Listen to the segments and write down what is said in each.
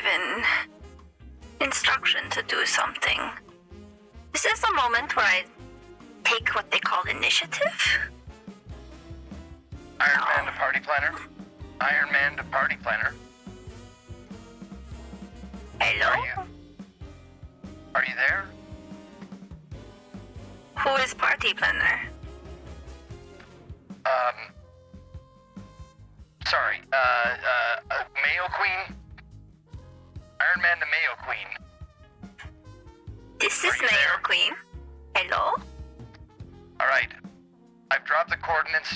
given instruction to do something. Is this a moment where I take what they call initiative? Iron Man to party planner. Iron Man to party planner. Hello? Are you there? Who is party planner? Sorry, Mayo Queen? Iron Man to Mayo Queen. This is Are you Mayo there? Queen. Hello? Alright. I've dropped the coordinates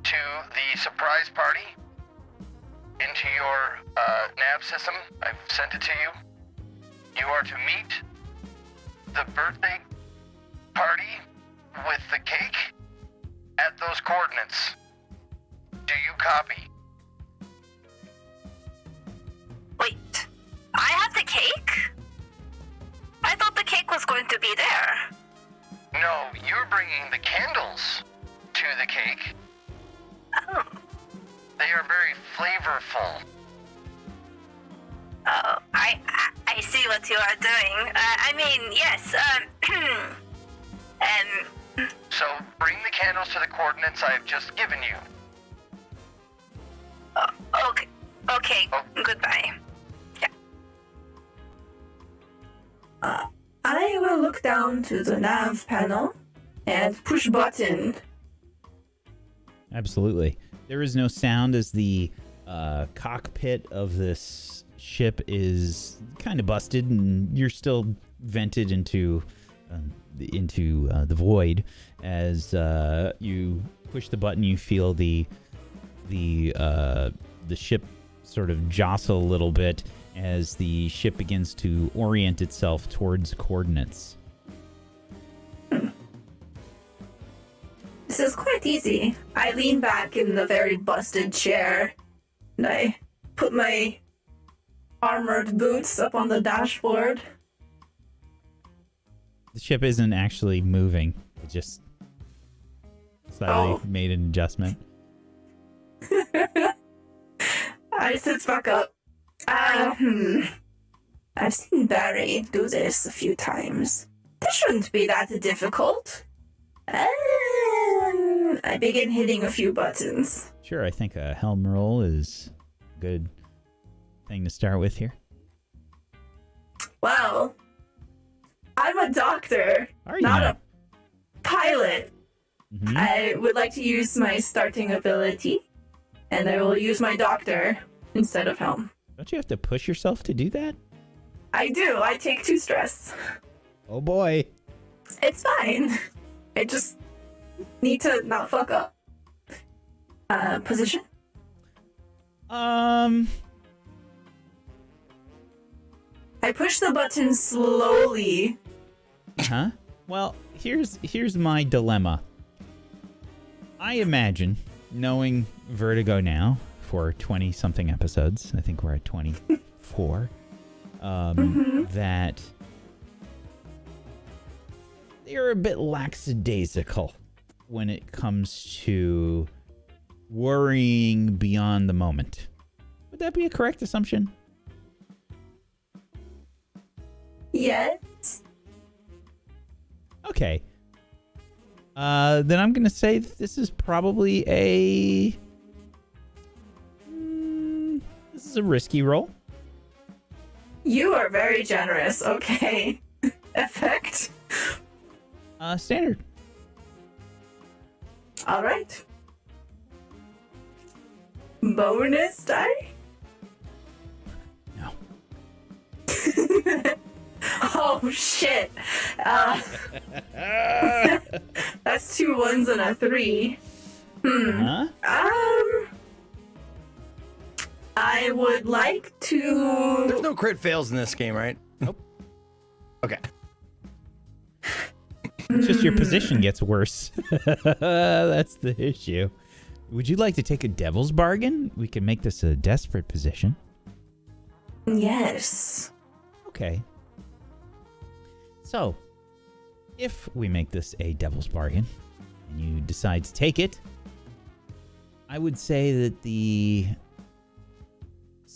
to the surprise party into your nav system. I've sent it to you. You are to meet the birthday party with the cake at those coordinates. Do you copy? Wait, I have the cake? I thought the cake was going to be there. No, you're bringing the candles to the cake. Oh. They are very flavorful. Oh, I see what you are doing. I mean, yes, So bring the candles to the coordinates I've just given you. okay, Oh. goodbye. Yeah. I will look down to the nav panel and push button. Absolutely. There is no sound as the cockpit of this ship is kind of busted, and you're still vented into the void. As you push the button, you feel the ship sort of jostle a little bit as the ship begins to orient itself towards coordinates. This is quite easy. I lean back in the very busted chair, and I put my armored boots up on the dashboard. The ship isn't actually moving. It just slightly Oh. made an adjustment. I sit back up. I've seen Barry do this a few times. This shouldn't be that difficult. I begin hitting a few buttons. Sure, I think a helm roll is a good thing to start with here. Well, I'm a doctor, Are you not now? a pilot. Mhm. I would like to use my starting ability, and I will use my doctor instead of helm. Don't you have to push yourself to do that? I do. I take 2 stress. Oh boy. It's fine. I just need to not fuck up. Position? Um, I push the button slowly. huh? Well, here's my dilemma. I imagine, knowing Vertigo now for 20-something episodes, I think we're at 24, that they're a bit lackadaisical when it comes to worrying beyond the moment. Would that be a correct assumption? Yes. Okay. Then I'm going to say that this is probably this is a risky roll. You are very generous. Okay. Effect. Standard. All right. Bonus die? No. Oh, shit. That's 2 1s and a 3. Huh? I would like to... There's no crit fails in this game, right? Nope. Okay. It's just your position gets worse. That's the issue. Would you like to take a devil's bargain? We can make this a desperate position. Yes. Okay. So, if we make this a devil's bargain, and you decide to take it, I would say that the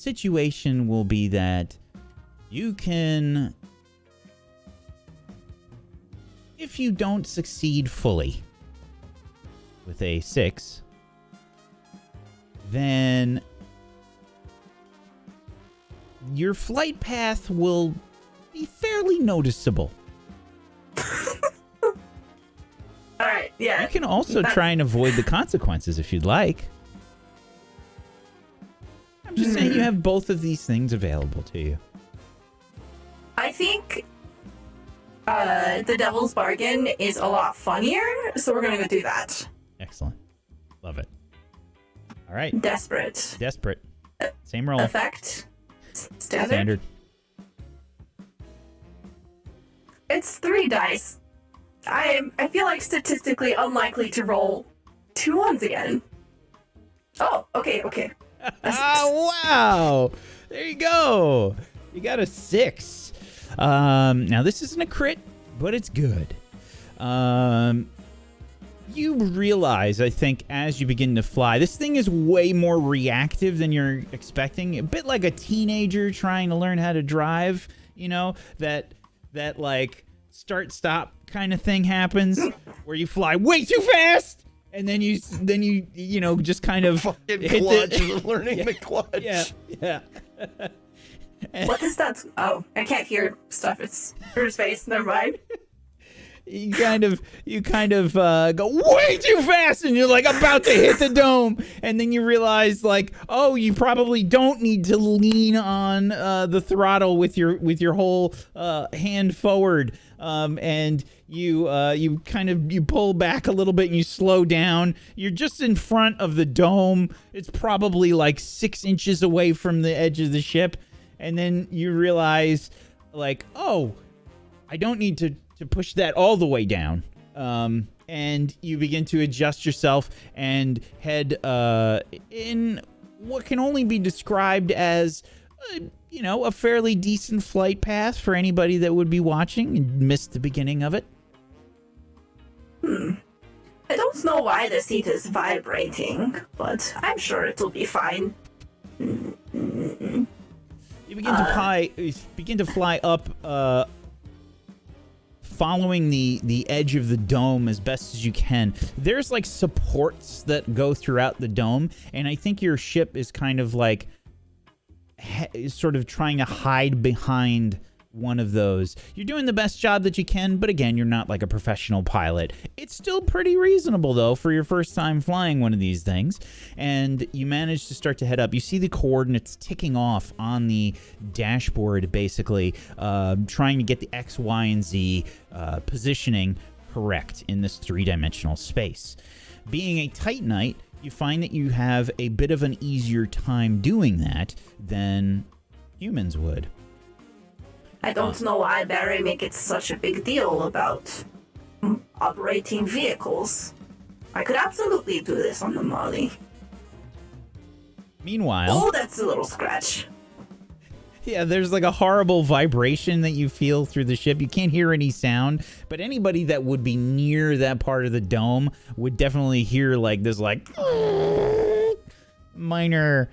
situation will be that you can, if you don't succeed fully with a 6, then your flight path will be fairly noticeable. All right, yeah. You can also try and avoid the consequences if you'd like. I'm just saying you have both of these things available to you. I think the Devil's Bargain is a lot funnier, so we're gonna go do that. Excellent. Love it. All right. Desperate. Desperate. Same roll. Effect. Standard. Standard. It's 3 dice. I feel like statistically unlikely to roll 2 ones again. Oh, okay. Oh, wow. There you go. You got a 6. Now, this isn't a crit, but it's good. You realize, I think, as you begin to fly, this thing is way more reactive than you're expecting. A bit like a teenager trying to learn how to drive, you know, that like start-stop kind of thing happens where you fly way too fast. And then you know, just kind of Fucking hit clutch. Learning the clutch. Yeah. What is that? Oh, I can't hear stuff. It's her space. Never mind. You kind of go way too fast, and you're like about to hit the dome, and then you realize like, oh, you probably don't need to lean on the throttle with your whole hand forward, and you pull back a little bit and you slow down. You're just in front of the dome. It's probably like 6 inches away from the edge of the ship, and then you realize like, oh, I don't need to push that all the way down, and you begin to adjust yourself and head in what can only be described as a fairly decent flight path for anybody that would be watching and missed the beginning of it. I don't know why the seat is vibrating, but I'm sure it'll be fine. You begin to fly up, following the edge of the dome as best as you can. There's like supports that go throughout the dome, and I think your ship is kind of like is sort of trying to hide behind one of those. You're doing the best job that you can, but again, you're not like a professional pilot. It's still pretty reasonable though for your first time flying one of these things, and you manage to start to head up. You see the coordinates ticking off on the dashboard, basically trying to get the X, Y, and Z positioning correct in this 3-dimensional space. Being a Titanite, you find that you have a bit of an easier time doing that than humans would. I don't know why Barry make it such a big deal about operating vehicles. I could absolutely do this on the Molly. Meanwhile... Oh, that's a little scratch. Yeah, there's like a horrible vibration that you feel through the ship. You can't hear any sound, but anybody that would be near that part of the dome would definitely hear like this like minor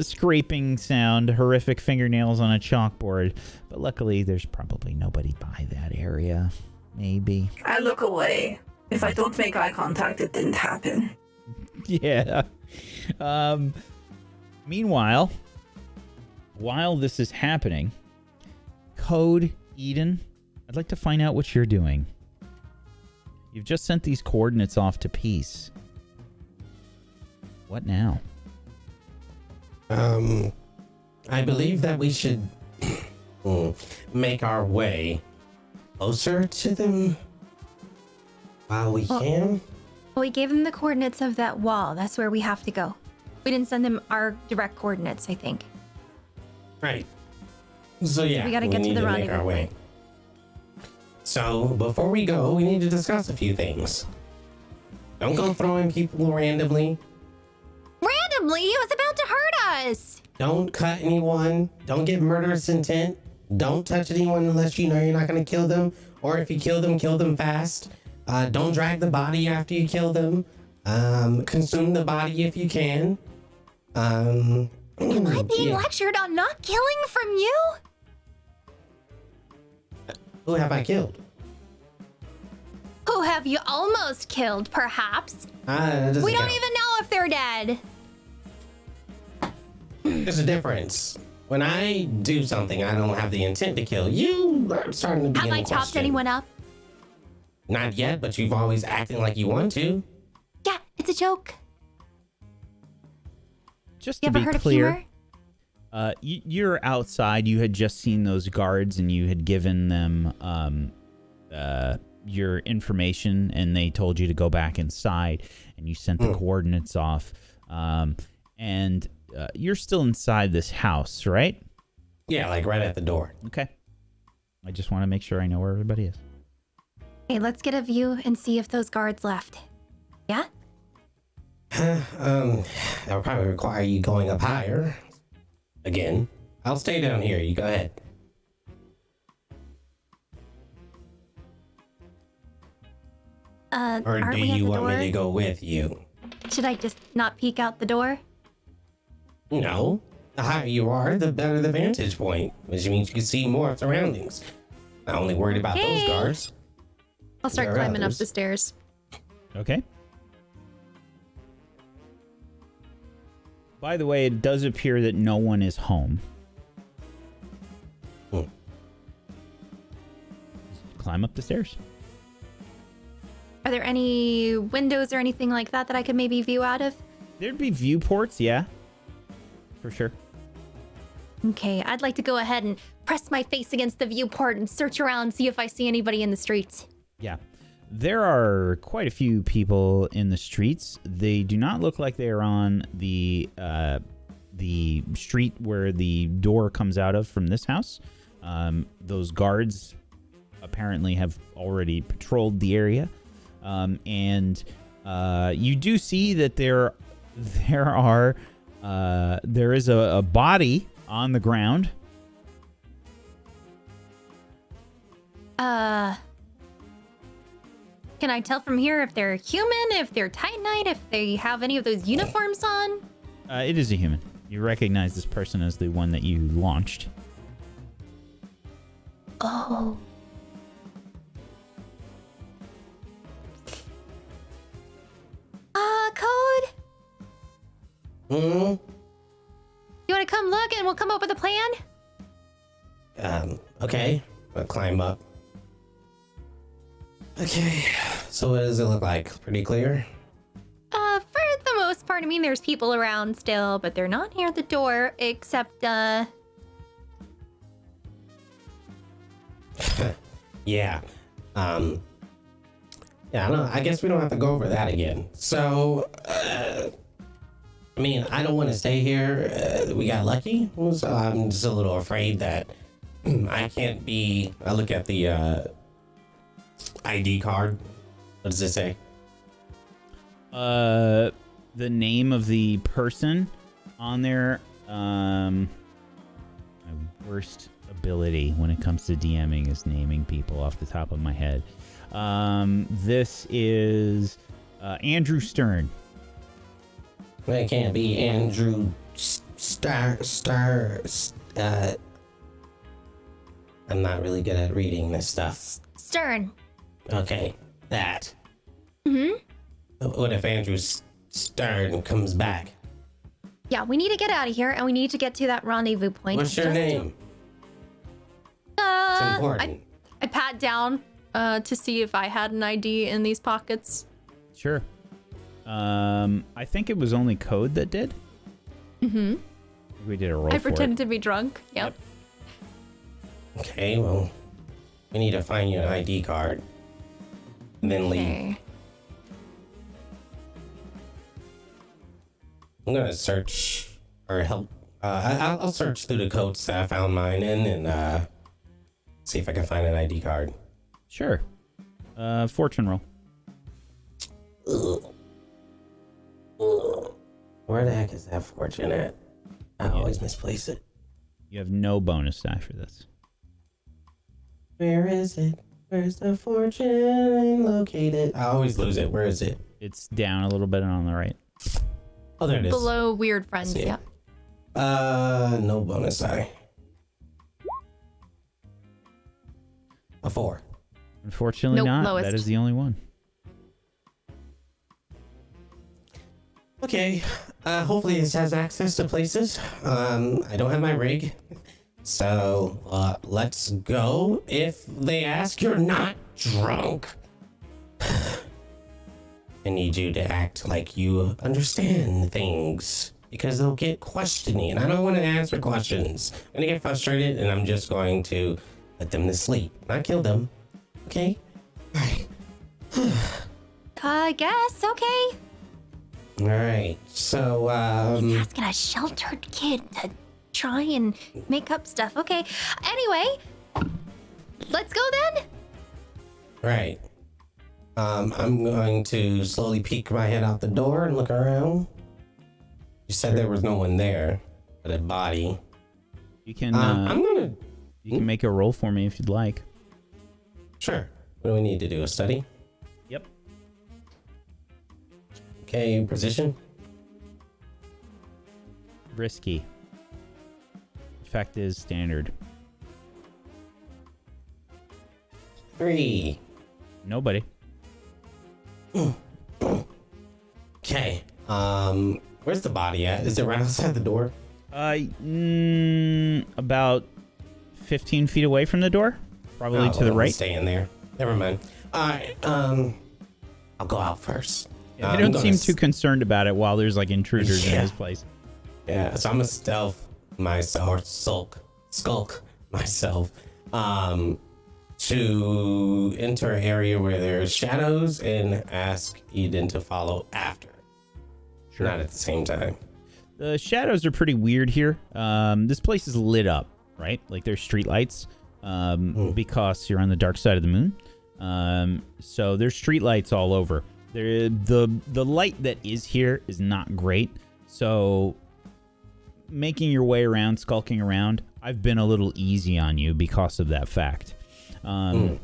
scraping sound, horrific fingernails on a chalkboard. But luckily, there's probably nobody by that area. Maybe. I look away. If I don't make eye contact, it didn't happen. Yeah. Meanwhile, while this is happening, Code Eden, I'd like to find out what you're doing. You've just sent these coordinates off to Peace. What now? I believe that we should make our way closer to them while we can. Well, we gave them the coordinates of that wall. That's where we have to go. We didn't send them our direct coordinates, I think. Right. So yeah, we gotta get to the make our rendezvous. way. So before we go, we need to discuss a few things. Don't go throwing people randomly. Randomly? It was about to hurt us. Don't cut anyone. Don't get murderous intent. Don't touch anyone unless you know you're not going to kill them. Or if you kill them fast. Don't drag the body after you kill them. Consume the body if you can. Am I being Yeah. lectured on not killing from you? Who have I killed? Who have you almost killed, perhaps? That doesn't We don't count. even know if they're dead. There's a difference. When I do something, I don't have the intent to kill. You are starting to begin Have I to chopped question. anyone up? Not yet, but you've always acting like you want to. Yeah, it's a joke. Just You to ever be heard of clear, humor? you're outside. You had just seen those guards, and you had given them your information, and they told you to go back inside, and you sent the coordinates off. And you're still inside this house, right? Yeah, like right at the door. Okay. I just want to make sure I know where everybody is. Okay, let's get a view and see if those guards left. Yeah? That'll probably require you going up higher. Again. I'll stay down here. You go ahead. Or Aren't do we at you the want door? me to go with you? Should I just not peek out the door? No. The higher you are, the better the vantage point, which means you can see more surroundings. Not only worried about those Hey. guards. I'll start There are climbing up others. the stairs. Okay. By the way, it does appear that no one is home. Hmm. Climb up the stairs. Are there any windows or anything like that that I could maybe view out of? There'd be viewports, yeah. For sure. Okay, I'd like to go ahead and press my face against the viewport and search around, see if I see anybody in the streets. Yeah. There are quite a few people in the streets. They do not look like they are on the street where the door comes out of from this house. Those guards apparently have already patrolled the area. And you do see that there is a body on the ground. Can I tell from here if they're human, if they're Titanite, if they have any of those uniforms on? It is a human. You recognize this person as the one that you launched. Oh. Code? Hmm? You want to come look and we'll come up with a plan? Okay. I'll climb up. Okay. So what does it look like? Pretty clear? For the most part, I mean, there's people around still, but they're not near the door, except, Yeah. Yeah, I guess we don't have to go over that again. So, I mean, I don't want to stay here. We got lucky, so I'm just a little afraid that I can't be. I look at the ID card. What does it say? The name of the person on there. My worst ability when it comes to DMing is naming people off the top of my head. This is Andrew Stern. It can't be Andrew Star. I'm not really good at reading this stuff. Stern. Okay, that. What if Andrew Stern comes back? Yeah, we need to get out of here, and we need to get to that rendezvous point. What's your Just- name? It's important. I pat down to see if I had an ID in these pockets. Sure. I think it was only Code that did. Mm-hmm. We did a roll I for pretended it. to be drunk. Yep. Okay, well, we need to find you an ID card. And then leave. Okay. I'm gonna search or help. I'll search through the codes that I found mine in and see if I can find an ID card. Sure. Fortune roll. Where the heck is that fortune at? I always misplace it. You have no bonus die for this. Where is it? Where's the fortune located? I always lose it. Where is it? It's down a little bit on the right. Oh, there it is. Below weird friends. See it. Yeah. No bonus die. A 4. Unfortunately, Nope, not. lowest. That is the only one. Okay. Hopefully this has access to places. I don't have my rig. So, let's go. If they ask, you're not drunk. I need you to act like you understand things. Because they'll get questioning, and I don't want to answer questions. I'm gonna get frustrated, and I'm just going to let them to sleep. Not kill them. Okay? Alright. I guess, okay. Alright, so, Asking a sheltered kid to try and make up stuff. Okay. Anyway, let's go then. right. I'm going to slowly peek my head out the door and look around. You said there was no one there, but a body. You can I'm gonna... you can make a roll for me if you'd like. Sure. What do we need to do? A study? Yep. Okay, position. Risky. Effect is standard. 3. Nobody. Okay. Where's the body at? Is it right outside the door? About 15 feet away from the door. Probably to the right. Stay in there. Never mind. Alright, I'll go out first. Yeah, they don't seem too concerned about it while there's like intruders in his place. Yeah, so I'm gonna stealth myself, or skulk myself, to enter an area where there's shadows and ask Eden to follow after. Sure. Not at the same time. The shadows are pretty weird here. This place is lit up, right? Like there's street lights, because you're on the dark side of the moon. So there's street lights all over. The light that is here is not great. So making your way around, skulking around, I've been a little easy on you because of that fact. Yeah,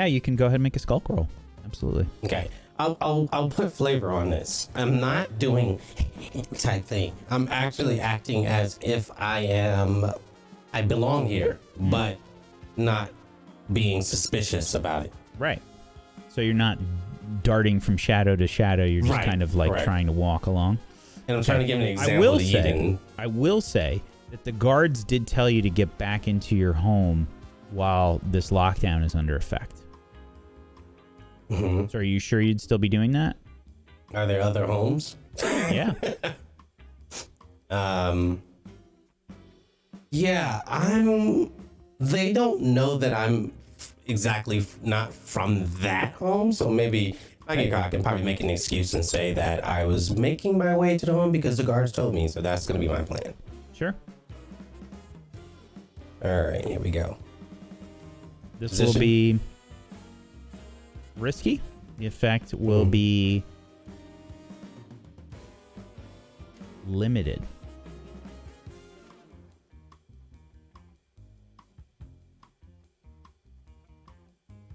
you can go ahead and make a skulk roll. Absolutely. Okay. I'll put flavor on this. I'm not doing type thing. I'm actually acting as if I belong here, but not being suspicious about it. Right. So you're not darting from shadow to shadow. You're just kind of like trying to walk along. And I'm trying to give an example to Eden. I will say that the guards did tell you to get back into your home while this lockdown is under effect. Mm-hmm. So are you sure you'd still be doing that? Are there other homes? Yeah. Yeah, they don't know that I'm exactly not from that home, so maybe if I get caught, I can probably make an excuse and say that I was making my way to the home because the guards told me, so that's going to be my plan. Sure. All right, here we go. This will be risky. The effect will be limited.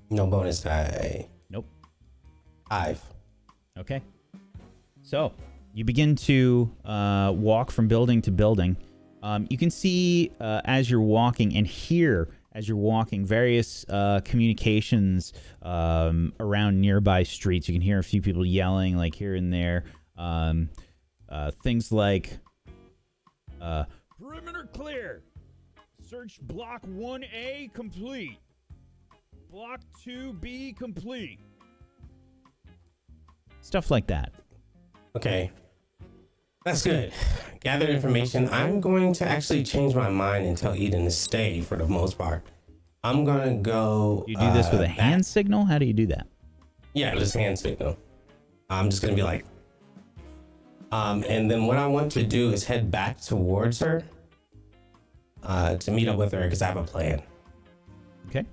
No bonus die. Nope. 5. Okay. So you begin to walk from building to building. You can see as you're walking and hear as you're walking various communications around nearby streets. You can hear a few people yelling like here and there. Things like perimeter clear. Search block 1A complete. Block 2B complete. Stuff like that. Okay. That's good. Gather information. I'm going to actually change my mind and tell Eden to stay for the most part. I'm going to go... You do this with a hand signal? How do you do that? Yeah, just hand signal. I'm just going to be like... and then what I want to do is head back towards her to meet up with her because I have a plan. Okay.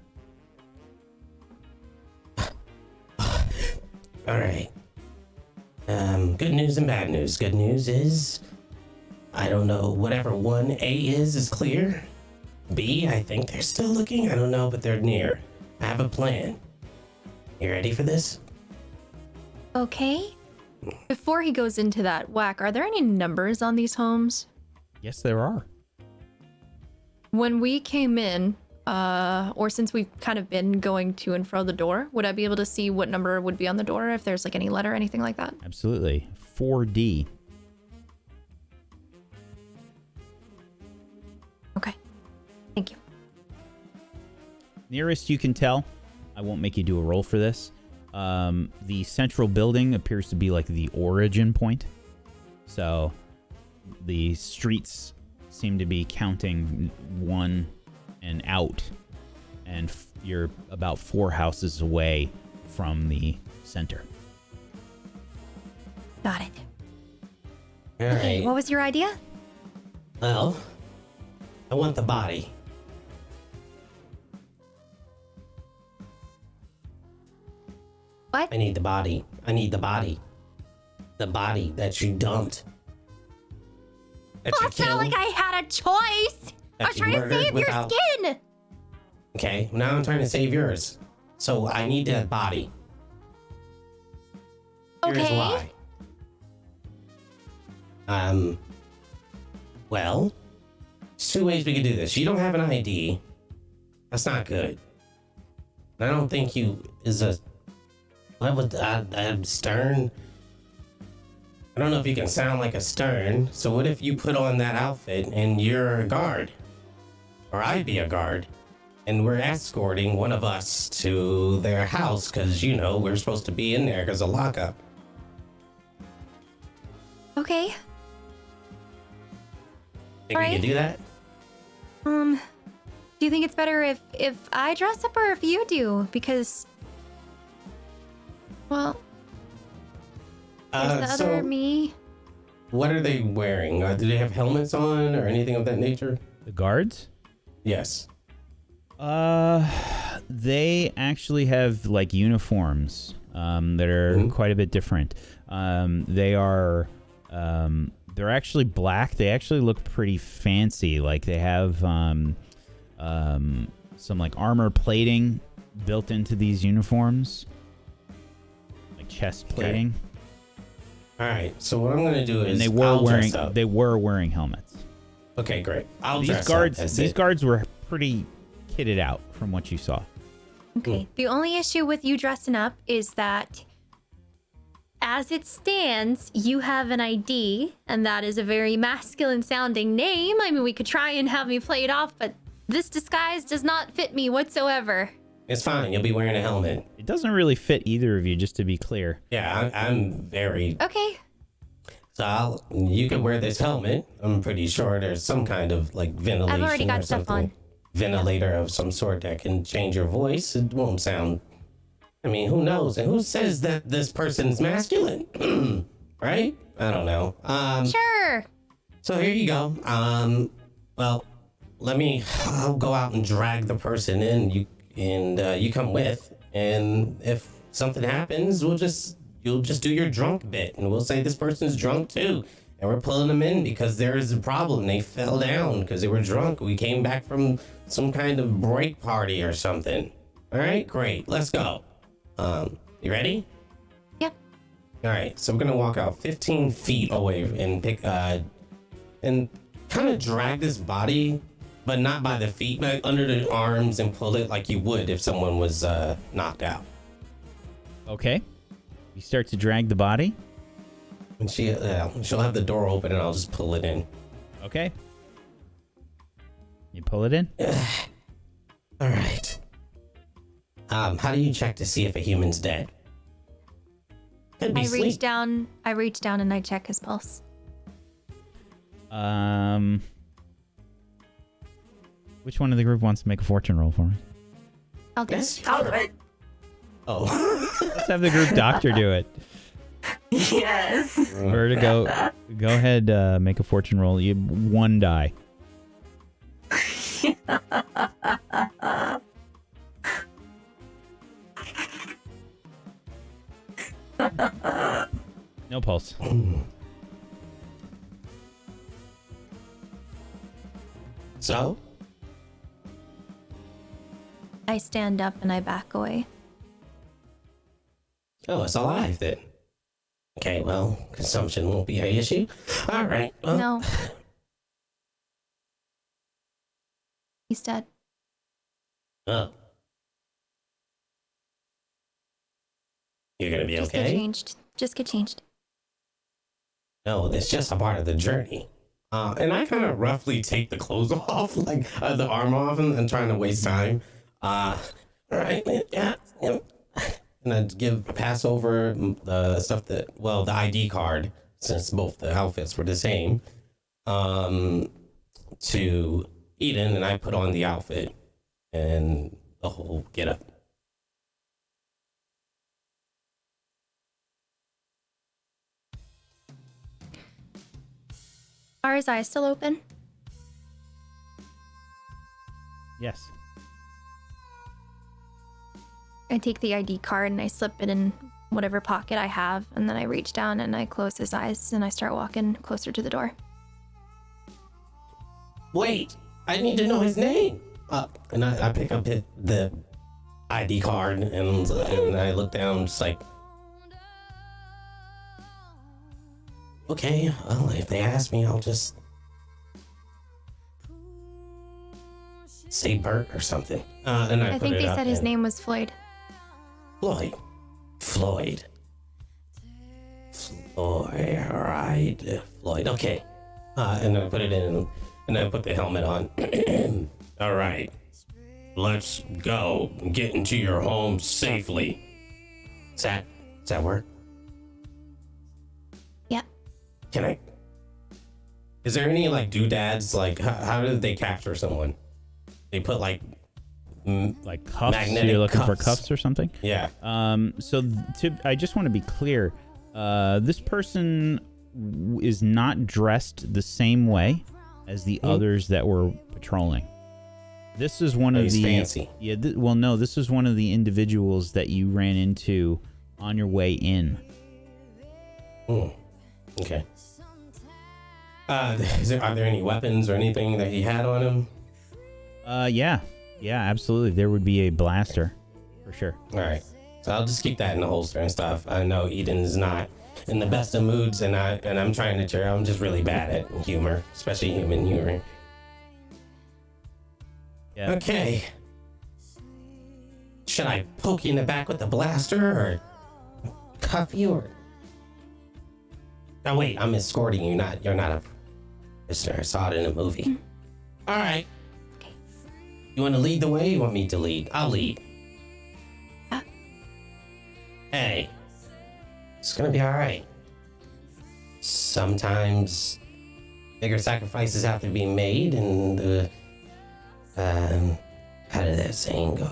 All right. Good news and bad news. Good news is, I don't know, whatever 1A is clear. B, I think they're still looking. I don't know, but they're near. I have a plan. You ready for this? Okay. Before he goes into that, Whack, are there any numbers on these homes? Yes, there are. When we came in, or since we've kind of been going to and fro the door, would I be able to see what number would be on the door if there's like any letter, anything like that? Absolutely. 4D. Okay. Thank you. Nearest you can tell, I won't make you do a roll for this. The central building appears to be like the origin point. So the streets seem to be counting one and out. And you're about 4 houses away from the center. Got it. All Okay, right. what was your idea? Well, I want the body. What? I need the body. I need the body. The body that you dumped. That Oh, you it's not killed. like I had a choice. I That was you trying to murdered save without- your skin. Okay, now I'm trying to save yours. So I need that body. Here's Okay. why. Well, there's 2 ways we could do this. You don't have an ID. That's not good. I don't think you is a stern. I don't know if you can sound like a stern. So what if you put on that outfit and you're a guard? Or I'd be a guard. And we're escorting one of us to their house because, you know, we're supposed to be in there because of lockup. Okay. Think we can Alright. do that? Do you think it's better if I dress up or if you do? Because, well, there's the other me. What are they wearing? Do they have helmets on or anything of that nature? The guards? Yes. They actually have like uniforms that are quite a bit different. They're actually black. They actually look pretty fancy. Like they have some like armor plating built into these uniforms, like chest plating. All right. So what I'm gonna do is And I'll dress up. they were wearing helmets. Okay, great. I'll These dress guards up. That's these it. guards were pretty kitted out from what you saw. Okay. The only issue with you dressing up is that as it stands, you have an ID, and that is a very masculine sounding name. I mean, we could try and have me play it off, but this disguise does not fit me whatsoever. It's fine. You'll be wearing a helmet. It doesn't really fit either of you, just to be clear. Yeah, I'm very. Okay. So you can wear this helmet. I'm pretty sure there's some kind of like ventilation. I've already got or stuff something. on. Ventilator of some sort that can change your voice. It won't sound. I mean, who knows? And who says that this person's masculine? Right? I don't know. Sure. So here you go. Well, I'll go out and drag the person in. You come with, and if something happens, you'll just do your drunk bit, and we'll say this person's drunk too, and we're pulling them in because there is a problem. They fell down because they were drunk. We came back from some kind of break party or something. All right, great. Let's go. You ready? Yep. All right, so we're gonna walk out 15 feet away and pick and kind of drag this body, but not by the feet, but under the arms and pull it like you would if someone was knocked out. Okay. You start to drag the body. And she'll have the door open and I'll just pull it in. Okay. You pull it in. All right. How do you check to see if a human's dead? Could be I sleep. reach down and I check his pulse. Which one of the group wants to make a fortune roll for me? I'll do Yes. it. I'll do it. Oh. Let's have the group doctor do it. Yes. Vertigo, go ahead, make a fortune roll. You have 1 die. No pulse. So? I stand up and I back away. Oh, it's alive then. Okay, well, consumption won't be an issue. All right. Well, No. He's dead. Oh. You're gonna be Just get okay? changed. Just get changed. No, it's just a part of the journey. And I kind of roughly take the clothes off, like the armor off, and trying to waste time. All right, yeah. And I pass over the stuff the ID card, since both the outfits were the same, to Eden, and I put on the outfit and the whole get up. Are his eyes still open? Yes. I take the ID card and I slip it in whatever pocket I have, and then I reach down and I close his eyes and I start walking closer to the door. Wait, I need to know his name. And I pick up the ID card and I look down, just like, okay, well, if they ask me, I'll just say Bert or something. And I I put think it they up said his and- name was Floyd. Floyd. All right. Floyd. Okay. And I put it in, and I put the helmet on. All right. Let's go. Get into your home safely. Does that work? Yeah. Can I? Is there any like doodads? Like, how did they capture someone? They put like Like cuffs? Magnetic You're looking for cuffs. cuffs or something? Yeah. I just want to be clear. This person is not dressed the same way as the others that were patrolling. This is one of He's the fancy. Yeah. No. This is one of the individuals that you ran into on your way in. Okay. Are there any weapons or anything that he had on him? Yeah, absolutely. There would be a blaster, for sure. All right. So I'll just keep that in the holster and stuff. I know Eden's not in the best of moods, and I'm trying to cheer. I'm just really bad at humor, especially human humor. Yeah. Okay. Should I poke you in the back with the blaster or cuff you or? Oh wait, I'm escorting you. You're not a prisoner. I saw it in a movie. All right. Okay. You want to lead the way? Or you want me to lead? I'll lead. Hey, it's gonna be all right. Sometimes bigger sacrifices have to be made, and how did that saying go?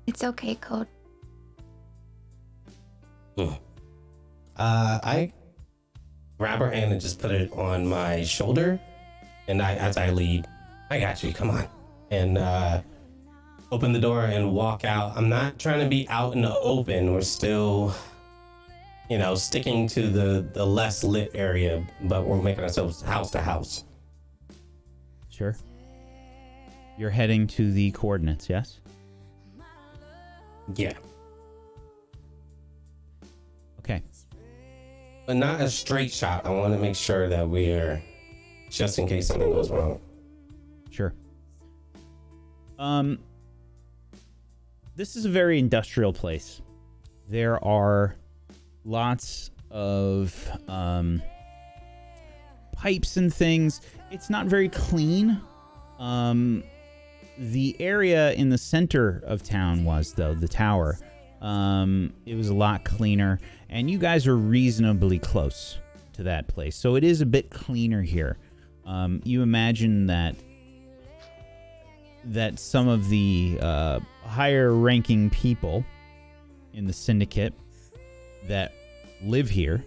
It's okay, Code. I grab her hand and just put it on my shoulder, and as I lead, I got you. Come on, and open the door and walk out. I'm not trying to be out in the open. We're still, sticking to the less lit area, but we're making ourselves house to house. Sure. You're heading to the coordinates, yes? Yeah, Okay. but not a straight shot. I want to make sure that we're, just in case something goes wrong. Sure. This is a very industrial place. There are lots of pipes and things. It's not very clean. The area in the center of town was, though, the tower. It was a lot cleaner, and you guys are reasonably close to that place. So it is a bit cleaner here. You imagine that some of the higher-ranking people in the syndicate that live here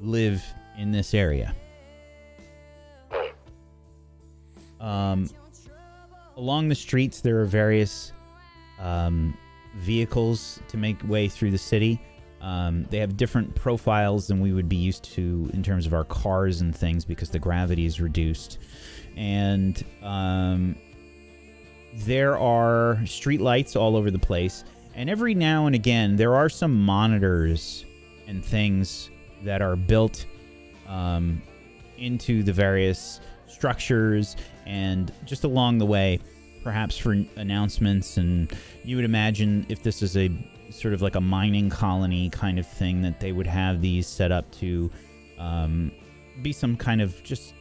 live in this area. Along the streets, there are various vehicles to make way through the city. They have different profiles than we would be used to in terms of our cars and things because the gravity is reduced. And there are street lights all over the place, and every now and again there are some monitors and things that are built into the various structures, and just along the way, perhaps for announcements. And you would imagine if this is a sort of like a mining colony kind of thing, that they would have these set up to be some kind of just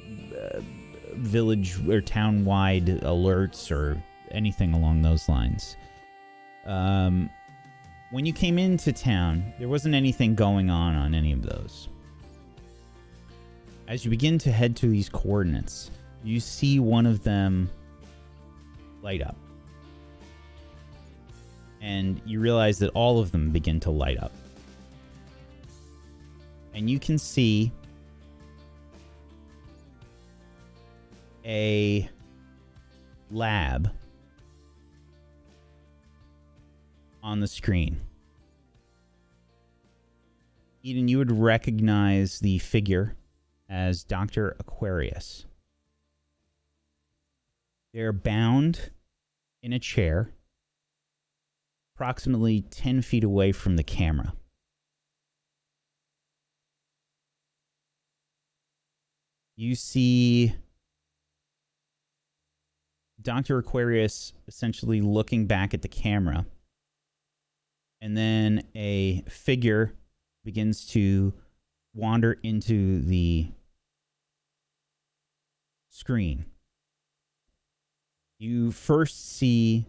village or town-wide alerts or anything along those lines. When you came into town, there wasn't anything going on any of those. As you begin to head to these coordinates, you see one of them light up. And you realize that all of them begin to light up. And you can see a lab on the screen. Eden, you would recognize the figure as Dr. Aquarius. They're bound in a chair, approximately 10 feet away from the camera. You see Dr. Aquarius essentially looking back at the camera, and then a figure begins to wander into the screen. You first see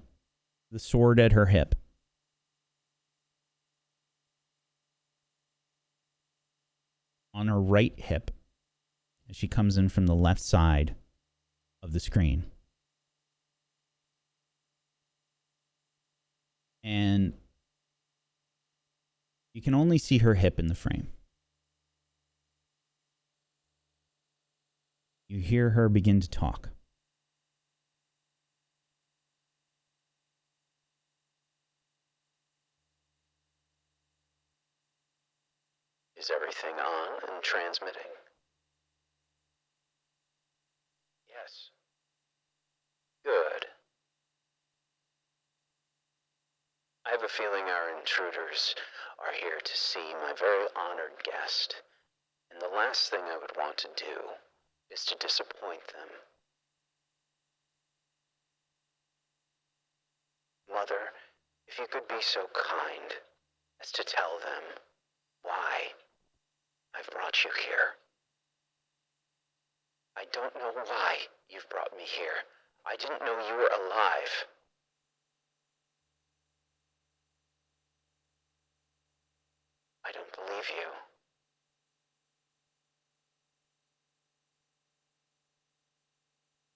the sword at her hip. On her right hip, as she comes in from the left side of the screen. And you can only see her hip in the frame. You hear her begin to talk. Is everything on and transmitting? Yes. Good. I have a feeling our intruders are here to see my very honored guest, and the last thing I would want to do is to disappoint them. Mother, if you could be so kind as to tell them why I've brought you here. I don't know why you've brought me here. I didn't know you were alive. I don't believe you.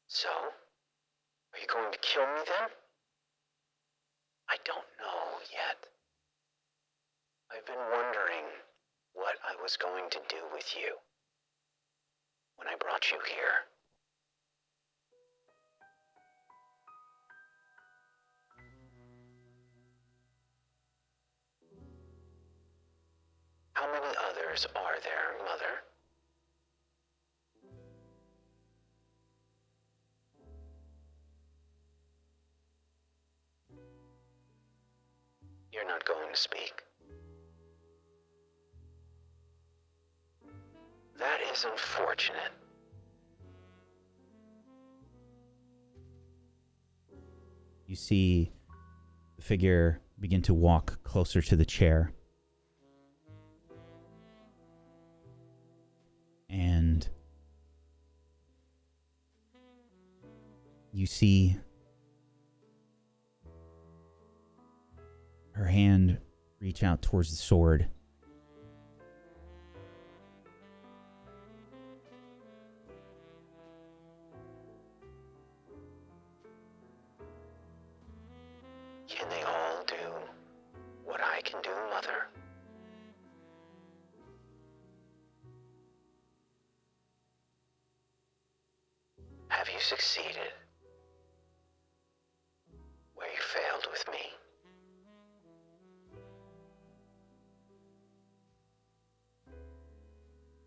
So, are you going to kill me then? I don't know yet. I've been wondering what I was going to do with you when I brought you here. How many others are there, Mother? You're not going to speak. That is unfortunate. You see the figure begin to walk closer to the chair. And you see her hand reach out towards the sword. Can they all do what I can do, Mother? Have you succeeded where you failed with me?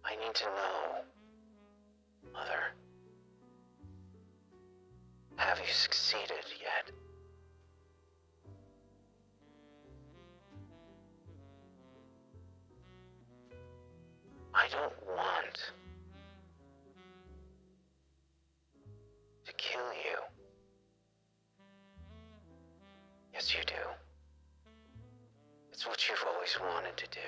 I need to know, Mother. Have you succeeded yet. I don't want to kill you. Yes, you do. It's what you've always wanted to do.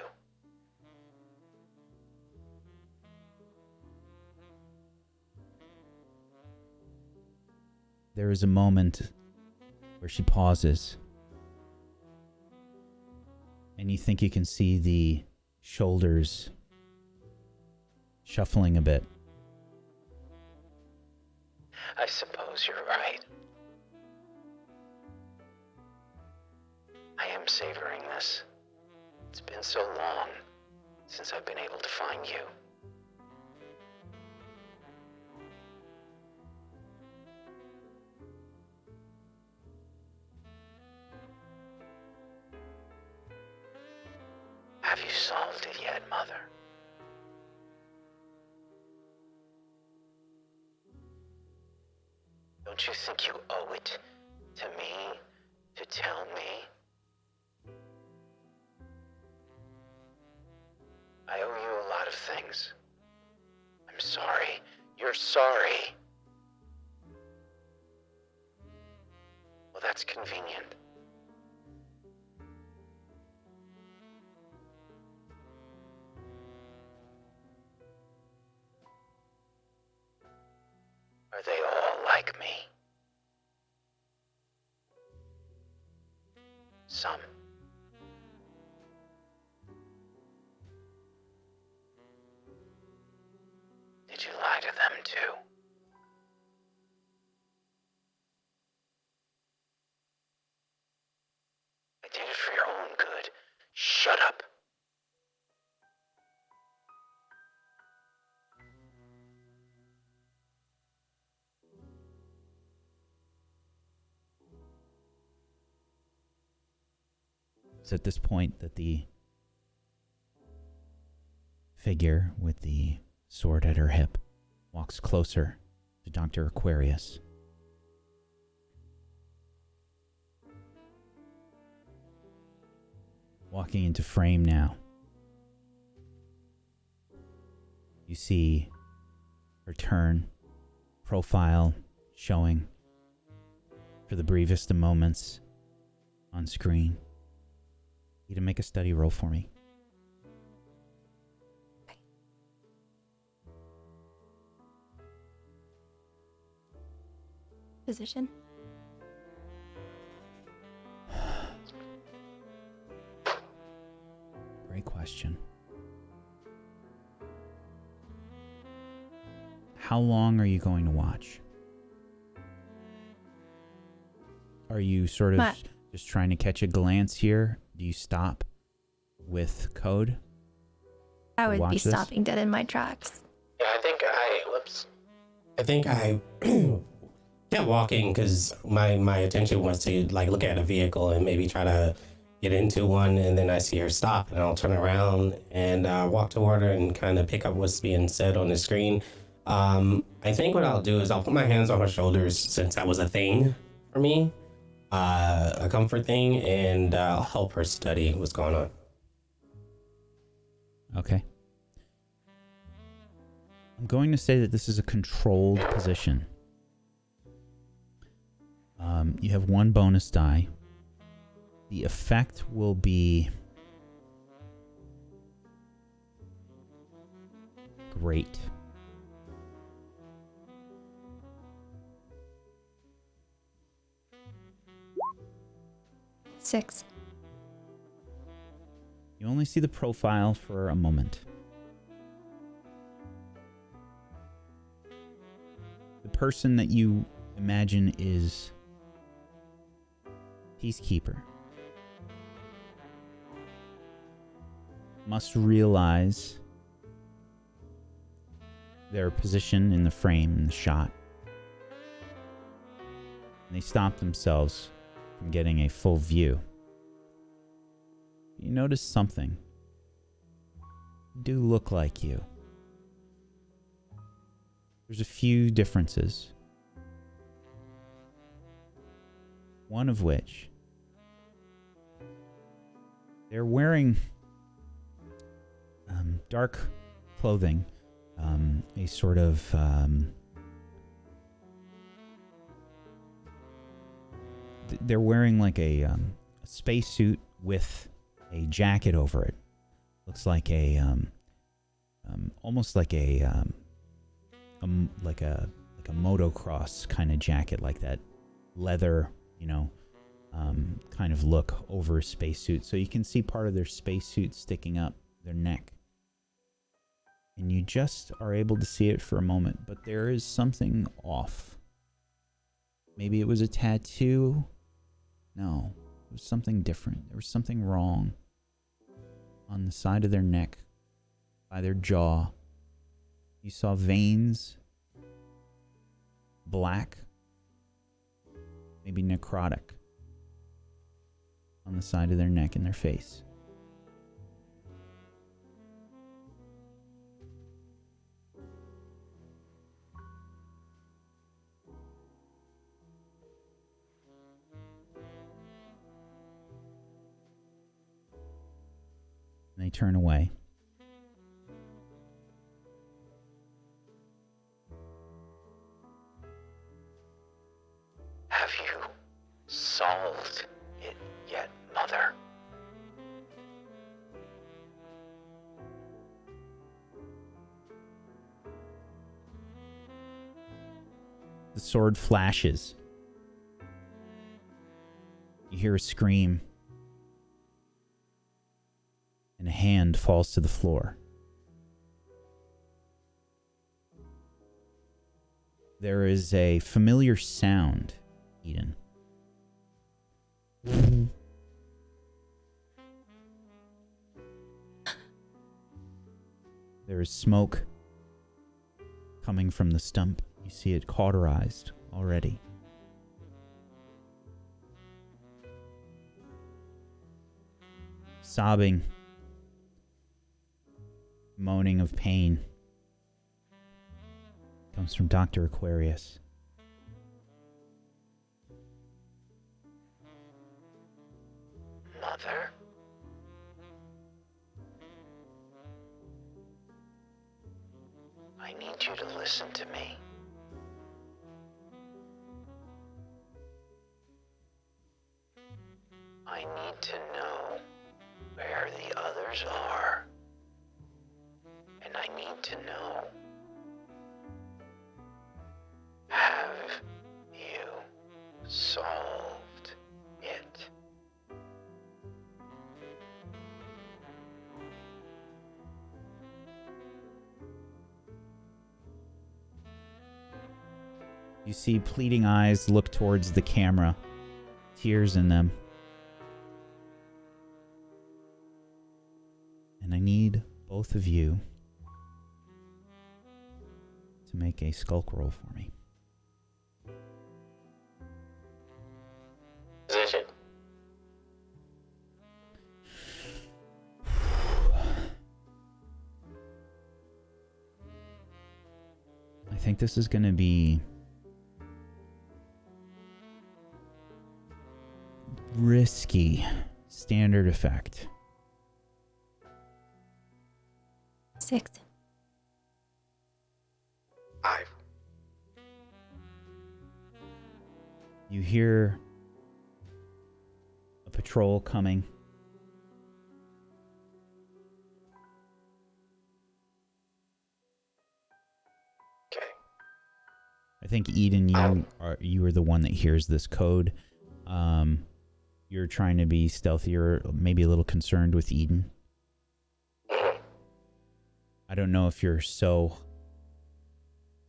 There is a moment where she pauses, and you think you can see the shoulders shuffling a bit. I suppose you're right. I am savoring this. It's been so long since I've been able to find you. Have you solved it yet, Mother? Don't you think you owe it to me to tell me? I owe you a lot of things. I'm sorry. You're sorry. Well, that's convenient. Are they all like me? Some. Did you lie to them too? I did it for your own good. Shut up. It's at this point that the figure with the sword at her hip walks closer to Dr. Aquarius. Walking into frame now. You see her turn, profile showing for the briefest of moments on screen. You to make a study roll for me. Position. Great question. How long are you going to watch? Are you sort of just trying to catch a glance here? Do you stop with code? I would be watch this? stopping dead in my tracks. Yeah, I think I kept walking because my attention was to like look at a vehicle and maybe try to get into one, and then I see her stop and I'll turn around and walk toward her and kind of pick up what's being said on the screen. I think what I'll do is I'll put my hands on her shoulders since that was a thing for me, a comfort thing, and I'll help her study what's going on. Okay. I'm going to say that this is a controlled position. You have one bonus die. The effect will be great. Six. You only see the profile for a moment. The person that you imagine is Peacekeeper must realize their position in the frame, in the shot. And they stop themselves from getting a full view. You notice something. They do look like you. There's a few differences. one of which they're wearing dark clothing, a sort of they're wearing like a spacesuit with a jacket over it. Looks like a almost like a motocross kind of jacket, like that leather, kind of look over a spacesuit. So you can see part of their spacesuit sticking up their neck. And you just are able to see it for a moment, but there is something off. Maybe it was a tattoo? No, it was something different. There was something wrong on the side of their neck, by their jaw. You saw veins, black, maybe necrotic, on the side of their neck and their face. And they turn away. Have you solved it yet, Mother? The sword flashes. You hear a scream. And a hand falls to the floor. There is a familiar sound, Eden. There is smoke coming from the stump. You see it cauterized already. Sobbing, moaning of pain comes from Dr. Aquarius. Mother? I need you to listen to me. I need to know where the others are. And I need to know, have you solved it? You see pleading eyes look towards the camera, tears in them. And I need both of you to make a skulk roll for me. Position. I think this is going to be risky. Standard effect. 6. 5. You hear a patrol coming. Okay. I think Eden, you are the one that hears this code. You're trying to be stealthier, maybe a little concerned with Eden. I don't know if you're so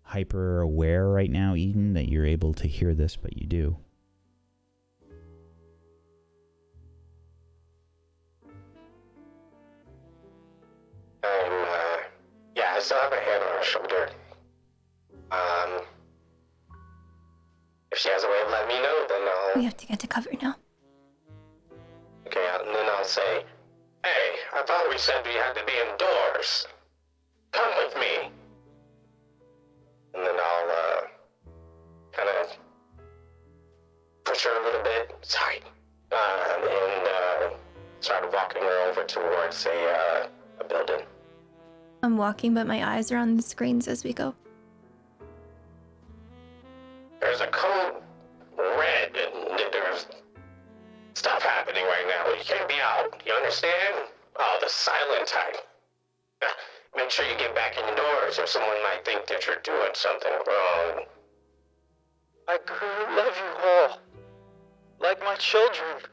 hyper aware right now, Eden, that you're able to hear this, but you do. Yeah, I still have a hand on her shoulder. If she has a way of letting me know, then I'll... We have to get to cover now. Okay, and then I'll say, hey, I thought we said we had to be indoors. Come with me. And then I'll, kind of push her a little a bit. Sorry. And started walking her over towards a building. I'm walking, but my eyes are on the screens as we go. There's a code red, and there's stuff happening right now. You can't be out. You understand? Oh, the silent type. Make sure you get back indoors, or someone might think that you're doing something wrong. I grew to love you all, like my children.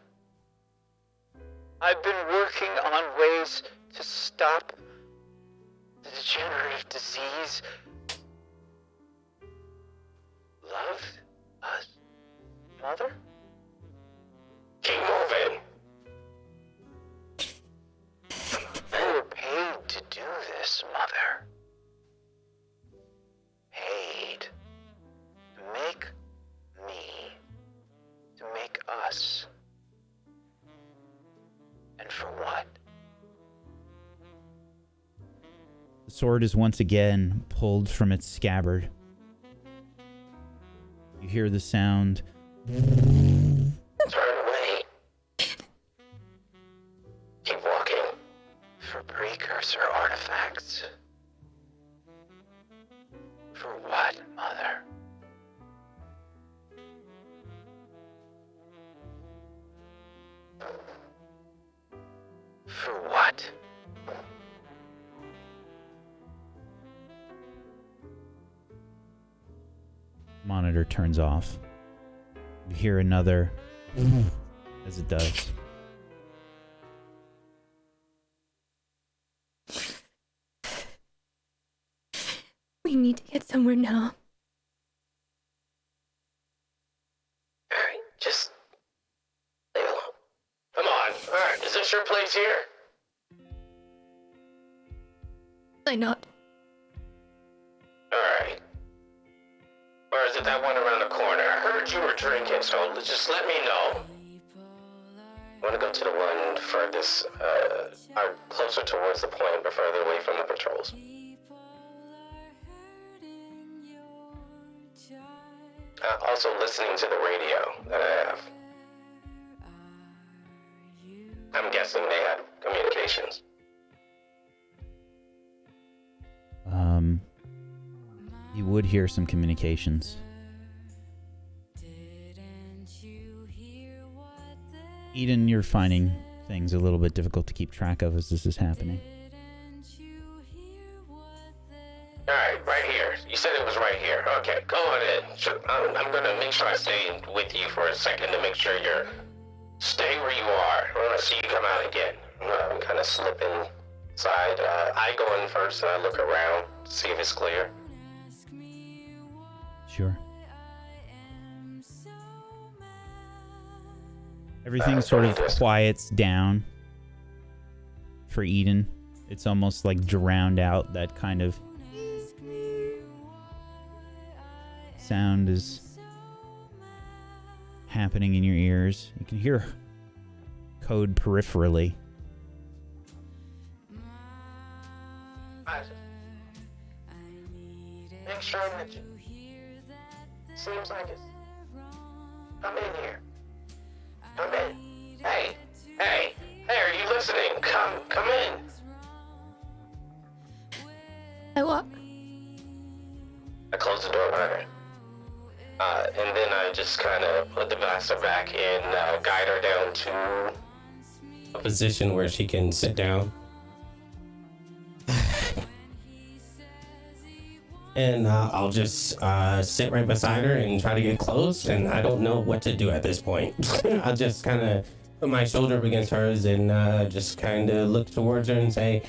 I've been working on ways to stop the degenerative disease. Loved us, Mother? Keep moving. You were paid to do this, Mother. Paid to make me, to make us. And for what? The sword is once again pulled from its scabbard. You hear the sound. Turn away. Keep walking. For precursor artifacts. For what, Mother? For what? Monitor turns off. You hear another as it does. We need to get somewhere now. Alright, just leave it alone. Come on. Alright, is this your place here? I not. Alright. Or is it that one around the corner? I heard you were drinking, so just let me know. I want to go to the one furthest, closer towards the point, but further away from the patrols. Also listening to the radio that I have. I'm guessing they had communications. You would hear some communications. Eden, you're finding things a little bit difficult to keep track of as this is happening. Alright, right here. You said it was right here. Okay, go on in. I'm gonna make sure I stay with you for a second to make sure you're... Stay where you are. I wanna see you come out again. I'm kind of slipping inside. I go in first and I look around, see if it's clear. Sure. Everything sort of quiets down for Eden. It's almost like drowned out. That kind of sound is happening in your ears. You can hear code peripherally. Make sure that you... Seems like it's... Come in here. Come in. Hey, are you listening? Come in. I walk. I close the door behind her. And then I just kind of put the blaster back in, guide her down to a position where she can sit down. And I'll just sit right beside her and try to get close, and I don't know what to do at this point. I'll just kind of put my shoulder up against hers and just kind of look towards her and say,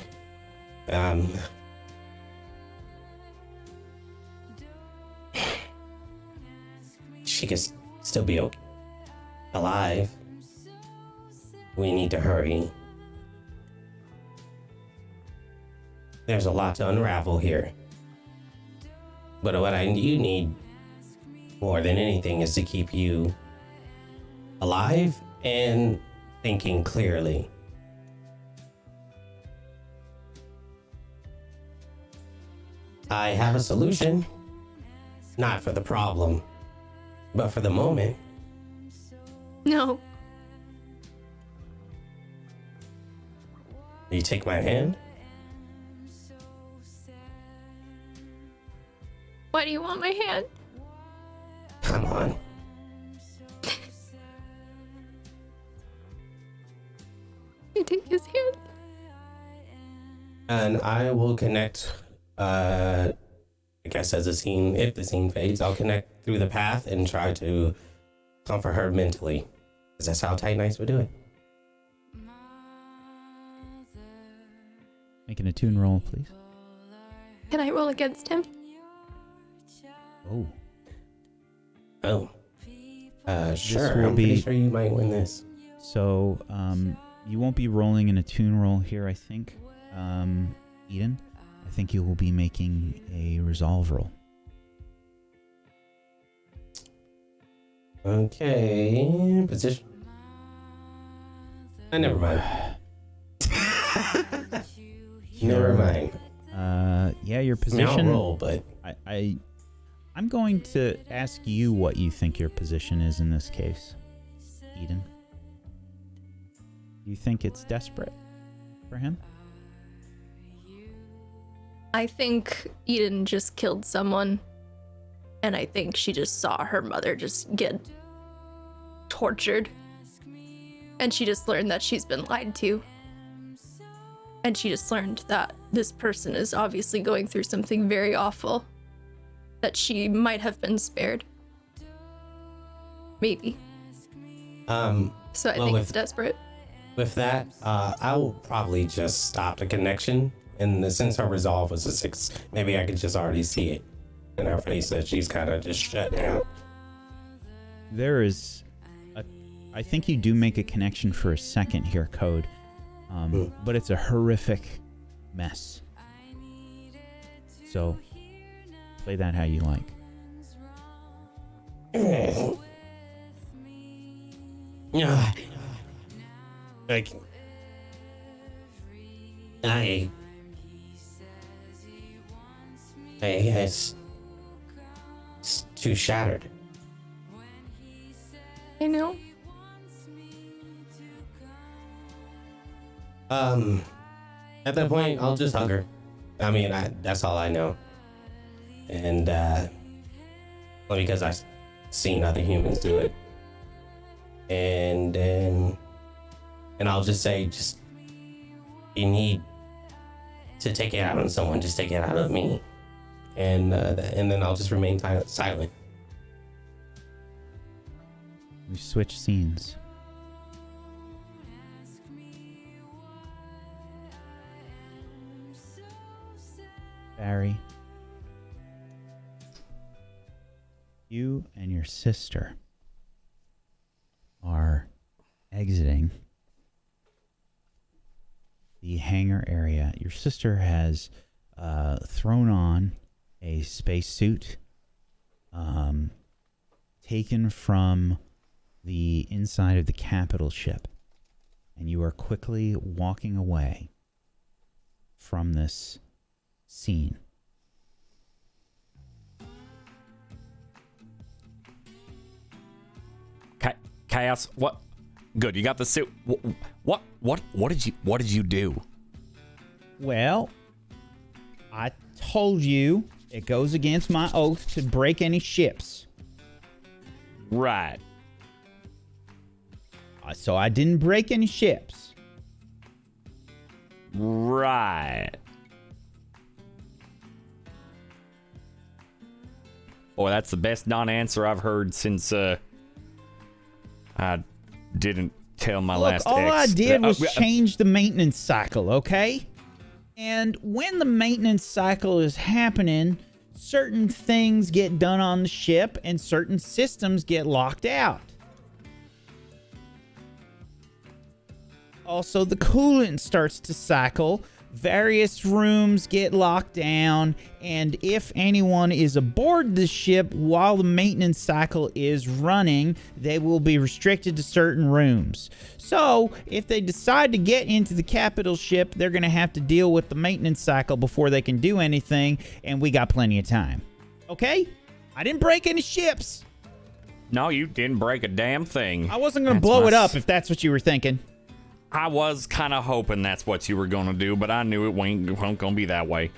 she could still be alive. We need to hurry. There's a lot to unravel here. But what you need more than anything is to keep you alive and thinking clearly. I have a solution, not for the problem, but for the moment. No. You take my hand? Why do you want my hand? Come on. You take his hand. And I will connect, I guess as if the scene fades, I'll connect through the path and try to comfort her mentally. Because that's how Tight Knights would do it. Make an attune roll, please. Can I roll against him? Oh. Oh. Sure. will I'm be- pretty sure you might win this. So, you won't be rolling an attune roll here, I think. Eden, I think you will be making a resolve roll. Okay. Position. Never mind. Never mind. Yeah, your I mean, I'll position. roll, but I'm going to ask you what you think your position is in this case, Eden. You think it's desperate for him? I think Eden just killed someone. And I think she just saw her mother just get tortured. And she just learned that she's been lied to. And she just learned that this person is obviously going through something very awful. That she might have been spared. Maybe. So I think it's desperate. With that, I will probably just stop the connection. And since her resolve was a 6, maybe I could just already see it in her face that she's kind of just shut down. There is I think you do make a connection for a second here, Code. But it's a horrific mess. So, play that how you like. Yeah. Like, it's too shattered. I know. At that point, I'll just hug her. I mean, that's all I know. And, well, because I've seen other humans do it. And I'll just say, you need to take it out on someone, just take it out of me. And then I'll just remain silent. We switch scenes. Barry, you and your sister are exiting the hangar area. Your sister has thrown on a spacesuit taken from the inside of the capital ship, and you are quickly walking away from this scene. Chaos, what? Good, you got the suit. What did you do? Well, I told you it goes against my oath to break any ships. Right. So I didn't break any ships. Right. Boy, that's the best non-answer I've heard since I didn't tell my last all ex. I did was change the maintenance cycle, okay? And when the maintenance cycle is happening, certain things get done on the ship and certain systems get locked out. Also, the coolant starts to cycle, various rooms get locked down, and if anyone is aboard the ship while the maintenance cycle is running, they will be restricted to certain rooms. So, if they decide to get into the capital ship, they're going to have to deal with the maintenance cycle before they can do anything, and we got plenty of time. Okay? I didn't break any ships. No, you didn't break a damn thing. I wasn't going to blow it up if that's what you were thinking. I was kind of hoping that's what you were going to do, but I knew it wasn't going to be that way.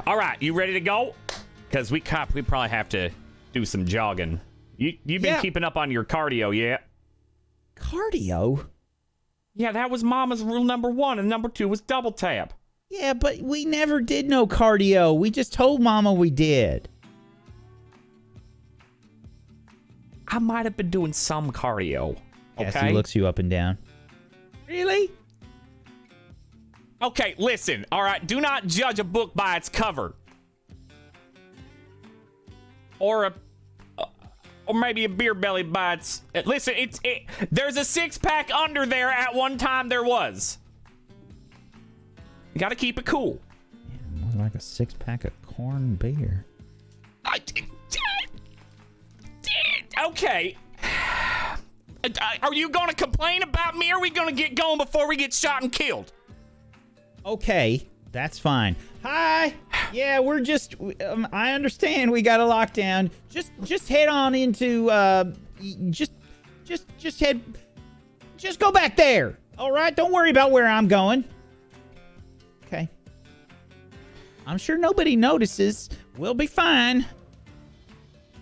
All right, you ready to go? Because we probably have to do some jogging. You've been keeping up on your cardio yet? Cardio? Yeah, that was Mama's rule number 1, and number 2 was double tap. Yeah, but we never did no cardio. We just told Mama we did. I might have been doing some cardio. Okay. Cassie looks you up and down. Really? Okay, listen. All right, do not judge a book by its cover. Or maybe a beer belly by its... Listen, there's a 6-pack under there at one time there was. You gotta keep it cool. Yeah, more like a 6-pack of corn beer. Okay. Are you gonna complain about me, or are we gonna get going before we get shot and killed? Okay, that's fine. Hi. Yeah, we're just. I understand we got a lockdown. Just head on into. Just head. Just go back there. All right. Don't worry about where I'm going. Okay. I'm sure nobody notices. We'll be fine.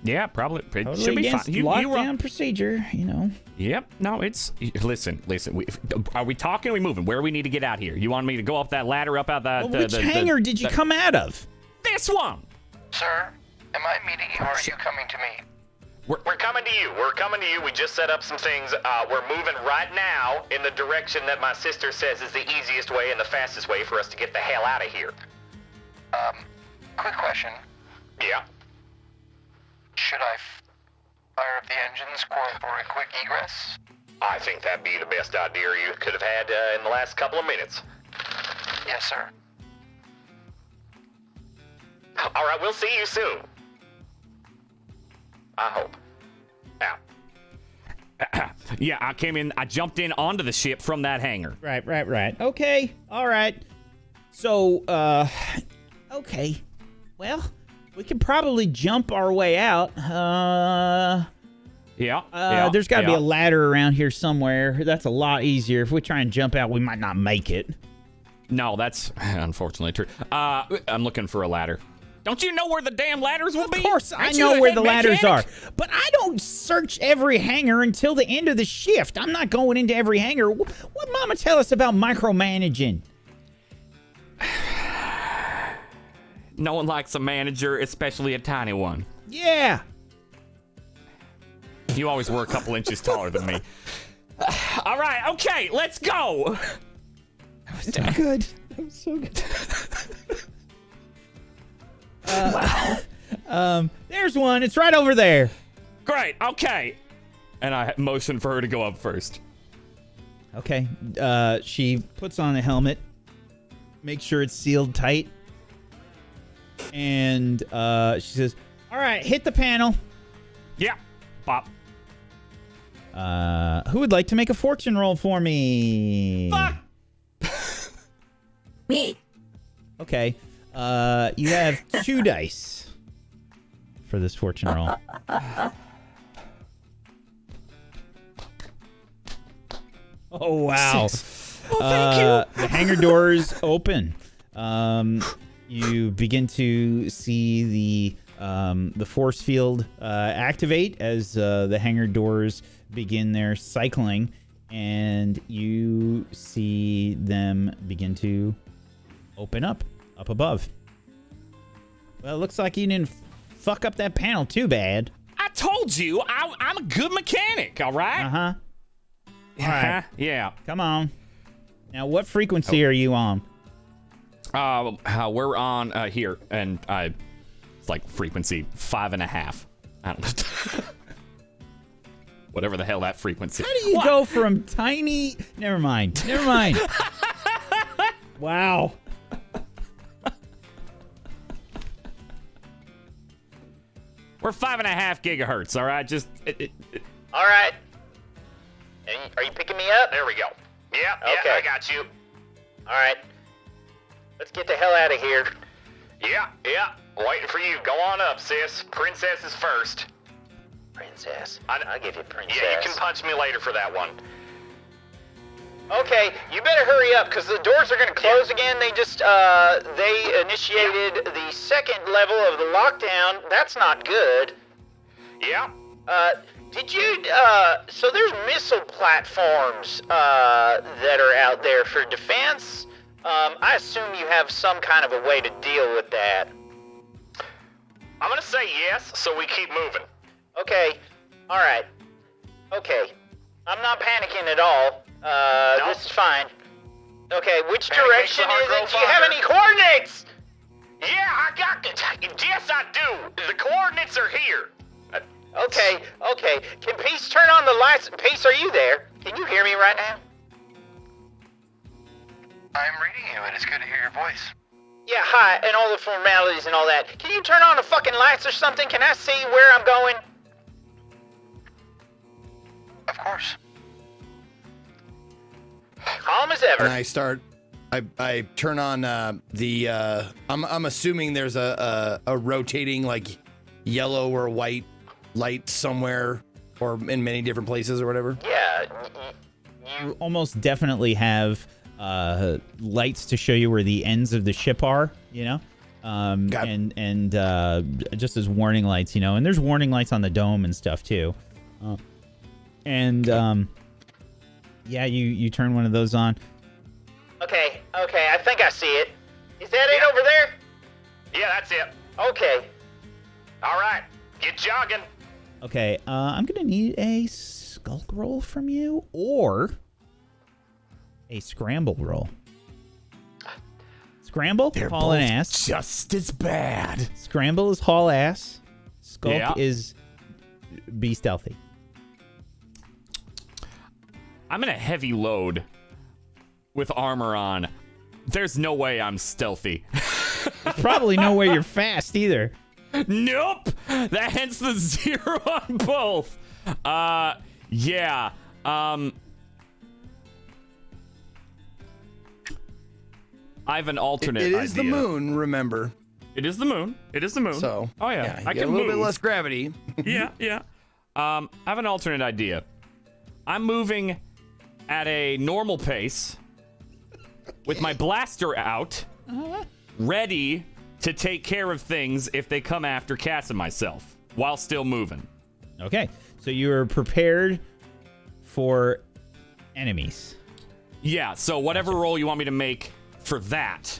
Yeah, probably. It Totally should be against fine. lockdown procedure, you know. Yep. No, it's... Listen. Are we talking or are we moving? Where do we need to get out here? You want me to go up that ladder, up out that... Well, which hangar did you come out of? This one! Sir, am I meeting you or are you coming to me? We're coming to you. We're coming to you. We just set up some things. We're moving right now in the direction that my sister says is the easiest way and the fastest way for us to get the hell out of here. Quick question. Yeah? Should I fire up the engines for a quick egress? I think that'd be the best idea you could have had in the last couple of minutes. Yes, sir. All right, we'll see you soon. I hope. Out. Yeah, I jumped in onto the ship from that hangar. Right. Okay. All right. So, okay. Well, we could probably jump our way out. There's got to be a ladder around here somewhere. That's a lot easier. If we try and jump out, we might not make it. No, that's unfortunately true. I'm looking for a ladder. Don't you know where the damn ladders will be? Of course, I know where the ladders are. But I don't search every hangar until the end of the shift. I'm not going into every hangar. What Mama tell us about micromanaging? No one likes a manager, especially a tiny one. Yeah. You always were a couple inches taller than me. All right, okay, let's go. That was so good. That was so good. Wow. There's one. It's right over there. Great, okay. And I motioned for her to go up first. Okay. She puts on the helmet, makes sure it's sealed tight, and she says, all right, hit the panel. Yeah, pop. Who would like to make a fortune roll for me? Fuck! Me. Okay. You have 2 dice for this fortune roll. Oh, wow. Oh, thank you. The hangar doors open. You begin to see the force field activate as the hangar doors begin their cycling, and you see them begin to open up above. Well, it looks like you didn't fuck up that panel too bad. I told you, I'm a good mechanic, all right? Uh-huh. All right. Yeah. Come on. Now, what frequency are you on? We're on here, and it's like frequency 5.5. I don't know. Whatever the hell that frequency. How do you go from tiny... Never mind. Wow. We're 5.5 gigahertz, all right? All right. Are you picking me up? There we go. Yeah, okay. I got you. All right. Let's get the hell out of here. Yeah. Waiting for you. Go on up, sis. Princess is first. Princess. I'll give you princess. Yeah, you can punch me later for that one. Okay, you better hurry up, because the doors are going to close again. They just, they initiated the second level of the lockdown. That's not good. Yeah. Did you, so there's missile platforms, that are out there for defense. I assume you have some kind of a way to deal with that. I'm gonna say yes, so we keep moving. Okay, alright. Okay, I'm not panicking at all. Nope. This is fine. Okay, which Panic makes direction the heart is grow it? Do you have fonder. any coordinates? Yeah, I got it. Yes, I do. The coordinates are here. Okay. Can Peace turn on the lights? Peace, are you there? Can you hear me right now? I'm reading you, and it's good to hear your voice. Yeah, hi, and all the formalities and all that. Can you turn on the fucking lights or something? Can I see where I'm going? Of course. Calm as ever. And I start. I turn on the. I'm assuming there's a rotating like yellow or white light somewhere, or in many different places or whatever. Yeah. You almost definitely have lights to show you where the ends of the ship are, you know, and just as warning lights, you know, and there's warning lights on the dome and stuff too, yeah, you turn one of those on. Okay, I think I see it. Is that it over there? Yeah, that's it. Okay. All right, get jogging. Okay, I'm gonna need a skulk roll from you or a scramble roll. Scramble, haul an ass. Just as bad. Scramble is haul ass. Skulk Yeah. is be stealthy. I'm in a heavy load with armor on. There's no way I'm stealthy. Probably no way you're fast either. Nope. That hence the 0 on both. Yeah. I have an alternate It is the idea. moon, remember. It is the moon. It is the moon. So, oh yeah, you I get can a little move. bit less gravity. Yeah. I have an alternate idea. I'm moving at a normal pace with my blaster out, ready to take care of things if they come after Cass and myself while still moving. Okay, so you're prepared for enemies. Yeah, so whatever roll you want me to make for that,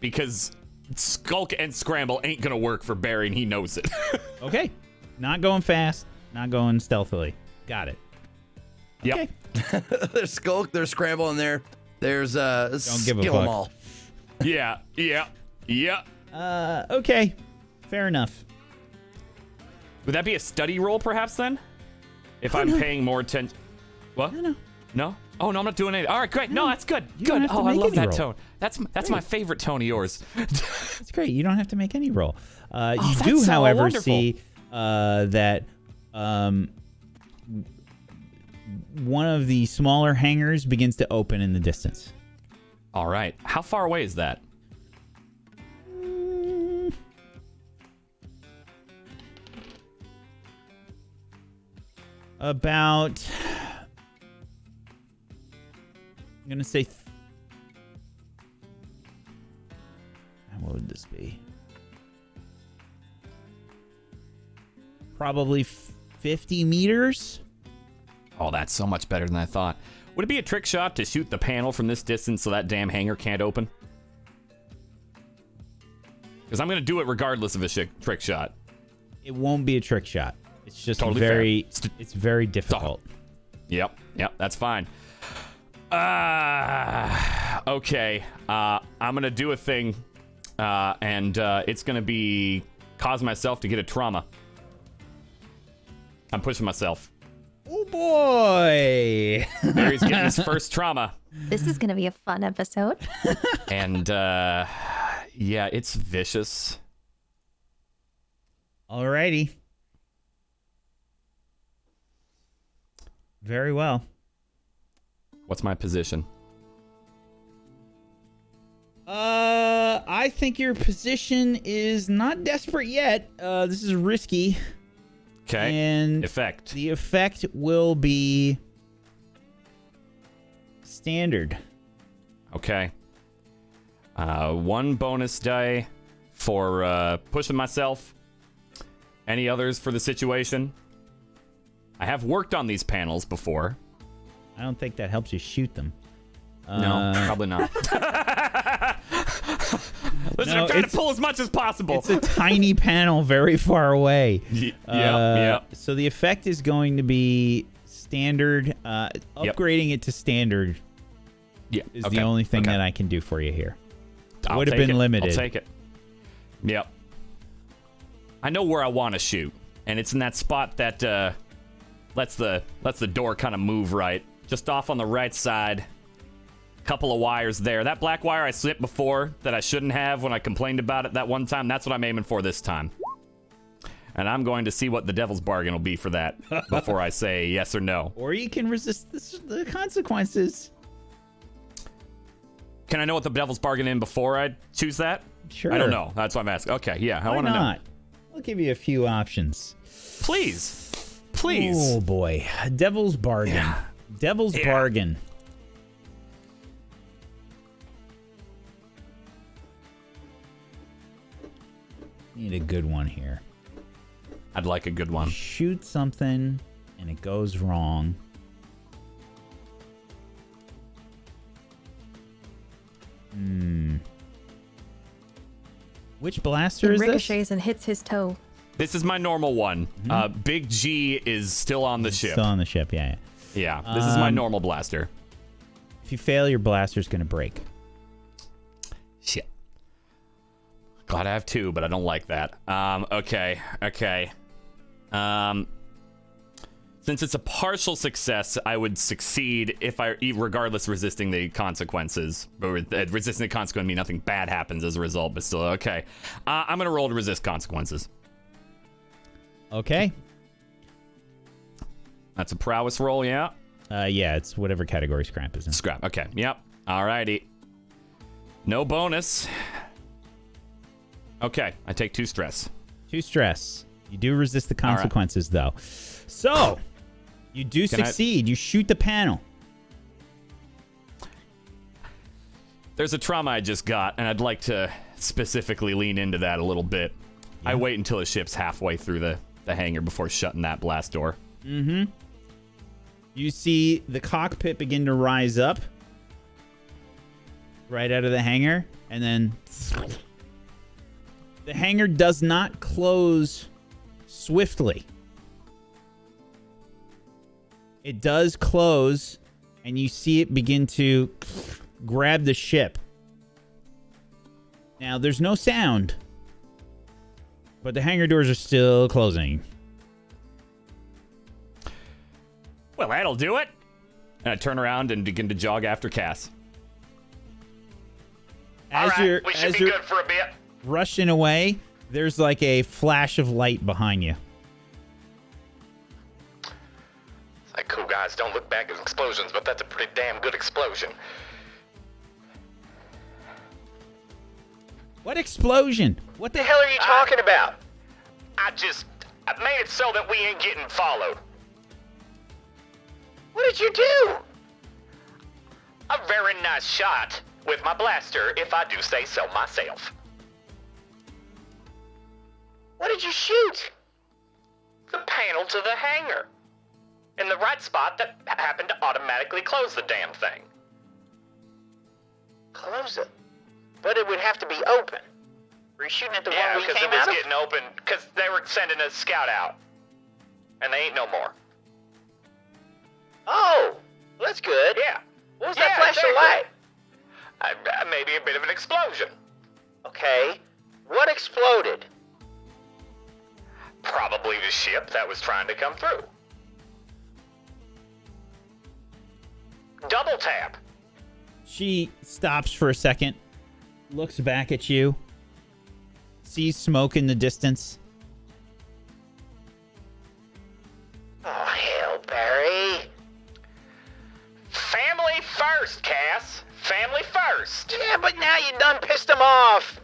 because Skulk and Scramble ain't gonna work for Barry, and he knows it. Okay, not going fast, not going stealthily. Got it. Yep. Okay. There's Skulk, there's Scramble in there. There's Don't give a Skill 'em fuck. all. Yeah. Okay, fair enough. Would that be a study roll, perhaps, then? If I'm paying more attention. What? No. No? Oh, no, I'm not doing anything. All right, great. No, that's good. You don't Good. have to Oh, I make love any that roll. tone. That's my favorite tone of yours. That's great. You don't have to make any roll. You that's do, so however, wonderful. see that one of the smaller hangars begins to open in the distance. All right. How far away is that? About, I'm gonna say, what would this be? Probably 50 meters. Oh, that's so much better than I thought. Would it be a trick shot to shoot the panel from this distance so that damn hangar can't open? Because I'm going to do it regardless of a trick shot. It won't be a trick shot. It's just Totally very, fair. it's very difficult. Yep, that's fine. Okay. I'm going to do a thing, and it's going to be cause myself to get a trauma. I'm pushing myself. Oh boy! Barry's getting his first trauma. This is gonna be a fun episode. And, yeah, it's vicious. Alrighty. Very well. What's my position? I think your position is not desperate yet. This is risky. Okay. And Effect. the effect will be standard. Okay. 1 bonus die for pushing myself. Any others for the situation? I have worked on these panels before. I don't think that helps you shoot them. No, probably not. Listen, No, I'm trying to it's- pull as much as possible. It's a tiny panel very far away. Yeah. So the effect is going to be standard. Upgrading it to standard Yeah. is the only thing that I can do for you here. Would have been limited. I'll take it. Yep. I know where I want to shoot, and it's in that spot that lets the door kind of move right, just off on the right side. Couple of wires there. That black wire I slipped before that I shouldn't have when I complained about it that one time. That's what I'm aiming for this time. And I'm going to see what the devil's bargain will be for that before I say yes or no. Or you can resist the consequences. Can I know what the devil's bargain is before I choose that? Sure. I don't know. That's what I'm asking. Okay, yeah, I Why want to know. not? I'll give you a few options. Please. Please. Oh boy, devil's bargain. Yeah. Devil's bargain. Need a good one here. I'd like a good one. Shoot something and it goes wrong. Which blaster It is this? ricochets and hits his toe. This is my normal one. Big G is still on the ship. Still on the ship, yeah. Yeah, this is my normal blaster. If you fail, your blaster's gonna break. Shit. Glad I have 2, but I don't like that. Okay. Since it's a partial success, I would succeed if regardless resisting the consequences. But resisting the consequence means nothing bad happens as a result, but still, okay. I'm gonna roll to resist consequences. Okay. That's a prowess roll, yeah? Yeah, it's whatever category scrap is in. Scrap, okay, yep. Alrighty. No bonus. Okay, I take 2 stress. 2 stress. You do resist the consequences, though. So, you do succeed. You shoot the panel. There's a trauma I just got, and I'd like to specifically lean into that a little bit. I wait until the ship's halfway through the hangar before shutting that blast door. Mm-hmm. You see the cockpit begin to rise up right out of the hangar, and then the hangar does not close swiftly. It does close, and you see it begin to grab the ship. Now, there's no sound, but the hangar doors are still closing. Well, that'll do it. And I turn around and begin to jog after Cass. As All you're right, we should as be you're good for a bit. rushing away, there's like a flash of light behind you. It's like, cool guys, don't look back at explosions, but that's a pretty damn good explosion. What explosion? What What the hell are you talking about? I made it so that we ain't getting followed. What did you do? A very nice shot with my blaster, if I do say so myself. What did you shoot? The panel to the hangar. In the right spot that happened to automatically close the damn thing. Close it? But it would have to be open. Were you shooting at the one we came out of? Yeah, because it was getting open, because they were sending a scout out. And they ain't no more. Oh, well, that's good. Yeah. What was that flash of light? Maybe a bit of an explosion. Okay. What exploded? Probably the ship that was trying to come through. Double tap. She stops for a second, looks back at you, sees smoke in the distance. Oh, hell, Barry. Family first, Cass. Family first. Yeah, but now you done pissed them off.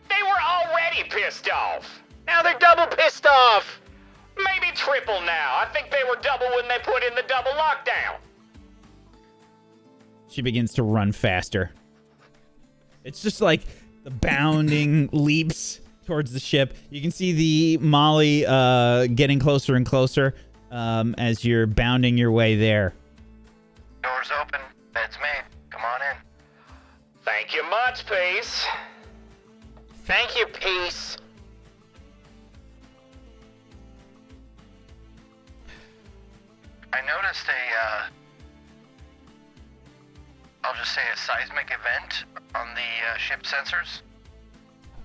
They were already pissed off. Now they're double pissed off. Maybe triple now. I think they were double when they put in the double lockdown. She begins to run faster. It's just like the bounding leaps towards the ship. You can see the Molly getting closer and closer as you're bounding your way there. Doors open. Bed's made. Come on in. Thank you much, Peace. Thank you, Peace. I noticed I'll just say a seismic event on the ship sensors.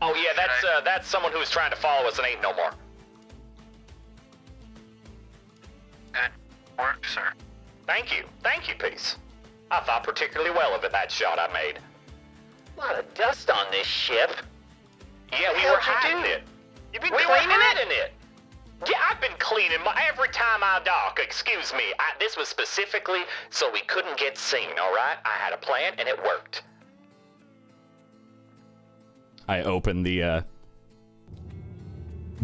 Oh yeah, that's someone who's trying to follow us and ain't no more. Good work, sir. Thank you, Peace. I thought particularly well of it, that shot I made. A lot of dust on this ship. Yeah, we How'd were you hiding do it. You've been We were cleaning hiding it. Yeah, I've been cleaning every time I dock. Excuse me. This was specifically so we couldn't get seen, all right? I had a plan and it worked. I open the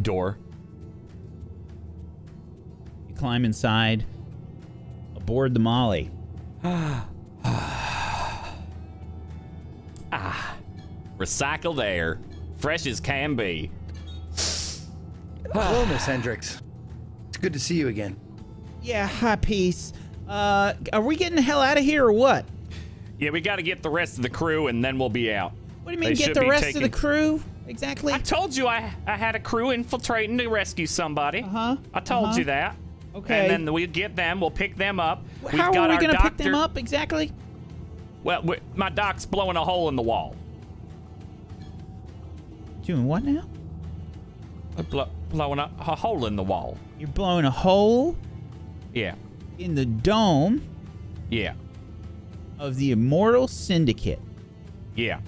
door. You climb inside, aboard the Molly. Recycled air. Fresh as can be. Hello, Miss Hendricks. It's good to see you again. Yeah, hi, Peace. Are we getting the hell out of here or what? Yeah, we got to get the rest of the crew and then we'll be out. What do you mean, They get should the be rest of taking- the crew? Exactly. I told you I had a crew infiltrating to rescue somebody. Uh-huh. I told you that. Okay. And then we'll get them. We'll pick them up. How are we going to pick them up exactly? Well, my doc's blowing a hole in the wall. Doing what now? Blowing a hole in the wall. You're blowing a hole Yeah. in the dome Yeah. of the Immortal Syndicate. Yeah.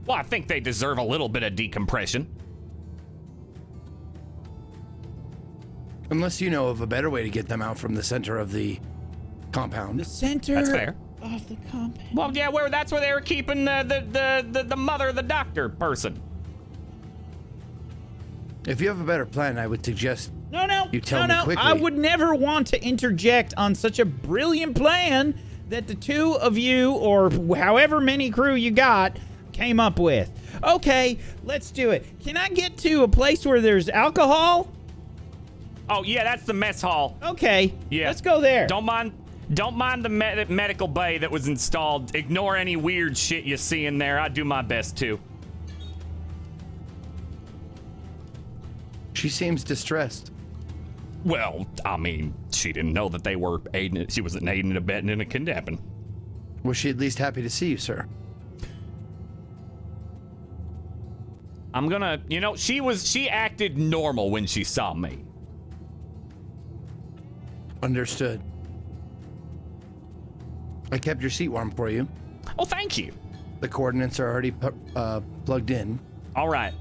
Well, I think they deserve a little bit of decompression. Unless you know of a better way to get them out from the center of the compound. The center That's fair. of the compound. Well, yeah, that's where they were keeping the mother, the doctor person. If you have a better plan, I would suggest No. You tell me quickly. I would never want to interject on such a brilliant plan that the two of you, or however many crew you got, came up with. Okay, let's do it. Can I get to a place where there's alcohol? Oh, yeah, that's the mess hall. Okay, Yeah. let's go there. Don't mind the medical bay that was installed. Ignore any weird shit you see in there. I do my best to. She seems distressed. Well, I mean, she didn't know that they were aiding. She wasn't aiding and abetting in a kidnapping. Was she at least happy to see you, sir? I'm gonna, she acted normal when she saw me. Understood. I kept your seat warm for you. Oh, thank you. The coordinates are already plugged in. All right.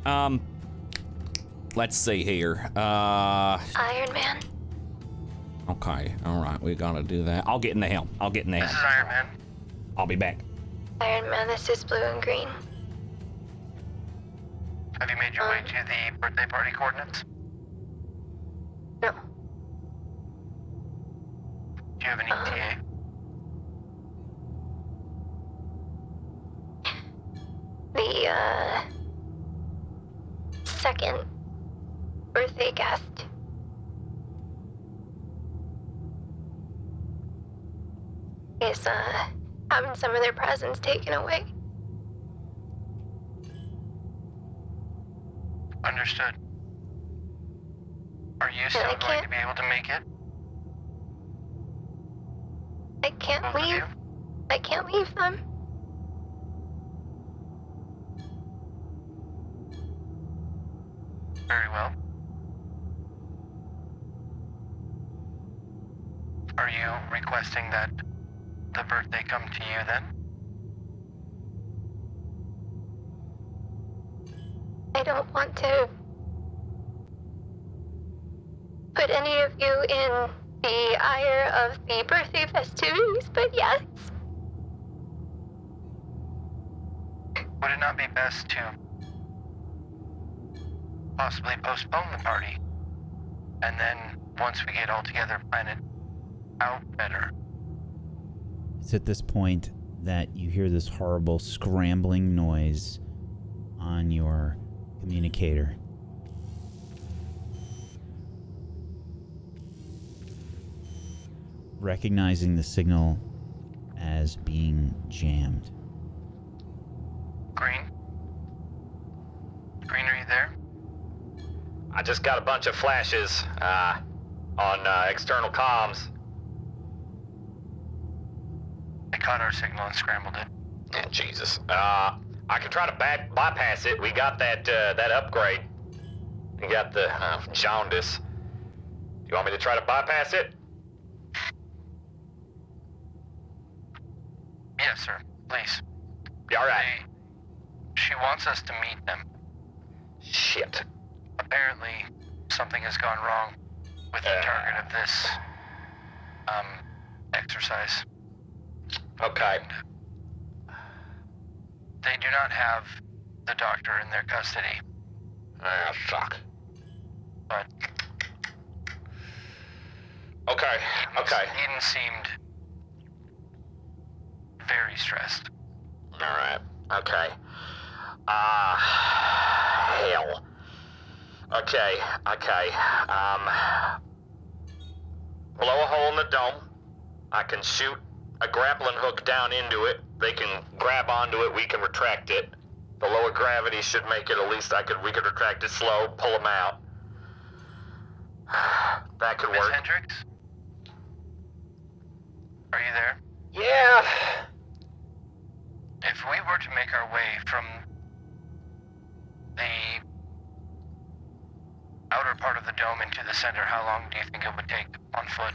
Let's see here. Iron Man. Okay. All right. We gotta do that. I'll get in the helm. This is Iron Man. I'll be back. Iron Man, this is blue and green. Have you made your way to the birthday party coordinates? No. Do you have any TA? The, second birthday guest. Is, having some of their presents taken away. Understood. Are you still going to be able to make it? I can't Both of leave. you? I can't leave them. Very well. Are you requesting that the birthday come to you then? I don't want to put any of you in the ire of the birthday festivities, but yes. Would it not be best to possibly postpone the party. And then, once we get all together, plan it out better. It's at this point that you hear this horrible scrambling noise on your communicator. Recognizing the signal as being jammed. Green? Green, are you there? I just got a bunch of flashes on external comms. They caught our signal and scrambled it. Oh, Jesus. I can try to bypass it. We got that upgrade. We got the jaundice. Do you want me to try to bypass it? Yes, sir. Please. All right. She wants us to meet them. Shit. Apparently, something has gone wrong with the target of this, exercise. Okay. They do not have the doctor in their custody. Ah, fuck. But... Okay. Eden seemed very stressed. Alright. Okay. Hell. Okay. Blow a hole in the dome. I can shoot a grappling hook down into it. They can grab onto it. We can retract it. The lower gravity should make it. At least we could retract it slow. Pull them out. That could Miss work. Hendricks? Are you there? Yeah. If we were to make our way from the outer part of the dome into the center, how long do you think it would take on foot?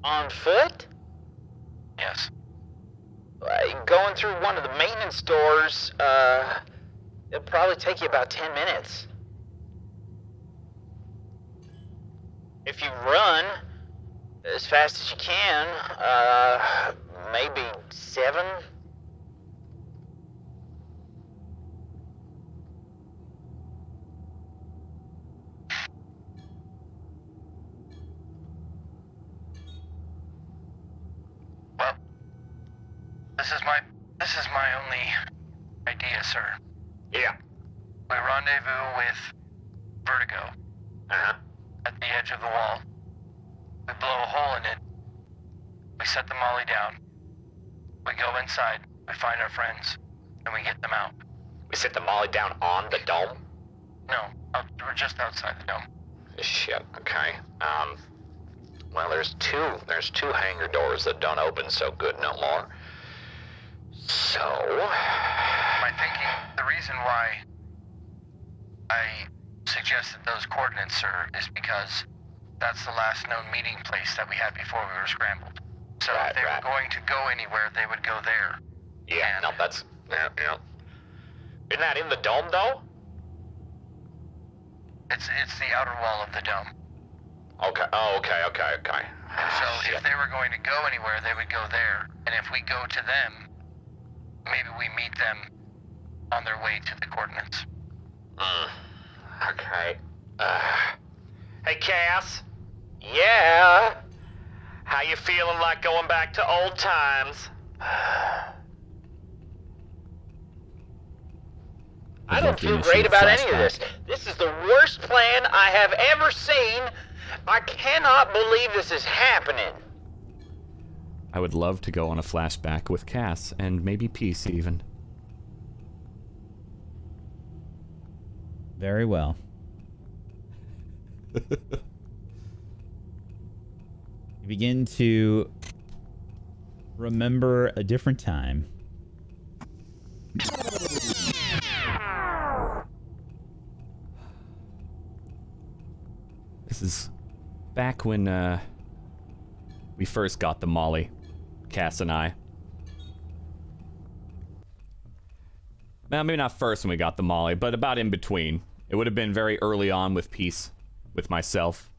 On foot? Yes. Going through one of the maintenance stores, it'll probably take you about 10 minutes. If you run as fast as you can, maybe 7. Well, this is my only idea, sir. Yeah. We rendezvous with Vertigo Uh-huh. at the edge of the wall. We blow a hole in it. We set the molly down. We go inside. We find our friends, and we get them out. We set the molly down on the dome? No, we're just outside the dome. Shit, okay. Well, there's two hangar doors that don't open so good no more. So... My thinking, the reason why I suggested those coordinates, sir, is because that's the last known meeting place that we had before we were scrambled. So if they were going to go anywhere, they would go there. Yeah, no, that's... Yeah. Isn't that in the dome, though? It's the outer wall of the dome. Okay, okay. And so if they were going to go anywhere, they would go there. And if we go to them, maybe we meet them on their way to the coordinates. Okay. Hey, Cass? Yeah. How you feeling like going back to old times? I don't feel great about any of this. This is the worst plan I have ever seen. I cannot believe this is happening. I would love to go on a flashback with Cass, and maybe Peace even. Very well. You begin to remember a different time. This is back when we first got the Molly, Cass and I. Well, maybe not first when we got the Molly, but about in between. It would have been very early on with Peace, with myself.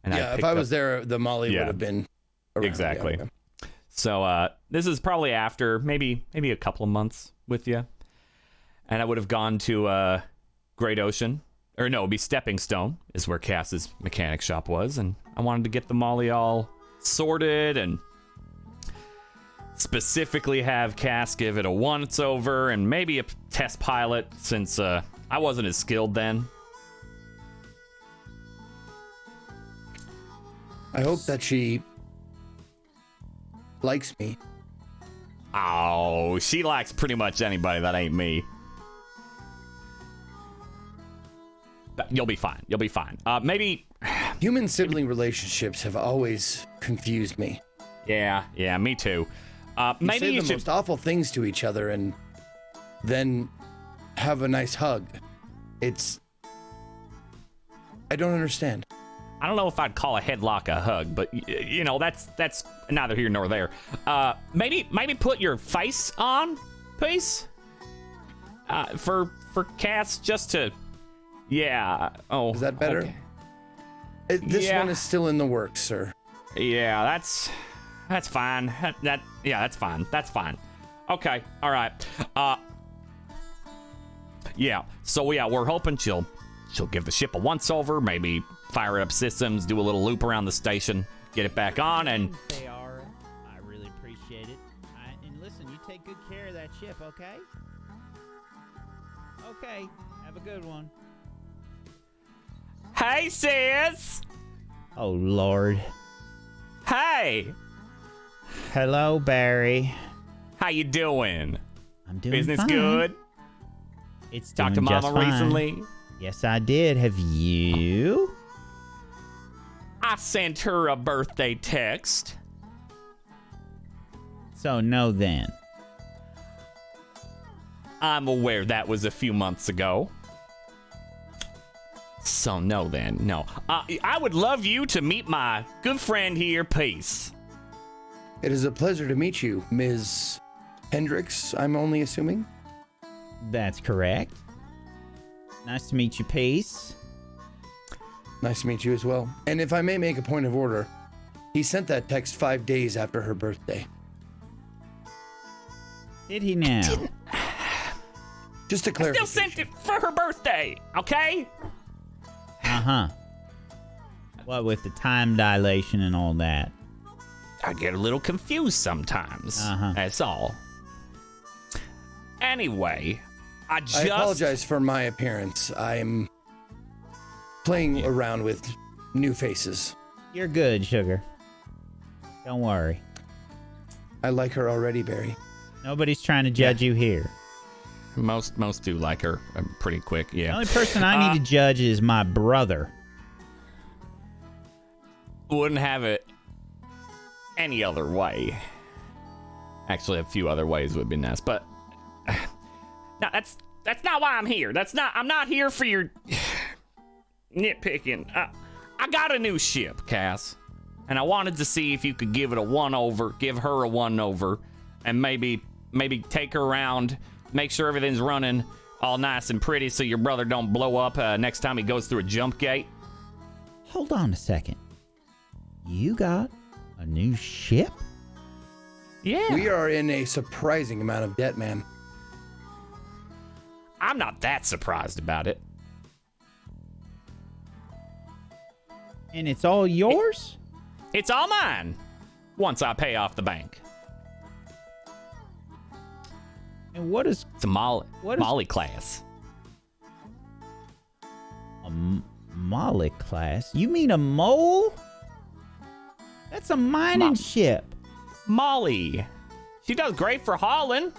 And yeah, if I was there, the Molly would have been around. Exactly. Yeah, okay. So this is probably after maybe a couple of months with you. And I would have gone to Great Ocean or no, it'd be Stepping Stone is where Cass's mechanic shop was, and I wanted to get the Molly all sorted and specifically have Cass give it a once over and maybe a test pilot since I wasn't as skilled then. I hope that she likes me. Oh, she likes pretty much anybody that ain't me. But you'll be fine. You'll be fine. Maybe Human sibling relationships have always confused me. Yeah, me too. Maybe say you the should. most awful things to each other and then have a nice hug. I don't understand. I don't know if I'd call a headlock a hug, but you know that's neither here nor there. Maybe put your face on, please. For Cass, just to. Yeah. Oh. Is that better? Okay. This one is still in the works, sir. Yeah, that's fine. That's fine. That's fine. Okay. All right. Yeah. So yeah, we're hoping she'll give the ship a once over, maybe fire up systems, do a little loop around the station, get it back on, and They are. I really appreciate it. And listen, you take good care of that ship, okay? Okay. Have a good one. hey sis. Oh Lord. Hey. Hello, Barry. How you doing? I'm doing Business fine. good? It's Talked to doing just Mama fine. recently? Yes, I did. Have you? I sent her a birthday text. So no then. I'm aware that was a few months ago. So no then, no. I would love you to meet my good friend here, Peace. It is a pleasure to meet you, Ms. Hendricks, I'm only assuming. That's correct. Nice to meet you, Peace. Nice to meet you as well. And if I may make a point of order, he sent that text 5 days after her birthday. Did he now? Just to I clarify. still sent it for her birthday, okay? Uh-huh. What with the time dilation and all that? I get a little confused sometimes. Uh-huh. That's all. Anyway, I apologize for my appearance. I'm playing around with new faces. You're good, sugar. Don't worry. I like her already, Barry. Nobody's trying to judge you here. Most do like her pretty quick, yeah. The only person I need to judge is my brother. Wouldn't have it any other way. Actually, a few other ways would be nice, but no, that's not why I'm here. I'm not here for your nitpicking. I got a new ship, Cass, and I wanted to see if you could give her a one over, and maybe take her around, make sure everything's running all nice and pretty, so your brother don't blow up next time he goes through a jump gate. Hold on a second. You got a new ship? Yeah. We are in a surprising amount of debt, ma'am. I'm not that surprised about it. And it's all yours? It's all mine once I pay off the bank. And what is It's a Molly What is- Molly class. a Molly class? You mean a mole? That's a mining ship. Molly. She does great for hauling.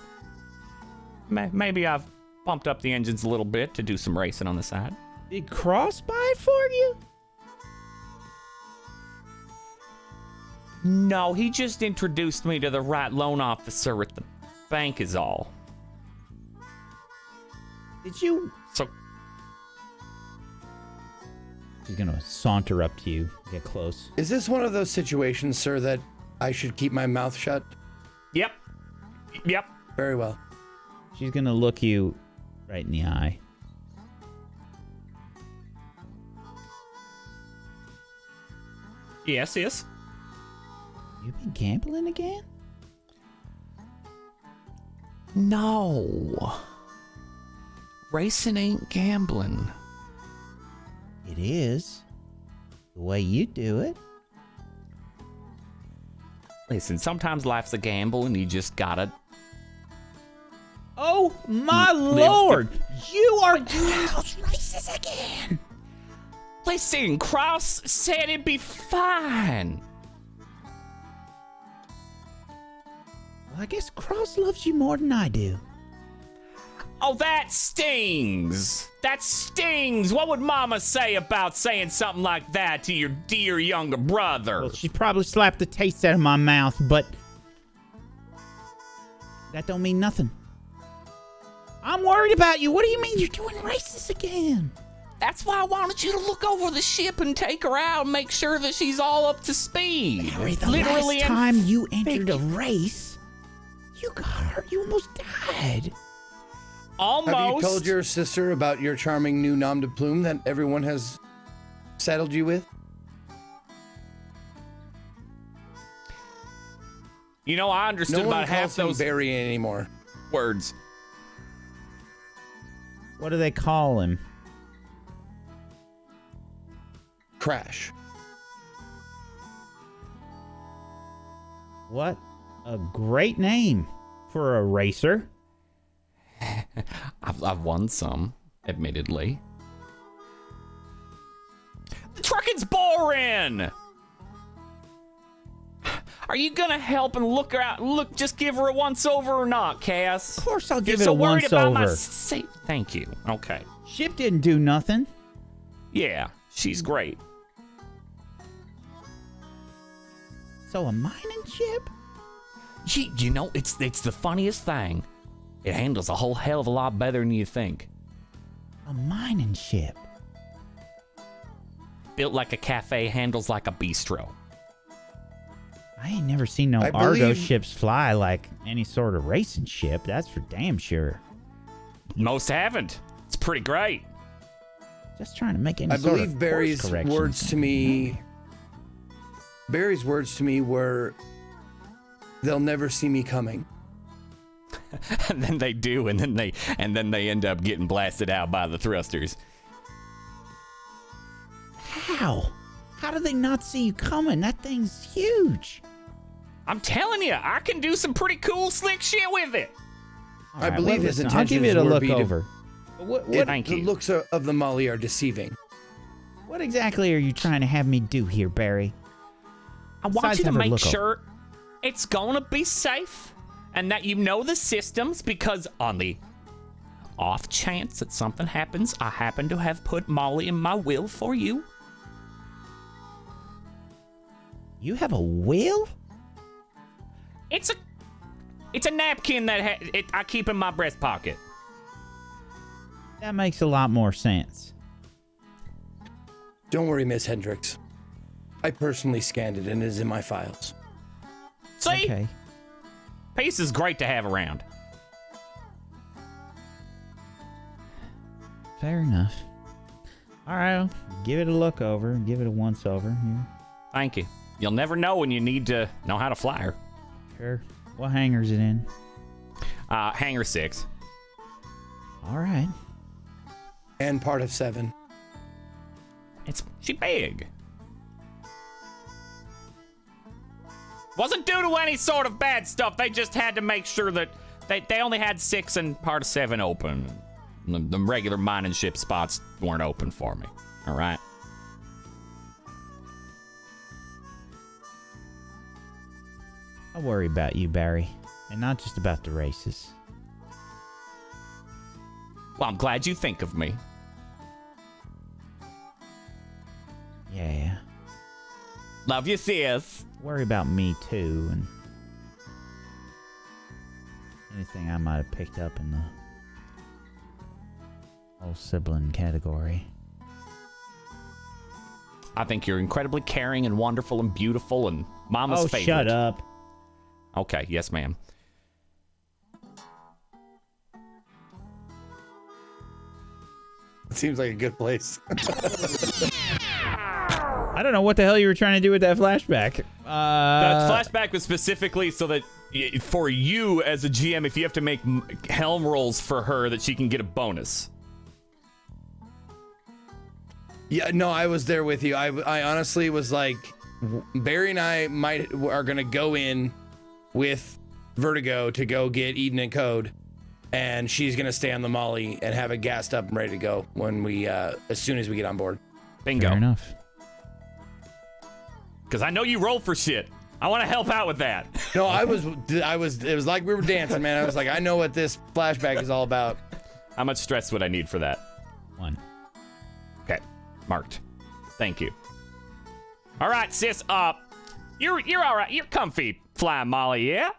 Maybe I've pumped up the engines a little bit to do some racing on the side. Did Cross buy it for you? No, he just introduced me to the right loan officer at the bank is all. Did you? So She's gonna saunter up to you, get close. Is this one of those situations, sir, that I should keep my mouth shut? Yep. Very well. She's gonna look you right in the eye. Yes. You been gambling again? No. Racing ain't gambling. It is. The way you do it. Listen, sometimes life's a gamble and you just gotta. Oh my lord! You are doing those races again! Listen, Cross said it'd be fine. Well, I guess Cross loves you more than I do. Oh, that stings. That stings. What would Mama say about saying something like that to your dear younger brother? Well, she probably slapped the taste out of my mouth, but that don't mean nothing. I'm worried about you. What do you mean you're doing races again? That's why I wanted you to look over the ship and take her out and make sure that she's all up to speed. Harry, the last time you entered a race, you got hurt. You almost died. Almost. Have you told your sister about your charming new nom de plume that everyone has saddled you with? You know, I understood no one about half calls him those Barry anymore. words. What do they call him? Crash. What a great name for a racer. I've won some, admittedly. The trucking's boring. Are you gonna help and look her out? Look, just give her a once over or not, Cass? Of course I'll give You're it so a worried once about my over. Thank you. Okay. Ship didn't do nothing. Yeah, she's great. So a mining ship? You know, it's the funniest thing. It handles a whole hell of a lot better than you think. A mining ship. Built like a cafe, handles like a bistro. I ain't never seen no Argo ships fly like any sort of racing ship. That's for damn sure. Most haven't. It's pretty great. Just trying to make any I sort believe of Barry's course correction. words to me. Barry's words to me were, "They'll never see me coming." And then they do, and then they end up getting blasted out by the thrusters. How? How do they not see you coming? That thing's huge. I'm telling you, I can do some pretty cool, slick shit with it. All I right, believe well, his listen, intentions I'll give it a would look be to- over. Thank The you. looks of the Molly are deceiving. What exactly are you trying to have me do here, Barry? I want Besides you to have her make look sure it's gonna be safe and that you know the systems, because on the off chance that something happens, I happen to have put Molly in my will for you. You have a will? It's a napkin that I keep in my breast pocket. That makes a lot more sense. Don't worry, Miss Hendricks. I personally scanned it and it is in my files. See? Okay. Peace is great to have around. Fair enough. All right, I'll give it a look over. Give it a once over here. Thank you. You'll never know when you need to know how to fly her. Sure. What hangar's it in? Hangar 6. All right. And part of 7. She big. Wasn't due to any sort of bad stuff. They just had to make sure that they only had 6 and part of 7 open. The regular mining ship spots weren't open for me. All right. I worry about you, Barry, and not just about the races. Well, I'm glad you think of me. Yeah. Love you, sis. Worry about me too, and anything I might have picked up in the whole sibling category. I think you're incredibly caring and wonderful and beautiful and Mama's favorite. Shut up. Okay, yes, ma'am. It seems like a good place. I don't know what the hell you were trying to do with that flashback. That flashback was specifically so that for you as a GM, if you have to make helm rolls for her, that she can get a bonus. Yeah, no, I was there with you. I honestly was like, Barry and I are gonna go in with Vertigo to go get Eden and Code, and she's gonna stay on the Molly and have it gassed up and ready to go when we as soon as we get on board. Bingo. Fair enough. Because I know you roll for shit. I want to help out with that. No, I was. It was like we were dancing, man. I was like, I know what this flashback is all about. How much stress would I need for that? 1. Okay, marked. Thank you. All right, sis. You're all right. You're comfy, flying Molly, yeah?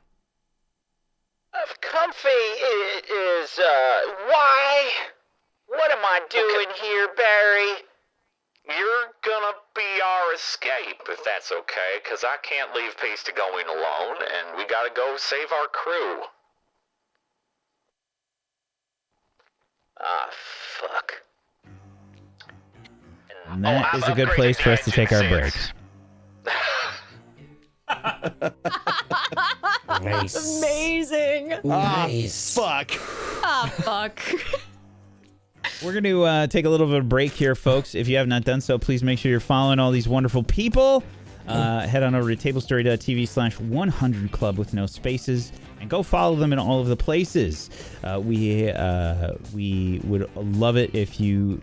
Comfy is, why? What am I doing here, Barry? You're gonna be our escape, if that's okay, because I can't leave Pasty going alone, and we gotta go save our crew. Ah, fuck. And that is a good place for us to take our break. Nice. Amazing. Nice. Fuck. Ah, fuck. We're going to take a little bit of a break here, folks. If you have not done so, please make sure you're following all these wonderful people. Head on over to tablestory.tv/100club with no spaces and go follow them in all of the places. We would love it if you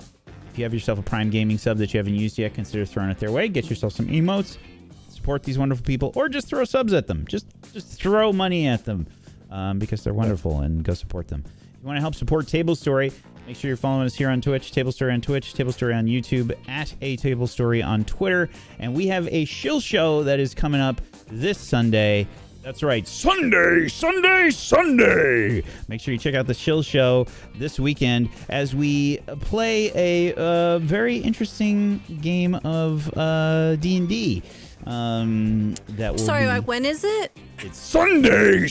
have yourself a Prime Gaming sub that you haven't used yet, consider throwing it their way. Get yourself some emotes, support these wonderful people, or just throw subs at them. Just throw money at them because they're wonderful, and go support them. If you want to help support Tablestory, make sure you're following us here on Twitch, Tablestory on Twitch, Tablestory on YouTube, @atablestory on Twitter. And we have a shill show that is coming up this Sunday. That's right, Sunday! Make sure you check out the shill show this weekend as we play a very interesting game of D&D. That will Sorry, be... when is it? It's Sunday!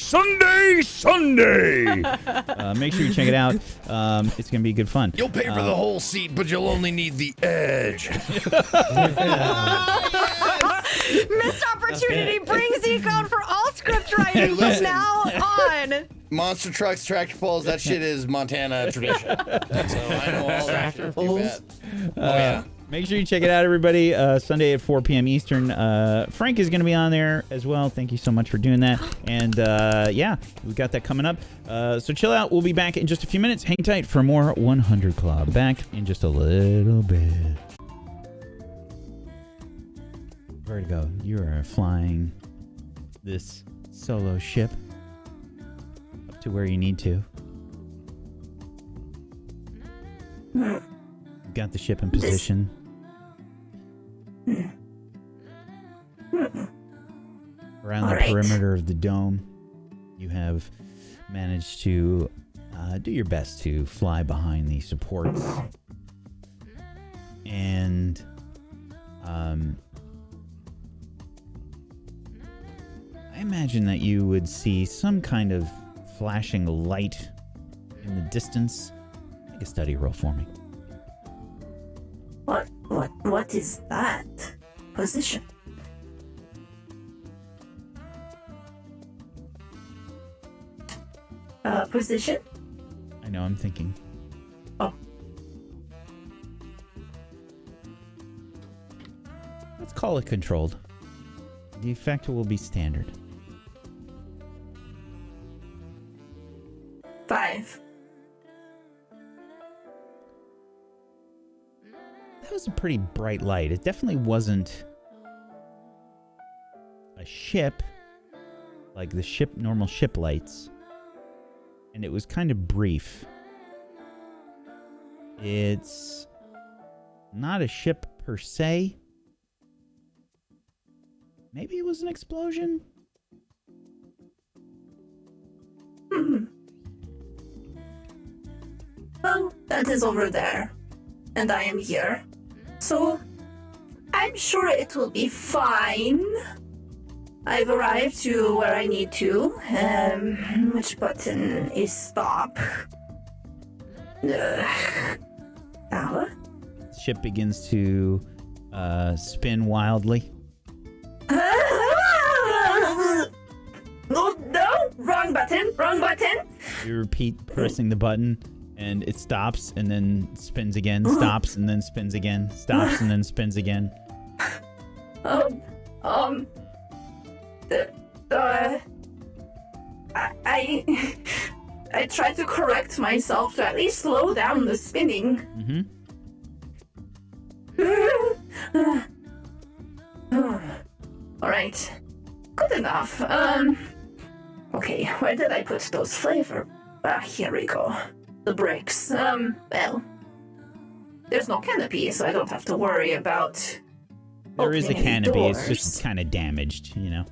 Make sure you check it out. It's going to be good fun. You'll pay for the whole seat, but you'll only need the edge. Missed opportunity. Bring Zeke on for all script writing from now on. Monster trucks, tractor pulls, that shit is Montana tradition. So I know all that shit. You bet. Oh, yeah. Make sure you check it out, everybody. Sunday at 4 p.m. Eastern. Frank is going to be on there as well. Thank you so much for doing that. And yeah, we've got that coming up. So chill out. We'll be back in just a few minutes. Hang tight for more 100 Club. Back in just a little bit. Vertigo, you are flying this solo ship up to where you need to. Got the ship in position. Around the perimeter of the dome, you have managed to do your best to fly behind the supports. And I imagine that you would see some kind of flashing light in the distance. Make a study roll for me. What is that? Position. Position? I know, I'm thinking. Oh. Let's call it controlled. The effect will be standard. 5. That was a pretty bright light. It definitely wasn't a ship, like the normal ship lights. And it was kind of brief. It's not a ship per se. Maybe it was an explosion? Well, that is over there. And I am here. So, I'm sure it will be fine. I've arrived to where I need to. Which button is stop? Ship begins to spin wildly. No, wrong button. You repeat pressing the button, and it stops and then spins again, stops and then spins again, stops and then spins again. I tried to correct myself to at least slow down the spinning. All right, good enough. Okay, where did I put those flavor? Here we go. The bricks. Well, there's no canopy, so I don't have to worry about. There is a opening any canopy. It's doors. just kind of damaged, you know.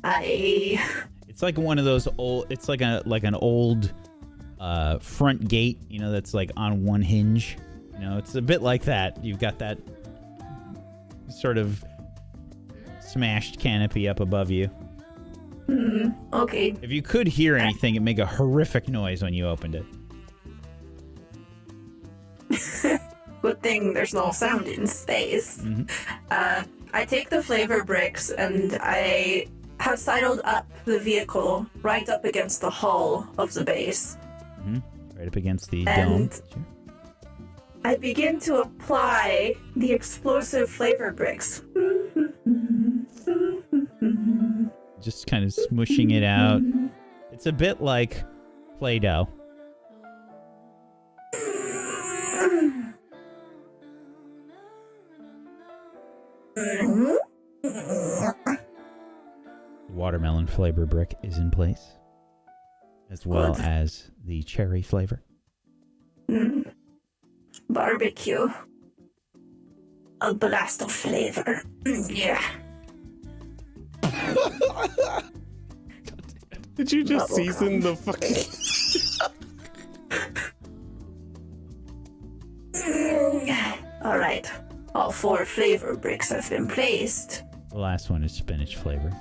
It's like one of those old. It's like an old front gate, you know, that's like on one hinge. You know, it's a bit like that. You've got that sort of smashed canopy up above you. Okay. If you could hear anything, it'd make a horrific noise when you opened it. Good thing there's no sound in space. I take the flavor bricks and I have sidled up the vehicle right up against the hull of the base. Right up against the And dome. I begin to apply the explosive flavor bricks. Just kind of smushing it out. It's a bit like Play-Doh. The watermelon flavor brick is in place, as well as the cherry flavor. Barbecue. A blast of flavor. Yeah. Did you just Bubblegum. season the fucking... All right. All 4 flavor bricks have been placed. The last one is spinach flavor.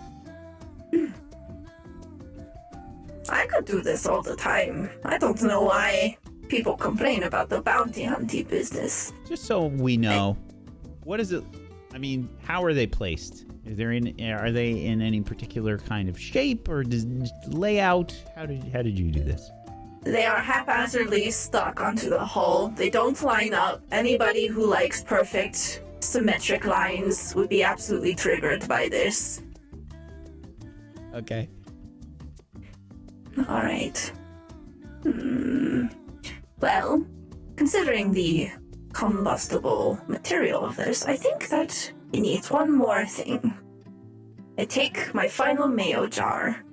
I could do this all the time. I don't know why people complain about the bounty hunting business. Just so we know, what is it? I mean, how are they placed? Are they in any particular kind of shape or layout? How did you do this? They are haphazardly stuck onto the hull. They don't line up. Anybody who likes perfect, symmetric lines would be absolutely triggered by this. Okay. All right. Well, considering the combustible material of this, I think that it needs one more thing. I take my final mayo jar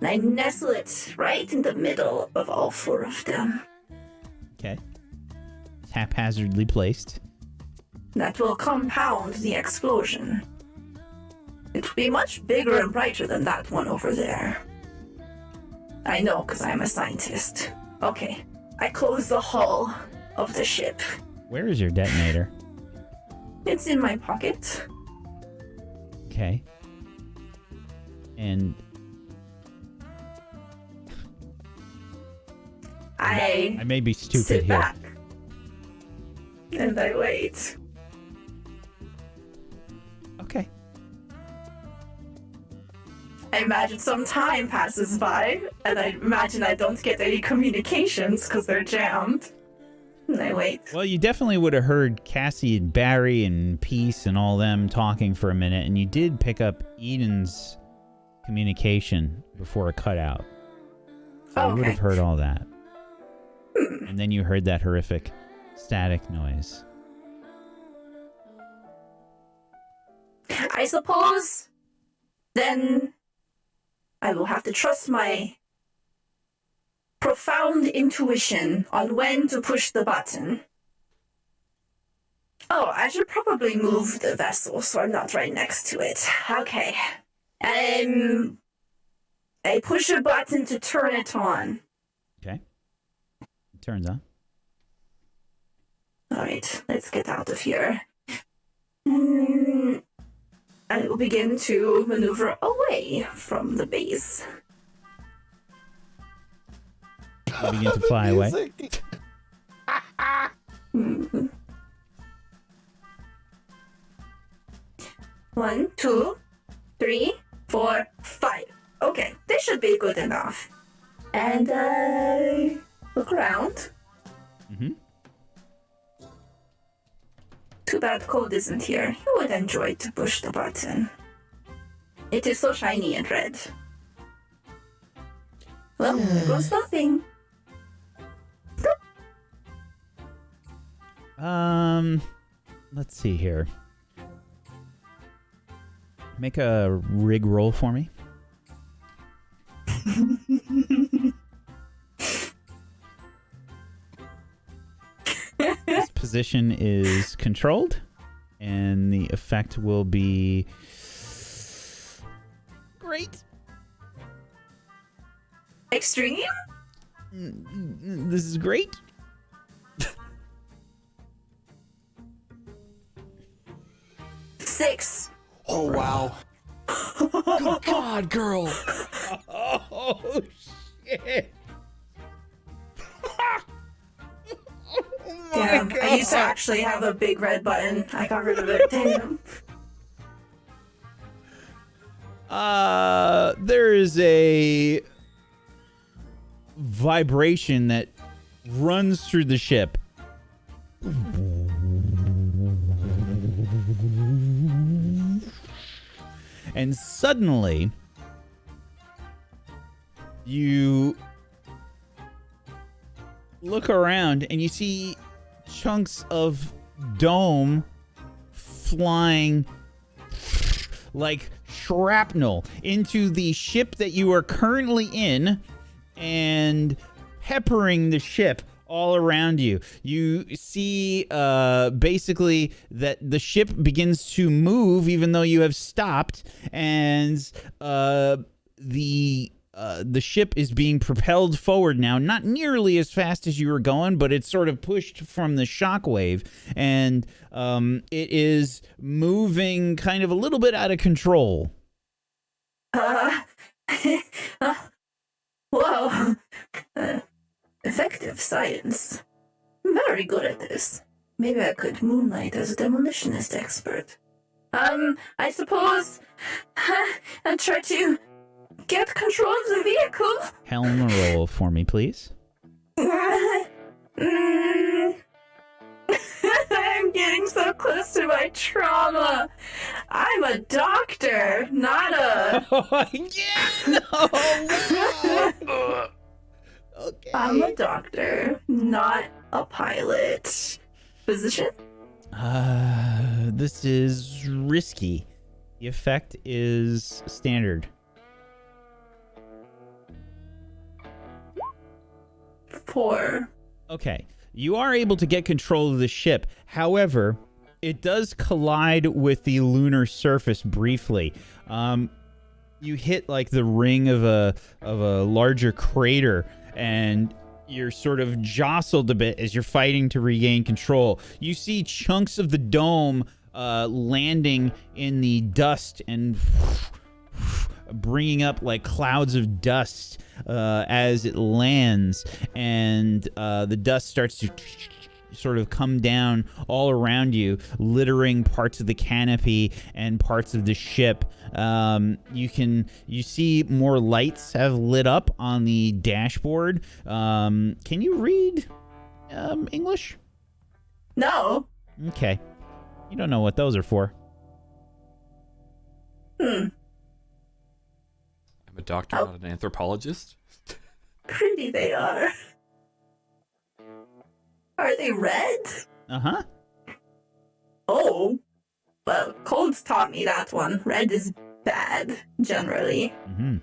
and I nestle it right in the middle of all 4 of them. Okay. It's haphazardly placed. That will compound the explosion. It will be much bigger and brighter than that one over there. I know, because I'm a scientist. Okay, I close the hull of the ship. Where is your detonator? It's in my pocket. Okay. And I may be stupid sit here. back and I wait. Okay. I imagine some time passes by, and I imagine I don't get any communications because they're jammed. And I wait. Well, you definitely would have heard Cassie and Barry and Peace and all them talking for a minute, and you did pick up Eden's communication before it cut out. So you would have heard all that. And then you heard that horrific static noise. I suppose then I will have to trust my profound intuition on when to push the button. Oh, I should probably move the vessel so I'm not right next to it. Okay. I push a button to turn it on. Okay. It turns on. Alright, let's get out of here. I will begin to maneuver away from the base. You begin to fly away. 1, 2, 3, 4, 5. Okay, this should be good enough. And I look around. Mm-hmm. Too bad Cold isn't here. He would enjoy to push the button. It is so shiny and red. Well, there goes nothing. Let's see here. Make a rig roll for me. This position is controlled, and the effect will be great. Extreme? This is great. Six. Oh, wow. Good God, girl. Oh, shit. Damn, I used to actually have a big red button. I got rid of it. Damn. There is a vibration that runs through the ship. And suddenly, you look around and you see chunks of dome flying like shrapnel into the ship that you are currently in and peppering the ship all around you. You see basically that the ship begins to move even though you have stopped, and the ship is being propelled forward now, not nearly as fast as you were going, but it's sort of pushed from the shockwave, and it is moving kind of a little bit out of control. Whoa. Effective science. Very good at this. Maybe I could moonlight as a demolitionist expert. I suppose I'll try to get control of the vehicle. Helm roll for me, please. I'm getting so close to my trauma. I'm a doctor, not a... Again? Oh, okay. I'm a doctor, not a pilot. Physician? This is risky. The effect is standard. 4. Okay. You are able to get control of the ship. However, it does collide with the lunar surface briefly. You hit like the ring of a larger crater, and you're sort of jostled a bit as you're fighting to regain control. You see chunks of the dome landing in the dust and bringing up like clouds of dust as it lands, and the dust starts to sort of come down all around you, littering parts of the canopy and parts of the ship. You see more lights have lit up on the dashboard. Can you read English? No. Okay. You don't know what those are for. I'm a doctor, not an anthropologist. Pretty they are. Are they red? Uh-huh. Oh. Well, Cold's taught me that one. Red is bad, generally. Mm-hmm.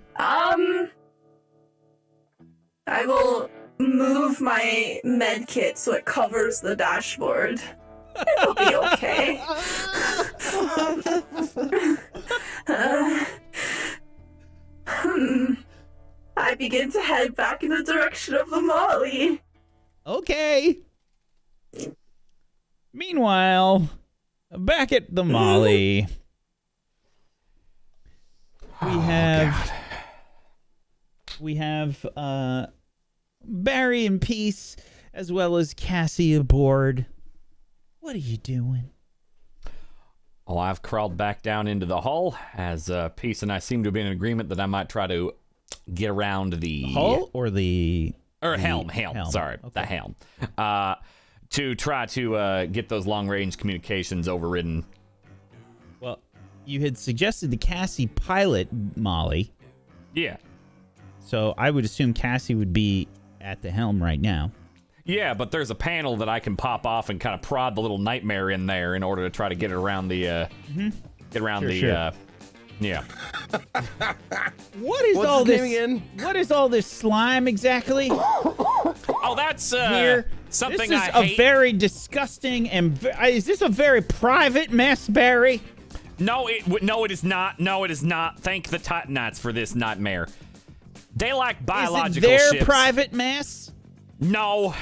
I will move my med kit so it covers the dashboard. It'll be okay. I begin to head back in the direction of the Molly. Okay. Meanwhile, back at the Molly, we have Barry and Peace, as well as Cassie aboard. What are you doing? Well, I've crawled back down into the hull, as Peace and I seem to be in agreement that I might try to get around the Hull or the Or helm. Sorry, Okay. the helm. To try to get those long-range communications overridden. Well, you had suggested the Cassie pilot, Molly. Yeah. So I would assume Cassie would be at the helm right now. Yeah, but there's a panel that I can pop off and kind of prod the little nightmare in there in order to try to get it around the, Sure. Yeah. What is What's all his this? name again? What is all this slime exactly? Oh, that's Here, something this is I a hate. very disgusting and is this a very private mess, Barry? No, it is not. No, it is not. Thank the Titanites for this nightmare. They like biological is it their ships. private mess? No,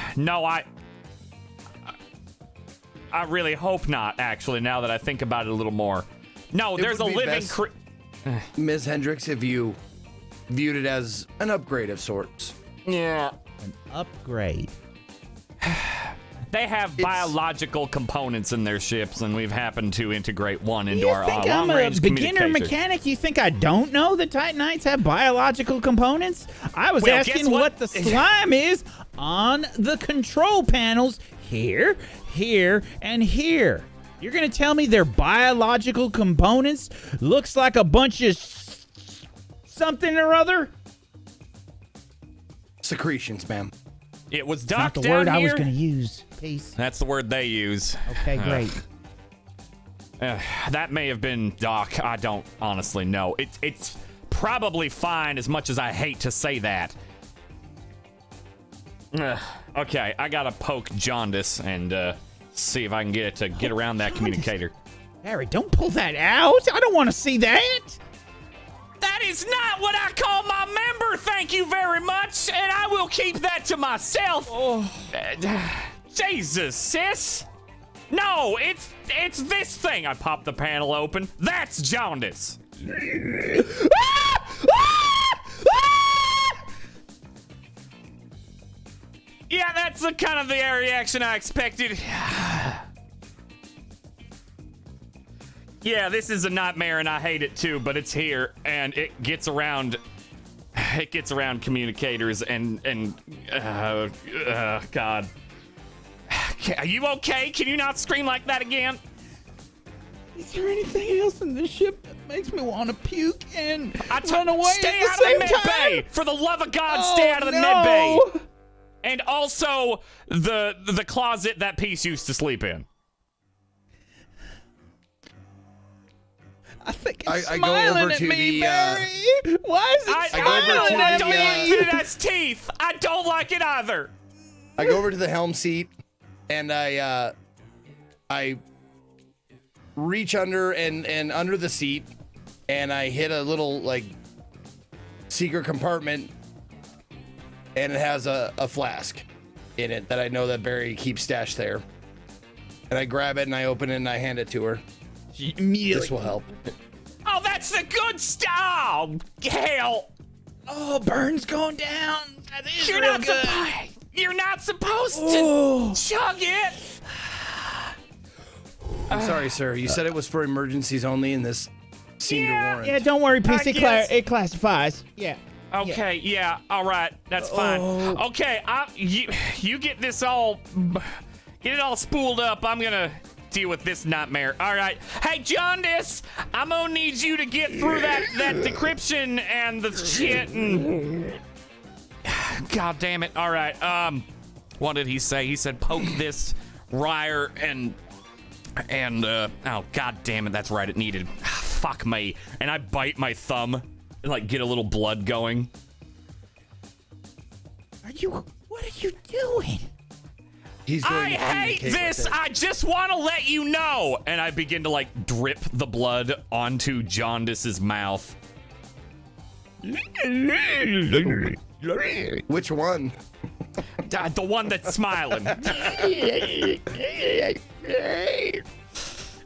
I really hope not, actually, now that I think about it a little more. No, It there's a would be living best- Ms. Hendricks, if you viewed it as an upgrade of sorts. Yeah. An upgrade. They have biological components in their ships, and we've happened to integrate one into You our think I'm a long-range beginner communicator. mechanic? You think I don't know the Titanites have biological components? I was Well, asking guess what? the slime is on the control panels here, here, and here. You're going to tell me their biological components looks like a bunch of something or other? Secretions, ma'am. It was Not docked the word down I was here. going to use. Peace. That's the word they use. Okay, great. That may have been dock. I don't honestly know. It's probably fine, as much as I hate to say that. Okay, I gotta poke Jaundice and see if I can get it to get around that communicator. Harry, don't pull that out. I don't want to see that. That is not what I call my member, thank you very much, and I will keep that to myself. Jesus, sis. No, it's this thing. I pop the panel open. That's Jaundice. Yeah, that's the kind of the reaction I expected. Yeah, this is a nightmare and I hate it too, but it's here and it gets around communicators and God. Are you okay? Can you not scream like that again? Is there anything else in this ship that makes me want to puke and run away Stay at out the of the same med bay! time? For the love of God, Oh, stay out of the no. med bay! And also the closet that Peace used to sleep in. I think I it's go smiling over at to me, the, Barry. Why is it I go over smiling to at don't the, like me? it. It has teeth. I don't like it either. I go over to the helm seat and I reach under and under the seat and I hit a little like secret compartment and it has a flask in it that I know that Barry keeps stashed there. And I grab it and I open it and I hand it to her. This will help. Oh, that's the good stuff. Hell. Oh, burns going down. That is You're real not good. You're not supposed Oh. to chug it. I'm sorry, sir. You said it was for emergencies only and this seemed to warrant. Yeah, don't worry, I PC. guess. It classifies. Yeah. Okay, yeah, all right, that's fine. Oh. Okay, you get this all, get it all spooled up. I'm gonna deal with this nightmare. All right, hey Jaundice, I'm gonna need you to get through that decryption and the shit and. God damn it! All right, what did he say? He said poke this wire and oh god damn it, that's right, it needed. Fuck me, and I bite my thumb. And like get a little blood going. What are you doing? He's going I to hate communicate this. with it. I just want to let you know. And I begin to like drip the blood onto Jaundice's mouth. Which one? The one that's smiling.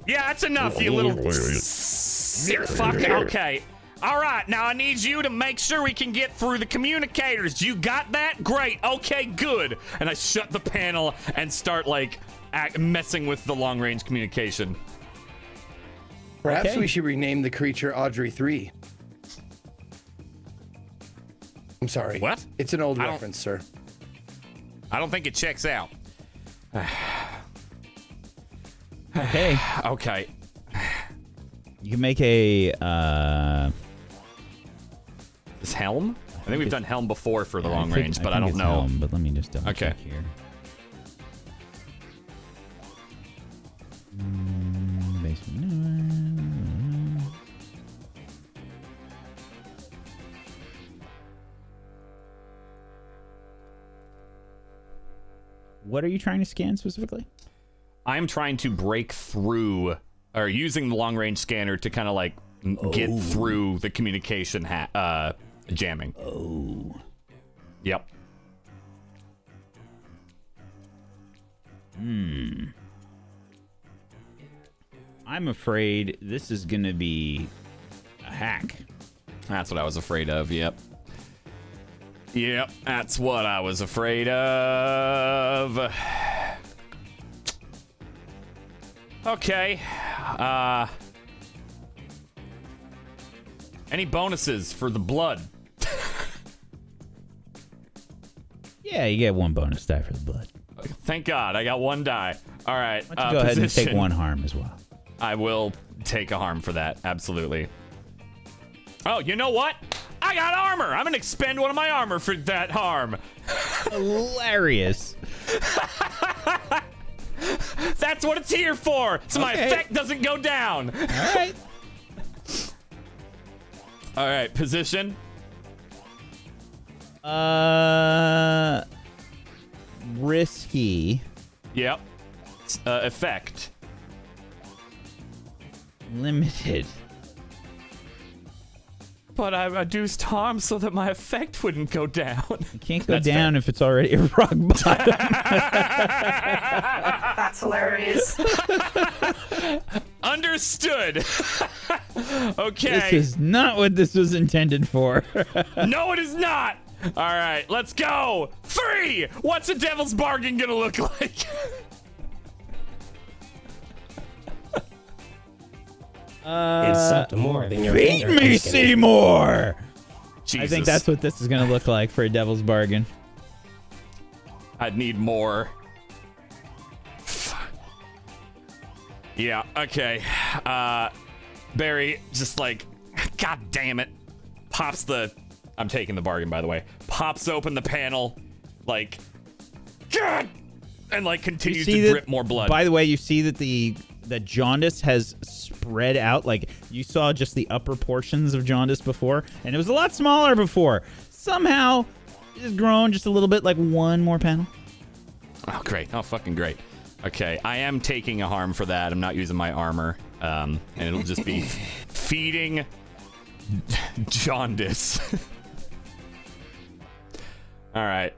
Yeah, that's enough, you little sick fuck. Okay. All right, now I need you to make sure we can get through the communicators. You got that? Great. Okay, good. And I shut the panel and start like messing with the long-range communication. Perhaps Okay. we should rename the creature Audrey 3. I'm sorry. What? It's an old I don't- reference, sir. I don't think it checks out. Okay. Okay. You can make a Is helm? I think we've done helm before for the yeah, long range, but I think don't it's know. helm, but let me just double Okay. check here. Basement. What are you trying to scan specifically? I'm trying to break through, or using the long range scanner to kind of like get through the communication jamming. Oh. Yep. I'm afraid this is going to be a hack. That's what I was afraid of. Yep. Yep, that's what I was afraid of. Okay. Any bonuses for the blood? Yeah, you get one bonus die for the blood. Thank God, I got one die. All right. Why don't you go ahead and take one harm as well? I will take a harm for that. Absolutely. Oh, you know what? I got armor. I'm gonna expend one of my armor for that harm. Hilarious. That's what it's here for, so my effect doesn't go down. All right. All right, position. Risky. Yep. Effect. Limited. But I reduced harm so that my effect wouldn't go down. You can't go down if it's already a rock bottom. That's hilarious. Understood. Okay. This is not what this was intended for. No, it is not. All right, let's go. 3. What's a devil's bargain gonna look like? It's something more than your Feed finger me, can Seymour! Jesus. I think that's what this is going to look like for a devil's bargain. I'd need more. Yeah, okay. Barry just like, God damn it. Pops the, I'm taking the bargain by the way. Pops open the panel, like, God! And like continues to drip more blood. By the way, you see that the jaundice has spread out. Like, you saw just the upper portions of jaundice before, and it was a lot smaller before. Somehow, it's grown just a little bit, like one more panel. Oh, great. Oh, fucking great. Okay, I am taking a harm for that. I'm not using my armor. And it'll just be feeding jaundice. All right.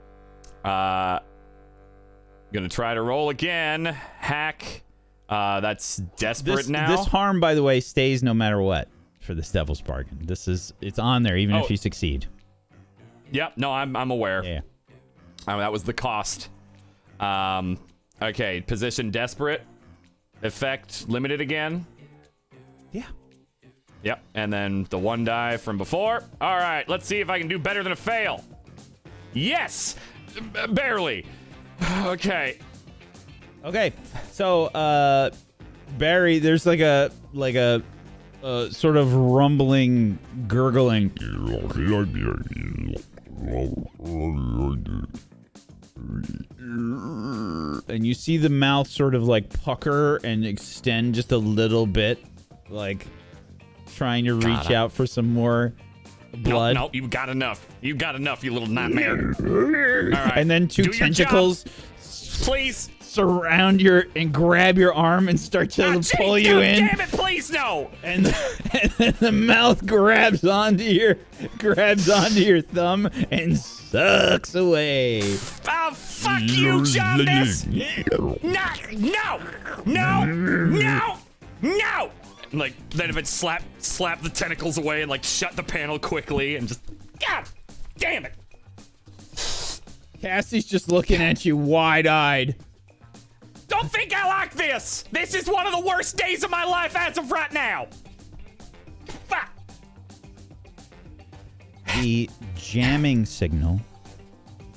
Gonna try to roll again. Hack. That's desperate now. This harm, by the way, stays no matter what for this devil's bargain. It's on there even if you succeed. Yep. No, I'm aware. Yeah. That was the cost. Okay. Position desperate. Effect limited again. Yeah. Yep. And then the one die from before. All right. Let's see if I can do better than a fail. Yes. Barely. Okay. Okay, so Barry, there's like a sort of rumbling, gurgling, and you see the mouth sort of like pucker and extend just a little bit, like trying to reach out for some more blood. No, you got enough. You got enough, you little nightmare. All right. And then two tentacles, please, surround and grab your arm and start to pull you in. Damn it, please no. And then the mouth grabs onto your thumb and sucks away. Oh, fuck you, Jaundice! No! Like, then if it slap the tentacles away and like shut the panel quickly and just, God damn it! Cassie's just looking at you wide-eyed. Don't think I like this! This is one of the worst days of my life as of right now! Fuck! The jamming signal,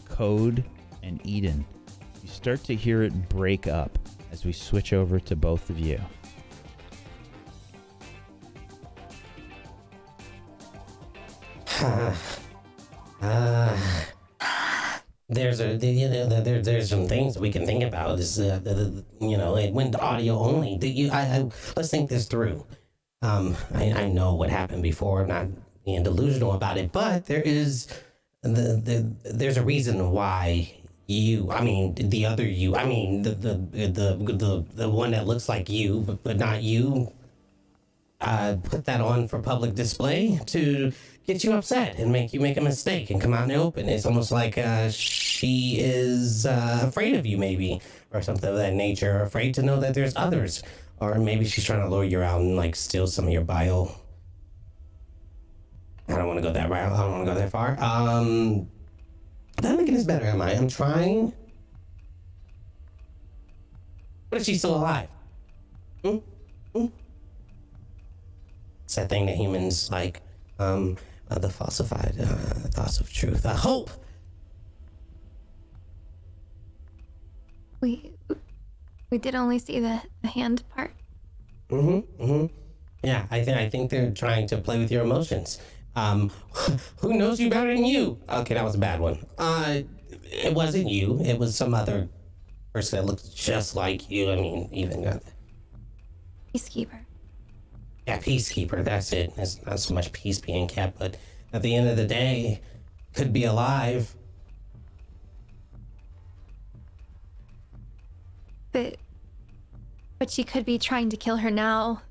code and Eden, you start to hear it break up as we switch over to both of you. There's some things we can think about. This it went audio only. Let's think this through. I know what happened before. I'm not being delusional about it, but there's a reason why you. I mean, the other you. I mean, the one that looks like you, but not you. Put that on for public display to get you upset and make you make a mistake and come out in the open. It's almost like she is afraid of you, maybe, or something of that nature, or afraid to know that there's others. Or maybe she's trying to lure you out and, like, steal some of your bio. I don't want to go that route. I don't want to go that far. I'm not making this better, am I? I'm trying. What if she's still alive? It's that thing that humans like, the falsified thoughts of truth. Hope! We did only see the hand part. Yeah, I think they're trying to play with your emotions. Who knows you better than you? Okay, that was a bad one. It wasn't you. It was some other person that looks just like you. I mean, even... Peacekeeper. Yeah, peacekeeper, that's it. There's not so much peace being kept, but at the end of the day, could be alive. But she could be trying to kill her now.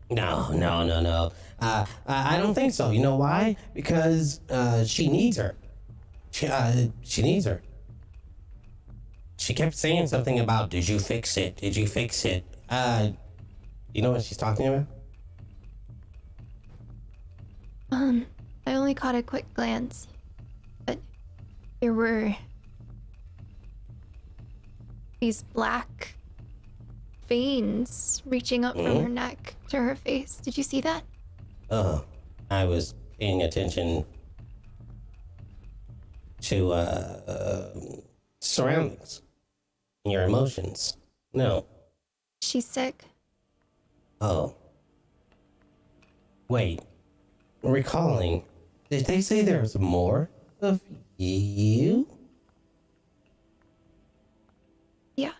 No. I don't think so. You know why? Because she needs her. She needs her. She kept saying something about, did you fix it? Did you fix it? You know what she's talking about? I only caught a quick glance, but there were these black veins reaching up from her neck to her face. Did you see that? Oh, I was paying attention to surroundings, your emotions. No. She's sick. Oh. Wait. Recalling, did they say there's more of you? Yeah.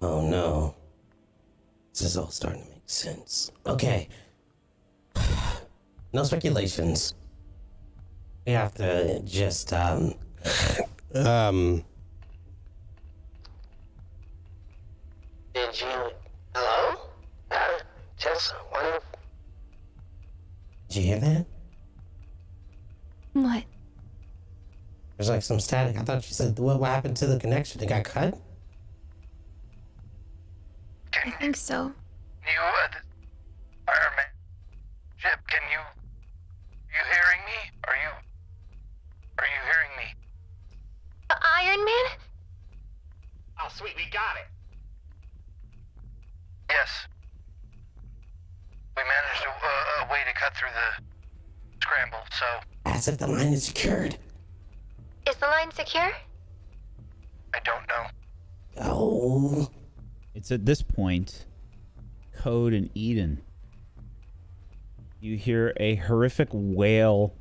Oh no. This is all starting to make sense. Okay. No speculations. We have to just, Did you... Hello? Just one... Did you hear that? What? There's like some static. I thought you said, what happened to the connection? It got cut? I think so. You, Iron Man, Chip, can you hearing me? Are you hearing me? Iron Man? Oh, sweet, we got it. Yes. We managed a way to cut through the scramble, so... As if the line is secured. Is the line secure? I don't know. Oh. It's at this point, Code and Eden, you hear a horrific wail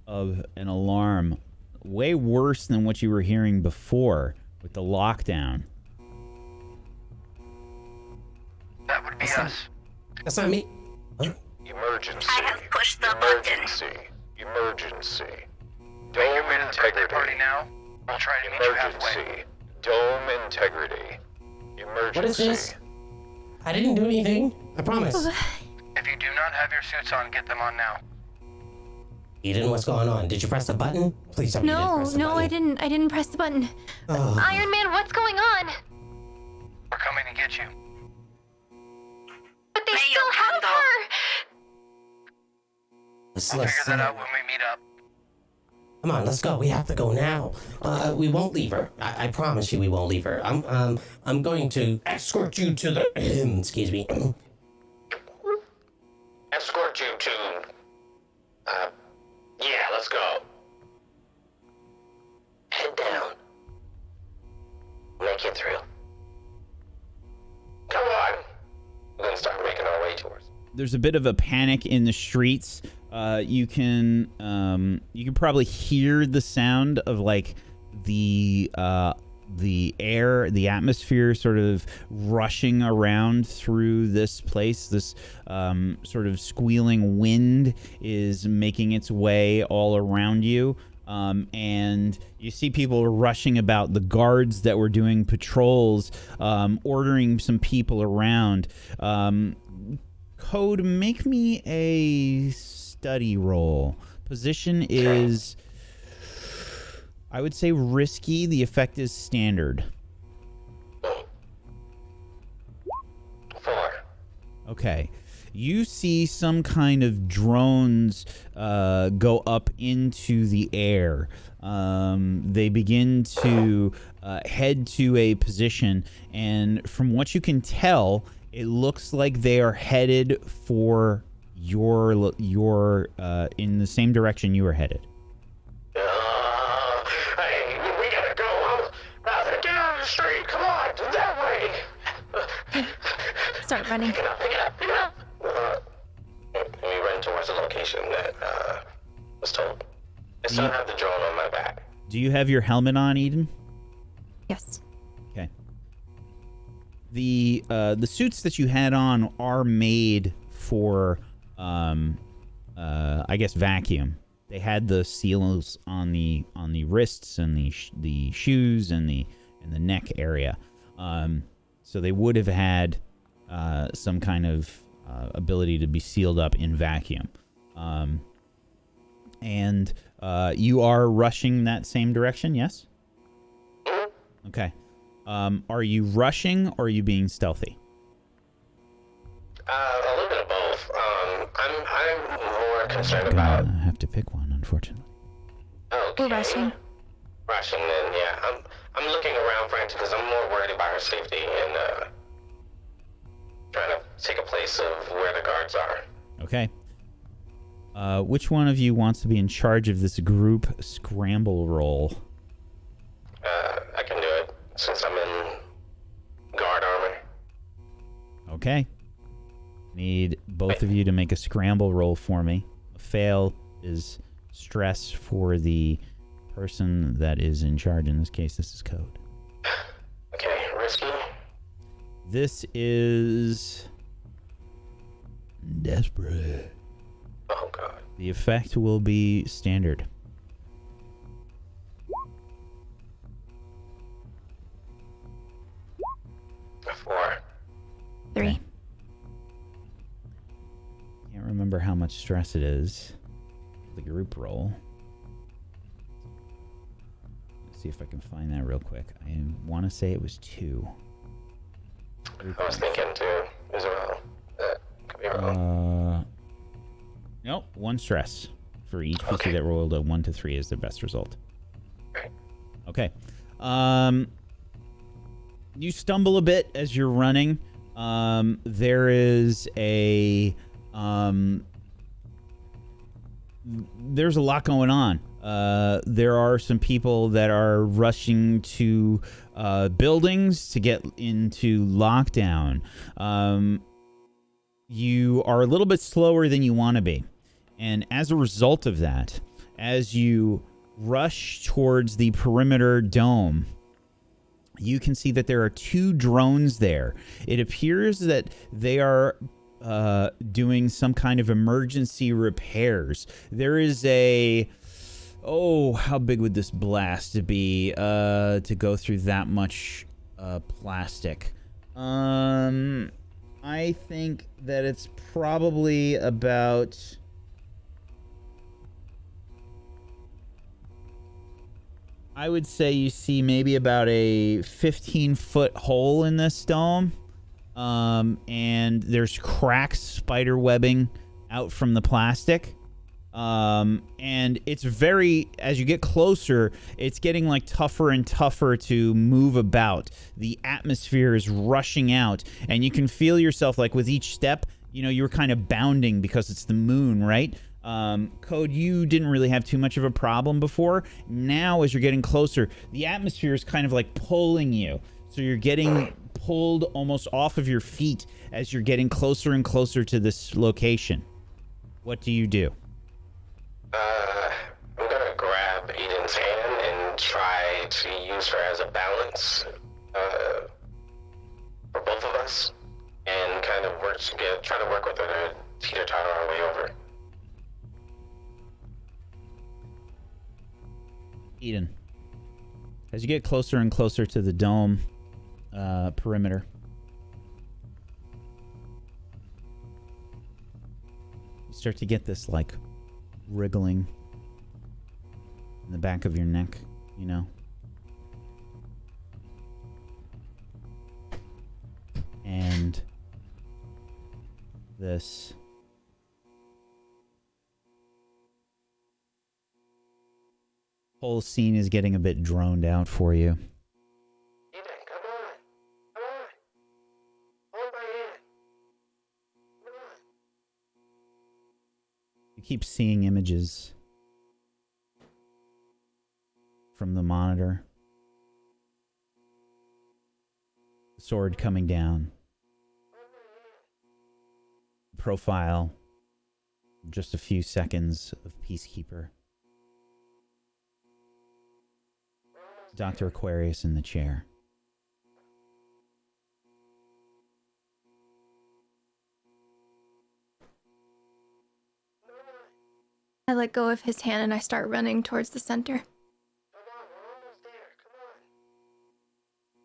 of an alarm, way worse than what you were hearing before with the lockdown. That would be us. That's not me. Huh? Emergency. I have pushed the button. Emergency. Make your way Dome to the birthday integrity. party now. We'll try to meet you halfway. Emergency. Dome integrity. Emergency. What is this? I didn't do anything. I promise. If you do not have your suits on, get them on now. Eden, what's going on? Did you press the button? Please tell me you didn't press the button. I didn't. I didn't press the button. Oh. Iron Man, what's going on? We're coming to get you. But they May still you have handle. her. We'll figure that out when we meet up. Come on, let's go. We have to go now. We won't leave her. I promise you, we won't leave her. I'm going to escort you to the. Excuse me. Escort you to... yeah, let's go. Head down. make it through. Come on! And then start making our way towards. There's a bit of a panic in the streets. You can probably hear the sound of like the air, the atmosphere sort of rushing around through this place. This sort of squealing wind is making its way all around you. And you see people rushing about, the guards that were doing patrols, ordering some people around. Code, make me a study roll. Position is, I would say, risky. The effect is standard. 4. Okay. You see some kind of drones go up into the air. They begin to head to a position, and from what you can tell, it looks like they are headed for your in the same direction you are headed. Hey, we gotta go. Get out of the street. Come on, that way. Start running. Pick it up. We run towards the location that was told. I still have the drone on my back. Do you have your helmet on, Eden? Yes. Okay. The suits that you had on are made for I guess vacuum. They had the seals on the wrists and the shoes and the neck area. So they would have had some kind of ability to be sealed up in vacuum. And you are rushing that same direction, yes? Okay. Are you rushing or are you being stealthy? A little bit of both. I'm more concerned I'm gonna about. have to pick one, unfortunately. Okay. We're rushing. Rushing, then, yeah. I'm looking around Frantic because I'm more worried about her safety and trying to take a place of where the guards are. Okay. Which one of you wants to be in charge of this group scramble roll? I can do it since I'm in guard armor. Okay. Need both of you to make a scramble roll for me. A fail is stress for the person that is in charge. In this case, this is Code. Okay, risky. This is desperate. Oh god. The effect will be standard. A 4. 3. Okay. Can't remember how much stress it is. The group roll. Let's see if I can find that real quick. I want to say it was 2. I was thinking too, as well. That could be wrong. Nope, 1 stress for each PC that rolled a 1 to 3 is their best result. Okay. You stumble a bit as you're running. There is a there's a lot going on. There are some people that are rushing to buildings to get into lockdown. You are a little bit slower than you want to be. And as a result of that, as you rush towards the perimeter dome, you can see that there are 2 drones there. It appears that they are doing some kind of emergency repairs. There is a... Oh, how big would this blast be to go through that much plastic? I think that it's probably about... I would say you see maybe about a 15-foot hole in this dome. And there's cracked spider webbing out from the plastic. And it's very, as you get closer, it's getting like tougher and tougher to move about. The atmosphere is rushing out, and you can feel yourself like with each step, you know, you're kind of bounding because it's the moon, right? Code, you didn't really have too much of a problem before. Now, as you're getting closer, the atmosphere is kind of like pulling you. So you're getting pulled almost off of your feet as you're getting closer and closer to this location. What do you do? I'm gonna grab Eden's hand and try to use her as a balance for both of us, and kind of try to work with her to teeter-totter our way over. Eden, as you get closer and closer to the dome perimeter, you start to get this like wriggling in the back of your neck, you know? And this whole scene is getting a bit droned out for you. Eden, come on. Come on. Hold my hand. Come on. You keep seeing images from the monitor. The sword coming down. Profile. Just a few seconds of Peacekeeper. Dr. Aquarius in the chair. I let go of his hand and I start running towards the center. Come on, we're almost there. Come on.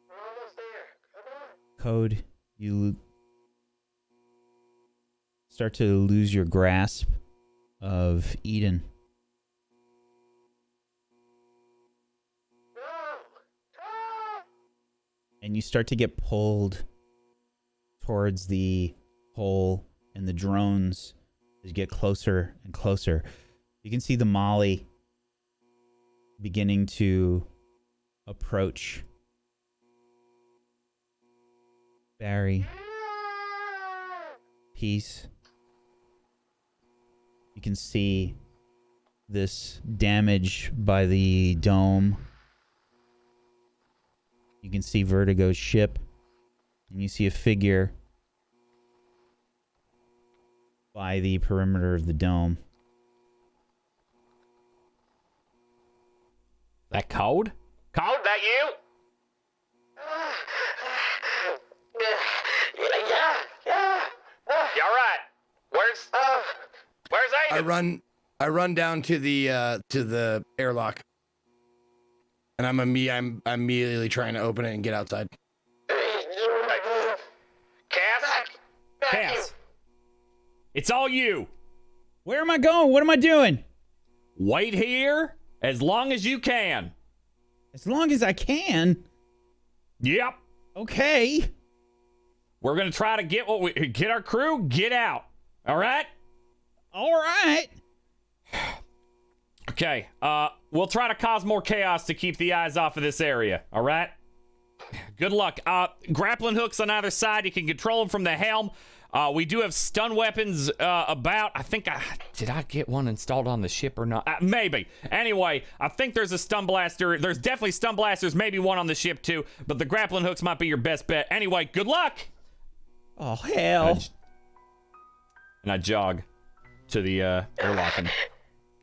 We're almost there. Come on. Code, you start to lose your grasp of Eden. And you start to get pulled towards the hole and the drones as you get closer and closer. You can see the Molly beginning to approach. Barry. Peace. You can see this damage by the dome. You can see Vertigo's ship, and you see a figure by the perimeter of the dome. That Code? Code, that you? Yeah. You all right? Where's Aiden? I run down to the airlock, and I'm immediately trying to open it and get outside. Cass, it's all you. Where am I going? What am I doing? Wait here as long as you can. As long as I can? Yep. Okay. We're gonna try to get our crew, get out. All right? All right. Okay, we'll try to cause more chaos to keep the eyes off of this area, all right? Good luck. Grappling hooks on either side. You can control them from the helm. We do have stun weapons about. Did I get one installed on the ship or not? Maybe. Anyway, I think there's a stun blaster. There's definitely stun blasters, maybe one on the ship too, but the grappling hooks might be your best bet. Anyway, good luck. Oh, hell. And I jog to the airlock and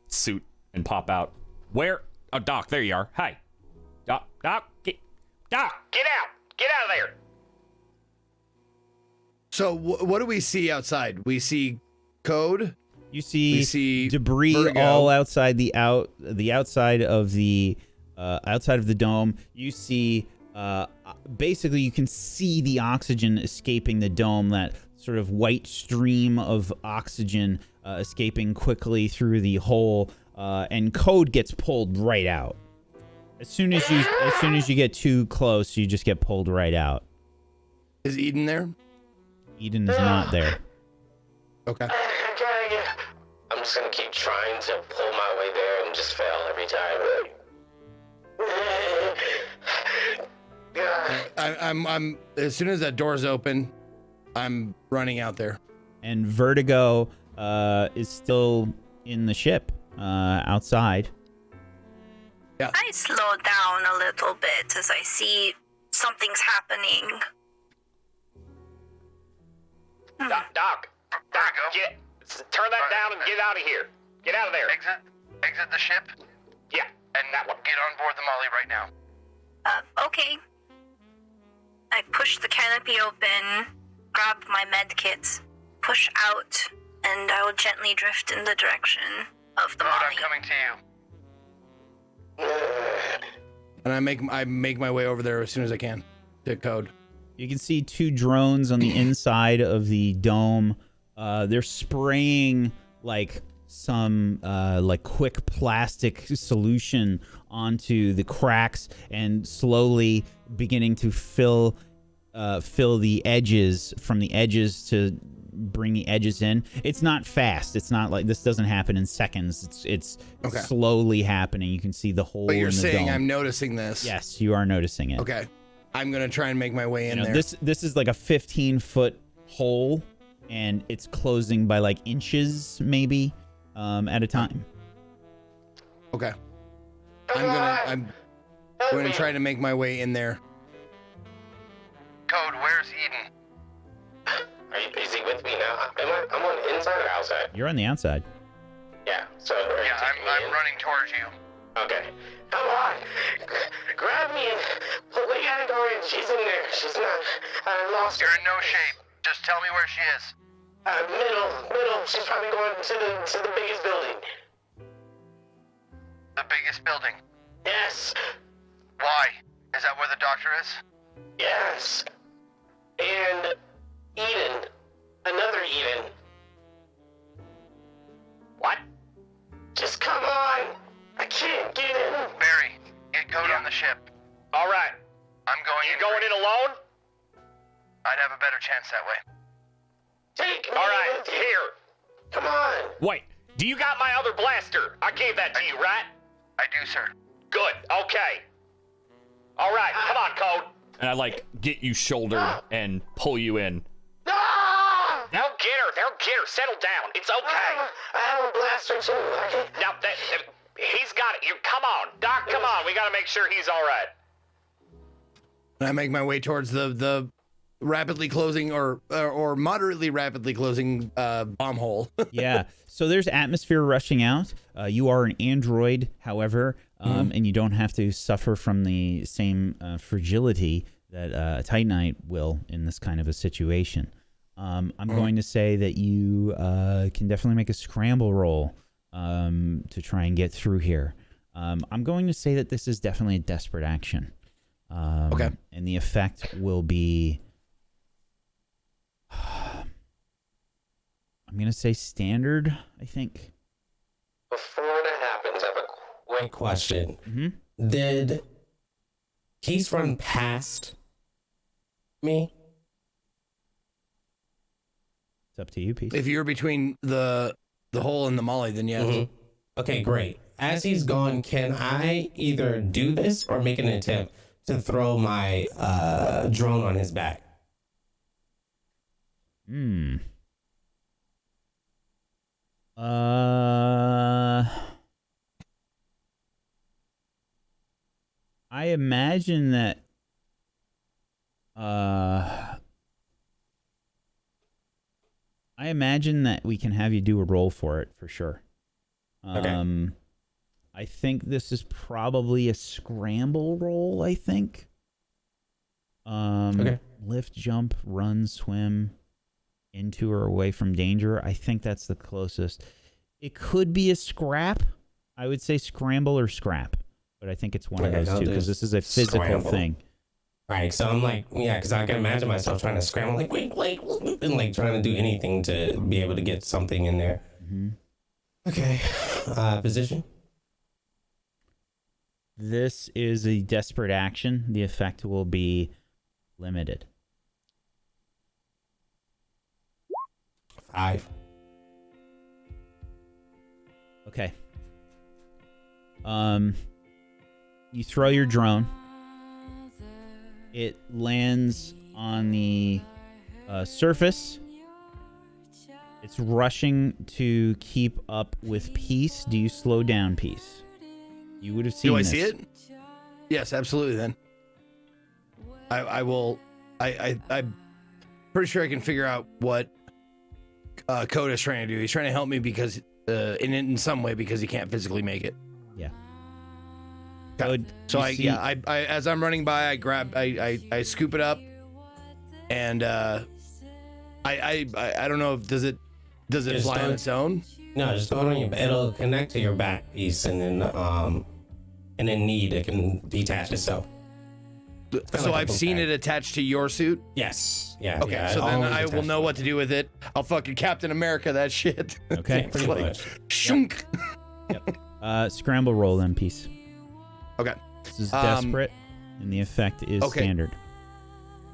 suit and pop out. Where? Oh, Doc, there you are. Hi. Doc, get out. Get out of there. So what do we see outside? We see Code. You see debris Vertigo. all outside the outside of the dome. You see basically you can see the oxygen escaping the dome, that sort of white stream of oxygen escaping quickly through the hole, and Code gets pulled right out. As soon as you get too close, you just get pulled right out. Is Eden there? Eden is not there. Okay. I'm just gonna keep trying to pull my way there and just fail every time. I'm as soon as that door's open, I'm running out there. And Vertigo is still in the ship outside. Yeah. I slow down a little bit as I see something's happening. Doc, turn that down and get out of here. Get out of there. Exit the ship. Yeah, And that one. get on board the Molly right now. Okay. I push the canopy open, grab my med kits, push out, and I will gently drift in the direction of the Code, Molly. I'm coming to you. And I make my way over there as soon as I can to Code. You can see 2 drones on the inside of the dome. They're spraying like some like quick plastic solution onto the cracks and slowly beginning to fill the edges from the edges to bring the edges in. It's not fast. It's not like this doesn't happen in seconds. It's Okay. slowly happening. You can see the hole But you're in the saying dome. I'm noticing this. Yes, you are noticing it. Okay. I'm gonna try and make my way in there. This is like a 15-foot hole, and it's closing by like inches maybe at a time. Okay. I'm going to try to make my way in there. Code, where's Eden? Is he with me now? I'm on the inside or outside? You're on the outside. Yeah, so... Yeah, I'm running towards you. Okay. Come on! Grab me and... We gotta go in. She's in there. She's not... I lost her. You're in no shape. Just tell me where she is. Middle. She's probably going to the biggest building. The biggest building. Yes. Why? Is that where the doctor is? Yes. And Eden. Another Eden. What? Just come on. I can't get in. Barry, get Code on the ship. All right. I'm going You in. going in alone? I'd have a better chance that way. Take me All right, with you. here. Come on. Wait, do you got my other blaster? I gave that to you, right? I do, sir. Good, okay. All right, come on, Code. And I like get you shouldered and pull you in. Ah! They'll get her. Settle down. It's okay. I have a blaster too. Now, he's got it. Come on. Doc, come on. We got to make sure he's all right. And I make my way towards the rapidly closing or moderately rapidly closing bomb hole. Yeah. So there's atmosphere rushing out. You are an android, however, and you don't have to suffer from the same fragility that a Titanite will in this kind of a situation. I'm going to say that you can definitely make a scramble roll to try and get through here. I'm going to say that this is definitely a desperate action. Okay. And the effect will be... I'm going to say standard, I think. Before that happens, I have a quick question. Mm-hmm. Did Keys run past me? It's up to you, Pete. If you're between the hole and the Molly, then yes. Mm-hmm. Okay, great. As he's gone, can I either do this or make an attempt to throw my drone on his back? I imagine that we can have you do a roll for it for sure. Okay. I think this is probably a scramble roll, I think. Okay. Lift, jump, run, swim, into or away from danger. I think that's the closest. It could be a scrap. I would say scramble or scrap, but I think it's one Okay, of those I'll two do because this is a physical scramble. thing. Right, so I'm like, yeah, because I can imagine myself trying to scramble, like, wait, and like trying to do anything to be able to get something in there. Mm-hmm. Okay. Position? This is a desperate action. The effect will be limited. 5. Okay. You throw your drone. It lands on the surface. It's rushing to keep up with Peace. Do you slow down Peace? You would have seen Do I this. see it? Yes, absolutely then. I'm pretty sure I can figure out what Coda's trying to do. He's trying to help me because in some way because he can't physically make it. Yeah. Okay. So I as I'm running by, I grab, I scoop it up, and I don't know if does it fly on its own? No, just throw it on your. It'll connect to your back piece, and then it can detach itself. So I've seen it attached to your suit. Yes. Yeah. Okay. Yeah, so then always I will attached know to what to do with it. I'll fucking Captain America that shit. Okay. Yeah, pretty much. Shunk. Yep. Scramble roll then, piece. Okay. This is desperate, and the effect is standard.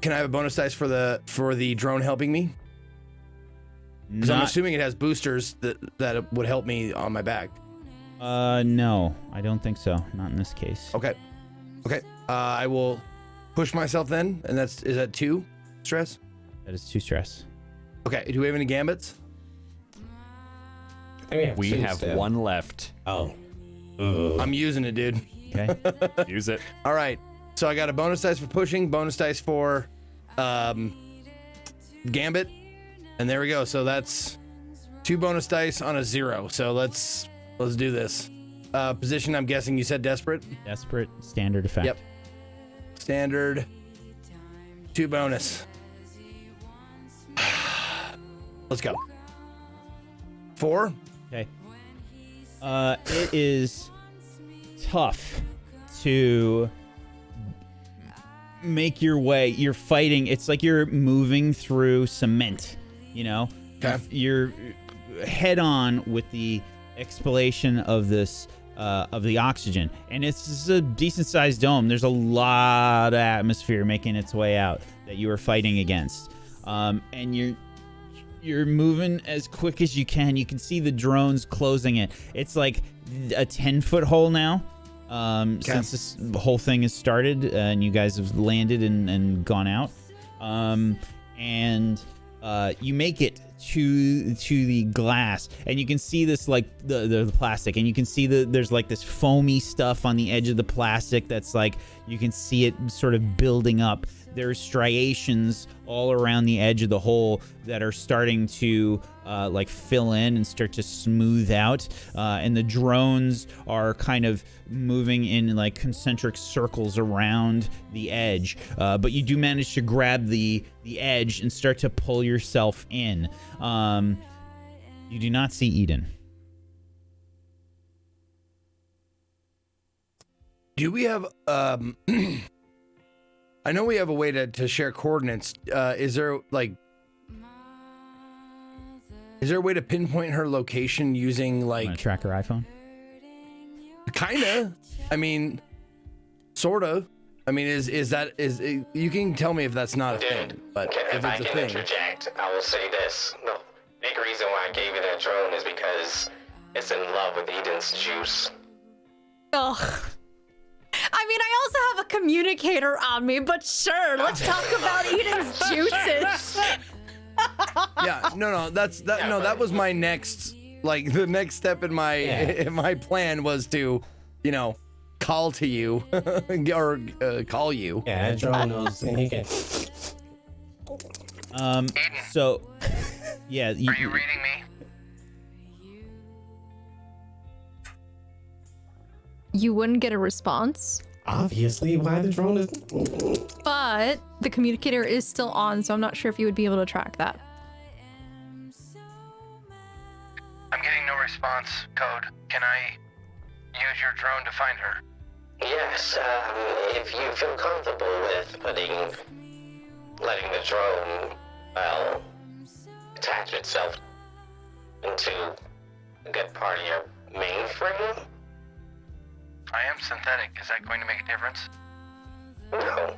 Can I have a bonus dice for the drone helping me? Because I'm assuming it has boosters that would help me on my back. No, I don't think so. Not in this case. Okay. I will push myself then, and is that 2 stress? That is 2 stress. Okay. Do we have any gambits? We have one left. Oh. I'm using it, dude. Okay. Use it. All right. So I got a bonus dice for pushing, bonus dice for gambit, and there we go. So that's 2 bonus dice on a 0. So let's do this. Position, I'm guessing you said desperate? Desperate, standard effect. Yep. Standard, 2 bonus. Let's go. 4. Okay. It is tough to make your way. You're fighting. It's like you're moving through cement, you know? Okay. You're head on with the explanation of this of the oxygen, and it's a decent sized dome. There's a lot of atmosphere making its way out that you are fighting against, and you're moving as quick as you can. You can see the drones closing it. It's like a 10-foot hole now, since this whole thing has started, and you guys have landed and gone out, and you make it to the glass, and you can see this, like the plastic, and you can see there's like this foamy stuff on the edge of the plastic that's like, you can see it sort of building up. There's striations all around the edge of the hole that are starting to like fill in and start to smooth out, and the drones are kind of moving in like concentric circles around the edge, but you do manage to grab the edge and start to pull yourself in. You do not see Eden. Do we have I know we have a way to share coordinates. Is there a way to pinpoint her location using like... Want to track her iPhone? Kinda. I mean, sorta. I mean, is you can tell me if that's not a thing, but if I it's a can thing. interject, I will say this. The big reason why I gave you that drone is because it's in love with Eden's juice. Ugh. I mean, I also have a communicator on me, but sure, let's talk about Eden's juices. Yeah, no, that was my next, like, the next step in my plan was to, call to you, or call you. Yeah, that drone knows he can. So, yeah. Are you reading me? You wouldn't get a response. Obviously, why the drone is... But the communicator is still on, so I'm not sure if you would be able to track that. I'm getting no response, Code. Can I use your drone to find her? Yes, if you feel comfortable with letting the drone, attach itself into a good part of your mainframe. I am synthetic. Is that going to make a difference? No.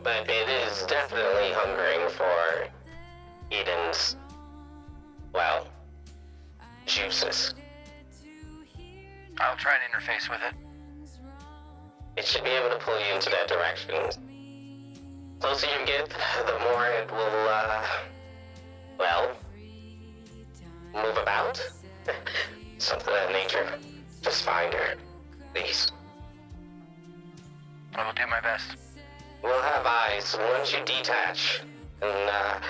But it is definitely hungering for Eden's, juices. I'll try and interface with it. It should be able to pull you into that direction. The closer you get, the more it will, move about. Something of that nature. Just find her, please. I will do my best. we'll have eyes. Once you detach and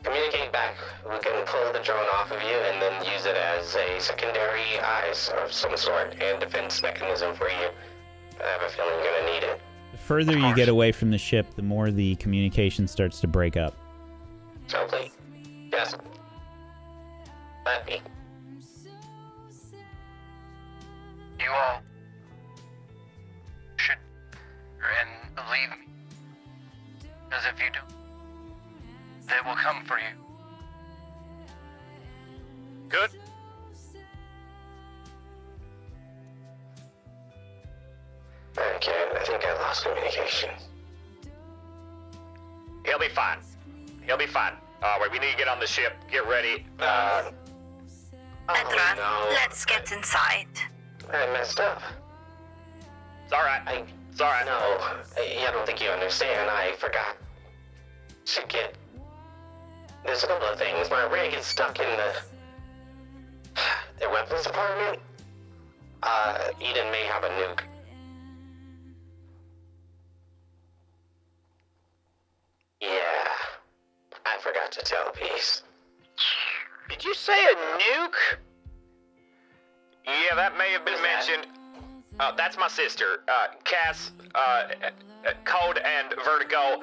communicate back, we can pull the drone off of you and then use it as a secondary eyes of some sort and defense mechanism for you. I have a feeling you're gonna need it. The further you get away from the ship, the more the communication starts to break up. Totally. Yes. Let me. You all should and leave me. Because if you do, they will come for you. Good. Okay, I think I lost communication. He'll be fine. He'll be fine. Wait, we need to get on the ship. Get ready. Edra, no. let's get inside. I messed up. It's alright. It's alright. No, I don't think you understand. I forgot to get... There's a couple of things. My rig is stuck in the weapons department. Eden may have a nuke. Yeah, I forgot to tell Peace. Did you say a nuke? Yeah, that may have been mentioned. That's my sister, Cass, Code and Vertigo,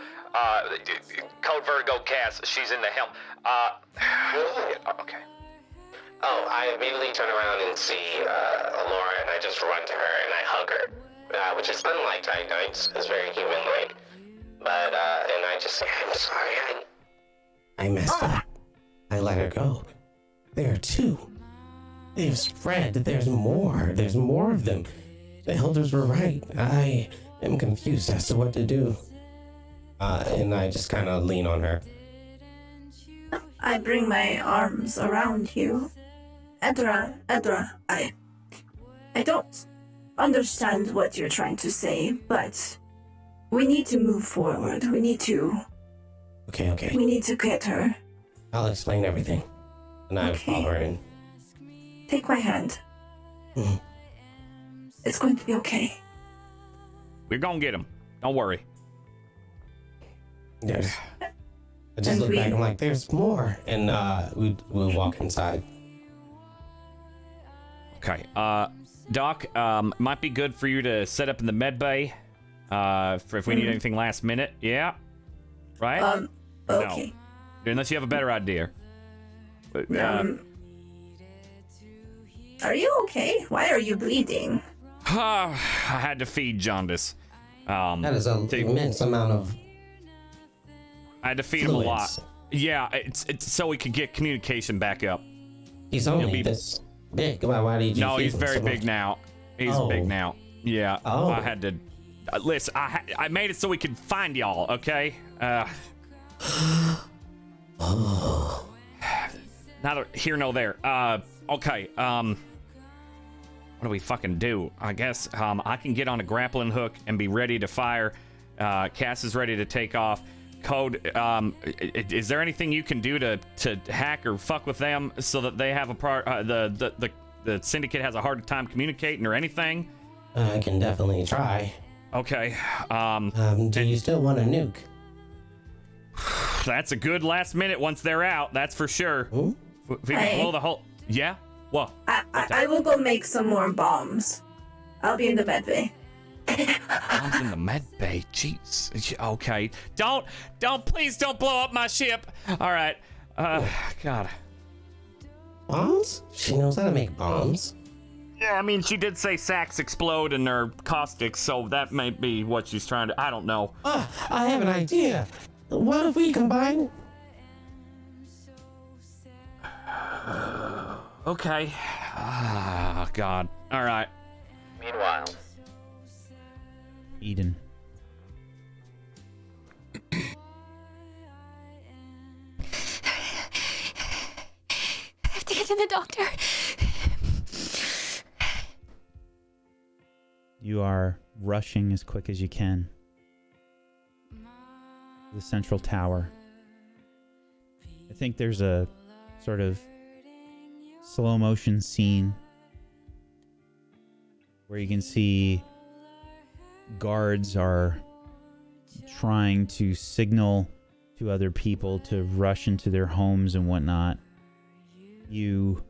Code Vertigo Cass, she's in the helm. Okay. Oh, I immediately turn around and see Laura, and I just run to her and I hug her, which is unlike Titanite. It's very human-like. But, and I just say, I'm sorry, I messed up. I let her go. There are two. They've spread. There's more. There's more of them. The elders were right. I am confused as to what to do. And I just kind of lean on her. I bring my arms around you. Edra, I don't understand what you're trying to say, but we need to move forward. We need to get her. I'll explain everything. And I follow her in. Take my hand. It's going to be okay. We're gonna get him. Don't worry. Yes. I just look back and I'm like, there's more. And we'll walk inside. Okay. Doc, might be good for you to set up in the med bay. If we need anything last minute. Yeah. Right? Okay. No. Unless you have a better idea. But, are you okay? Why are you bleeding? I had to feed Jaundice. That is an immense amount of... I had to feed him a lot. Yeah, it's so we could get communication back up. He's only this big. Why did you No, feed he's him very so big much? now. He's big now. Yeah. Oh. I had to... listen, I made it so we could find y'all, okay? Neither here nor there. Okay, what do we fucking do? I guess I can get on a grappling hook and be ready to fire. Cass is ready to take off. Code, is there anything you can do to hack or fuck with them so that they have a part? The syndicate has a hard time communicating or anything? I can definitely try. Okay. Do you still want a nuke? That's a good last minute once they're out. That's for sure. Ooh. If we can blow the whole. Yeah. What? I will go make some more bombs. I'll be in the med bay. Bombs in the med bay. Jeez. Okay. Please don't blow up my ship. All right. God. Bombs? She knows how to make bombs. Yeah, I mean, she did say sacks explode and they're caustic, so that may be what she's trying to. I don't know. I have an idea. What if we combine? Okay. God. All right. Meanwhile, Eden. I have to get to the doctor. You are rushing as quick as you can to the central tower. I think there's a sort of slow motion scene where you can see guards are trying to signal to other people to rush into their homes and whatnot. You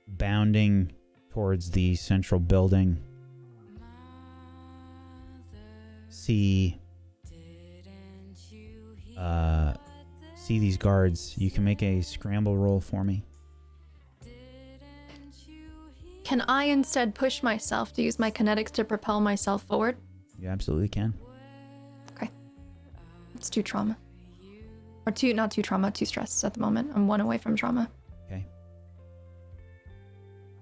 bounding towards the central building. See these guards. You can make a scramble roll for me. Can I instead push myself to use my kinetics to propel myself forward? You absolutely can. Okay. It's 2 trauma. Or 2, not 2 trauma, 2 stress at the moment. I'm 1 away from trauma. Okay.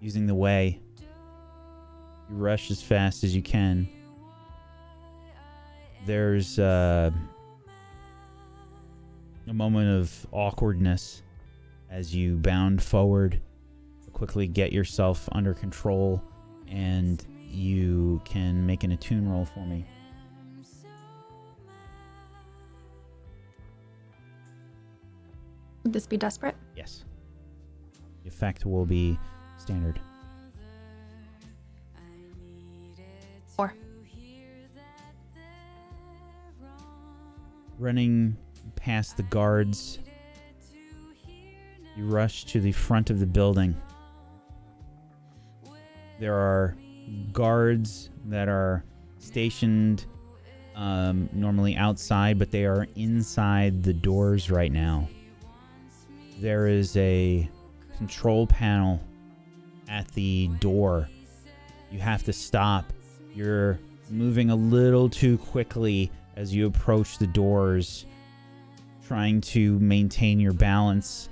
Using the way, you rush as fast as you can. There's a moment of awkwardness as you bound forward, quickly get yourself under control, and you can make an attune roll for me. Would this be desperate? Yes. The effect will be standard. 4. Running past the guards, you rush to the front of the building. There are guards that are stationed normally outside, but they are inside the doors right now. There is a control panel at the door. You have to stop. You're moving a little too quickly as you approach the doors, trying to maintain your balance,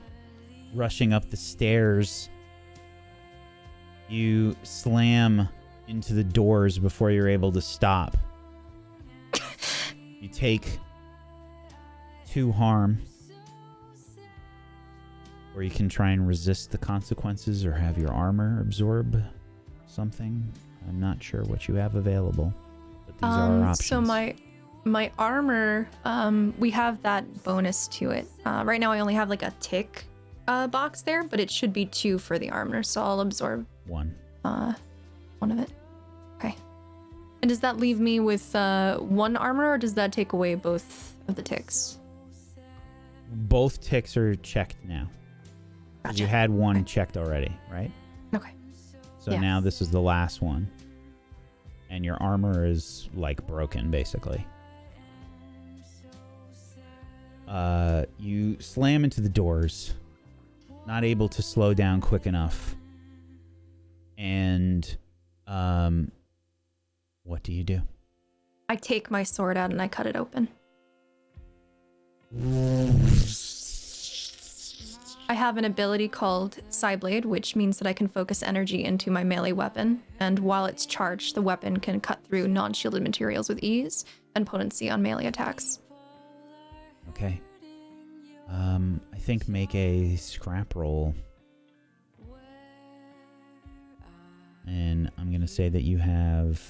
rushing up the stairs. You slam into the doors before you're able to stop. You take 2 harm, or you can try and resist the consequences or have your armor absorb something. I'm not sure what you have available, but these are options. So my armor, we have that bonus to it. Right now I only have like a tick box there, but it should be 2 for the armor, so I'll absorb 1. 1 of it. Okay. And does that leave me with 1 armor, or does that take away both of the ticks? Both ticks are checked now. 'Cause you had 1 checked already, right? Okay. So Yeah. now this is the last one. And your armor is like broken, basically. You slam into the doors, not able to slow down quick enough. And what do you do? I take my sword out and I cut it open. I have an ability called Psyblade, which means that I can focus energy into my melee weapon, and while it's charged, the weapon can cut through non-shielded materials with ease and potency on melee attacks. Okay. I think make a scrap roll. And I'm going to say that you have...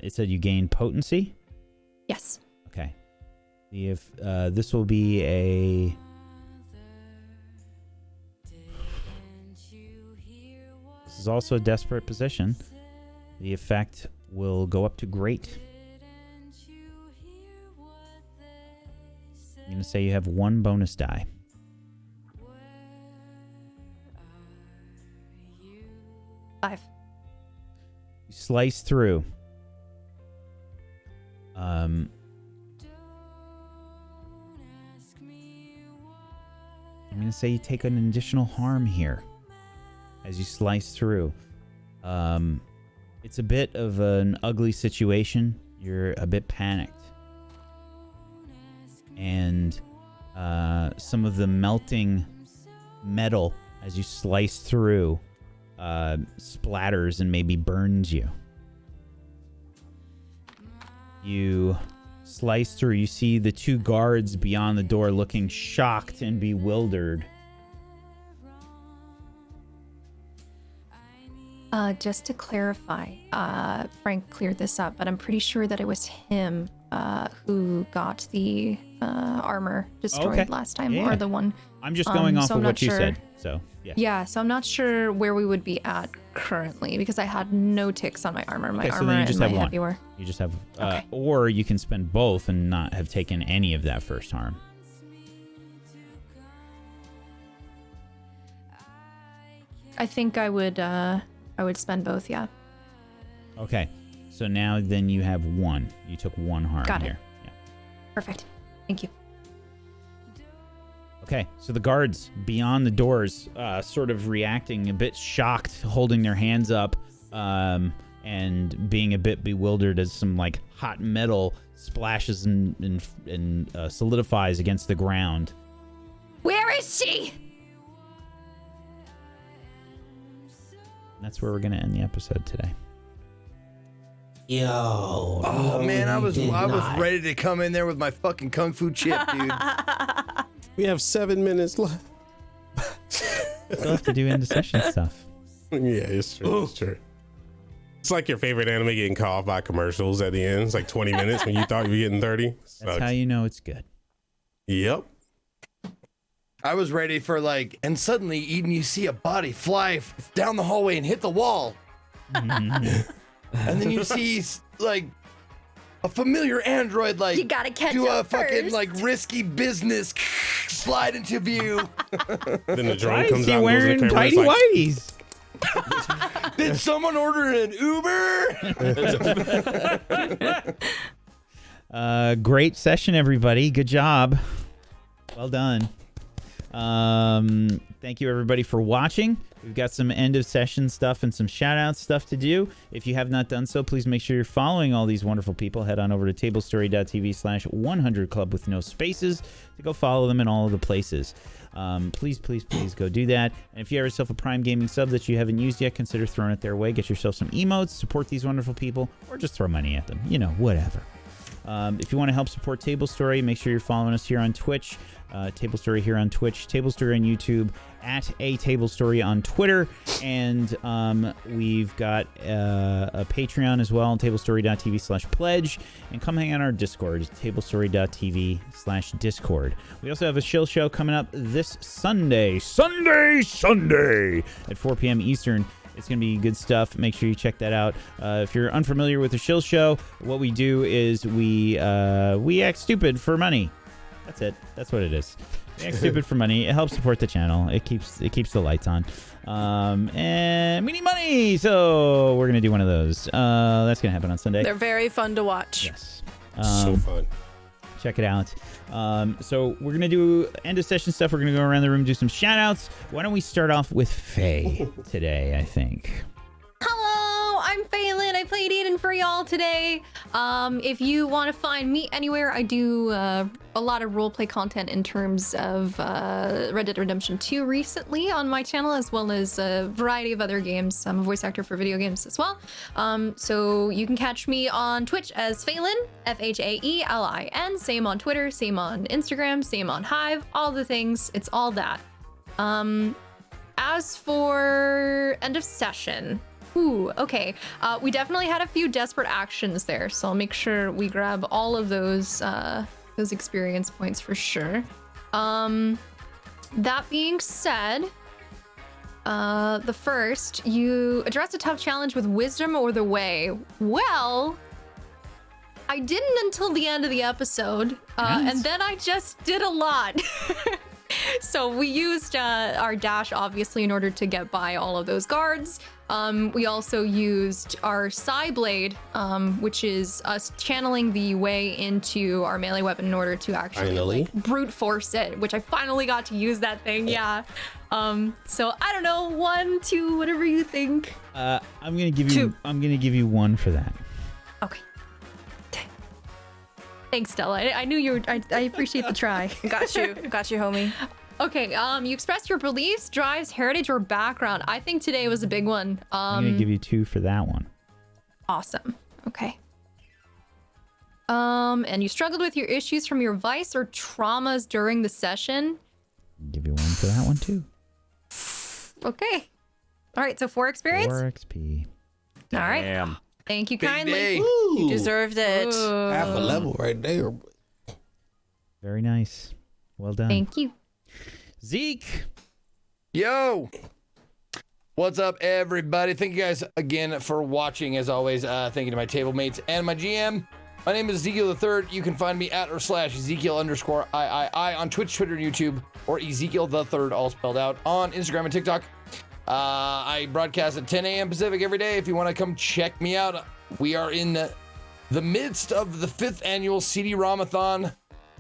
it said you gain potency? Yes. Okay. If this will be a... This is also a desperate position. The effect will go up to great. I'm going to say you have 1 bonus die. Five. You slice through. I'm going to say you take an additional harm here as you slice through. It's a bit of an ugly situation. You're a bit panicked. And some of the melting metal as you slice through splatters and maybe burns you. You slice through. You see the 2 guards beyond the door looking shocked and bewildered. Just to clarify, Frank cleared this up, but I'm pretty sure that it was him who got the armor destroyed Okay. last time, Yeah. or the one. I'm just going off so of I'm what not you sure. said. So yeah. Yeah, so I'm not sure where we would be at currently because I had no ticks on my armor. My Okay, so armor then you and just my have one. heavy were. You just have, Okay. or you can spend both and not have taken any of that first harm. I think I would spend both, yeah. Okay, so now then you have one. You took one harm Got it. here. Yeah. Perfect. Thank you. Okay, so the guards beyond the doors, sort of reacting a bit shocked, holding their hands up, and being a bit bewildered as some like hot metal splashes and solidifies against the ground. Where is she? And that's where we're gonna end the episode today. Yo. Oh man, I was ready to come in there with my fucking kung fu chip, dude. We have 7 minutes left. Still have to do end of session stuff. Yeah, it's true. It's true. It's like your favorite anime getting cut off by commercials at the end. It's like 20 minutes when you thought you were getting 30. That's how you know it's good. Yep. I was ready for like, and suddenly, Eden, you see a body fly down the hallway and hit the wall. And then you see like a familiar android like You gotta catch do a up fucking first. like risky business slide into view. Then the drone Why comes is he out and goes wearing to the camera. tighty It's whities? Did someone order an Uber? Great session, everybody. Good job. Well done. Thank you, everybody, for watching. We've got some end of session stuff and some shout out stuff to do. If you have not done so, please make sure you're following all these wonderful people. Head on over to tablestory.tv/100club with no spaces to go follow them in all of the places. Please go do that. And if you have yourself a Prime Gaming sub that you haven't used yet, consider throwing it their way. Get yourself some emotes, support these wonderful people, or just throw money at them. You know, whatever. If you want to help support Tablestory, make sure you're following us here on Twitch. Tablestory here on Twitch, Tablestory on YouTube, at a Tablestory on Twitter, and we've got a Patreon as well on tablestory.tv/pledge, and come hang out on our Discord, tablestory.tv/discord. We also have a shill show coming up this Sunday at 4 p.m. Eastern. It's going to be good stuff. Make sure you check that out. If you're unfamiliar with the shill show, what we do is we act stupid for money. That's it. That's what it is. We act stupid for money. It helps support the channel. It keeps the lights on. And we need money, so we're gonna do one of those. That's gonna happen on Sunday. They're very fun to watch. Yes. So fun. Check it out. So we're gonna do end of session stuff. We're gonna go around the room, do some shout outs. Why don't we start off with Faye today, I think. Hello, I'm Phelan. I played Eden for y'all today. If you want to find me anywhere, I do a lot of roleplay content in terms of Red Dead Redemption 2 recently on my channel, as well as a variety of other games. I'm a voice actor for video games as well. So you can catch me on Twitch as Phelan, Phaelin. Same on Twitter, same on Instagram, same on Hive, all the things. It's all that. As for end of session, ooh, okay. We definitely had a few desperate actions there, so I'll make sure we grab all of those experience points for sure. That being said, the first, you address a tough challenge with wisdom or the way. Well, I didn't until the end of the episode, and then I just did a lot. So we used our dash, obviously, in order to get by all of those guards. We also used our Psy Blade, which is us channeling the way into our melee weapon in order to actually like, brute force it, which I finally got to use that thing, yeah. So I don't know, 1, 2, whatever you think. I'm gonna give you 1 for that. Okay. Thanks, Stella. I knew you were. I appreciate the try. Got you, homie. Okay. You express your beliefs, drives, heritage, or background. I think today was a big one. I'm gonna give you 2 for that one. Awesome. Okay. And you struggled with your issues from your vice or traumas during the session. Give you 1 for that one too. Okay. All right. So 4 experience. 4 XP. All right. Damn. Thank you Big kindly. day. You deserved it. Half a level right there. Very nice. Well done. Thank you. Zeke. Yo! What's up, everybody? Thank you guys again for watching, as always. Thank you to my table mates and my GM. My name is Ezekiel III. You can find me at or / Ezekiel_III on Twitch, Twitter, and YouTube, or Ezekiel the Third, all spelled out, on Instagram and TikTok. I broadcast at 10 a.m. Pacific every day. If you want to come check me out, we are in the midst of the 5th annual CD-ROM-a-thon.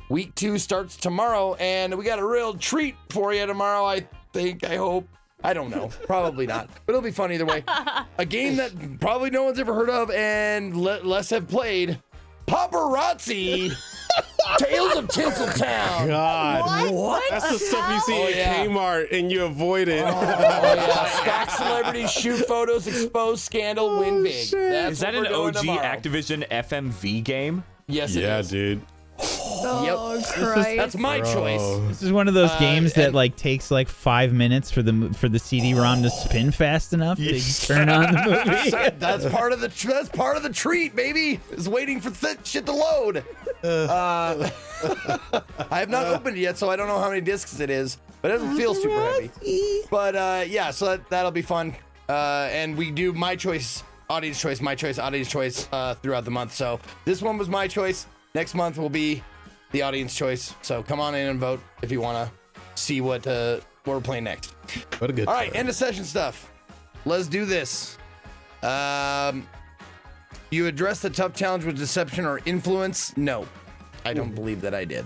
Week 2 starts tomorrow, and we got a real treat for you tomorrow, I hope. I don't know. Probably not. But it'll be fun either way. A game that probably no one's ever heard of and less have played. Paparazzi! Tales of Tinseltown! God. What? That's the stuff you see at Kmart and you avoid it. Oh, yeah. Stack celebrities, shoot photos, expose scandal, win big. That's Is that what an we're doing OG tomorrow. Activision FMV game? Yes, it is. Dude. Oh, Yep. Christ. That's my choice. This is one of those games that like takes like 5 minutes for the CD-ROM to spin fast enough to turn on the movie. That's part of the treat, baby. Is waiting for shit to load. I have not opened it yet, so I don't know how many discs it is, but it doesn't feel super heavy. But yeah, so that'll be fun. And we do my choice, audience choice, my choice, audience choice throughout the month. So this one was my choice. Next month will be the audience choice. So come on in and vote if you want to see what we're playing next. What a good All right, time. end of session stuff. Let's do this. You addressed the tough challenge with deception or influence? No, I don't believe that I did.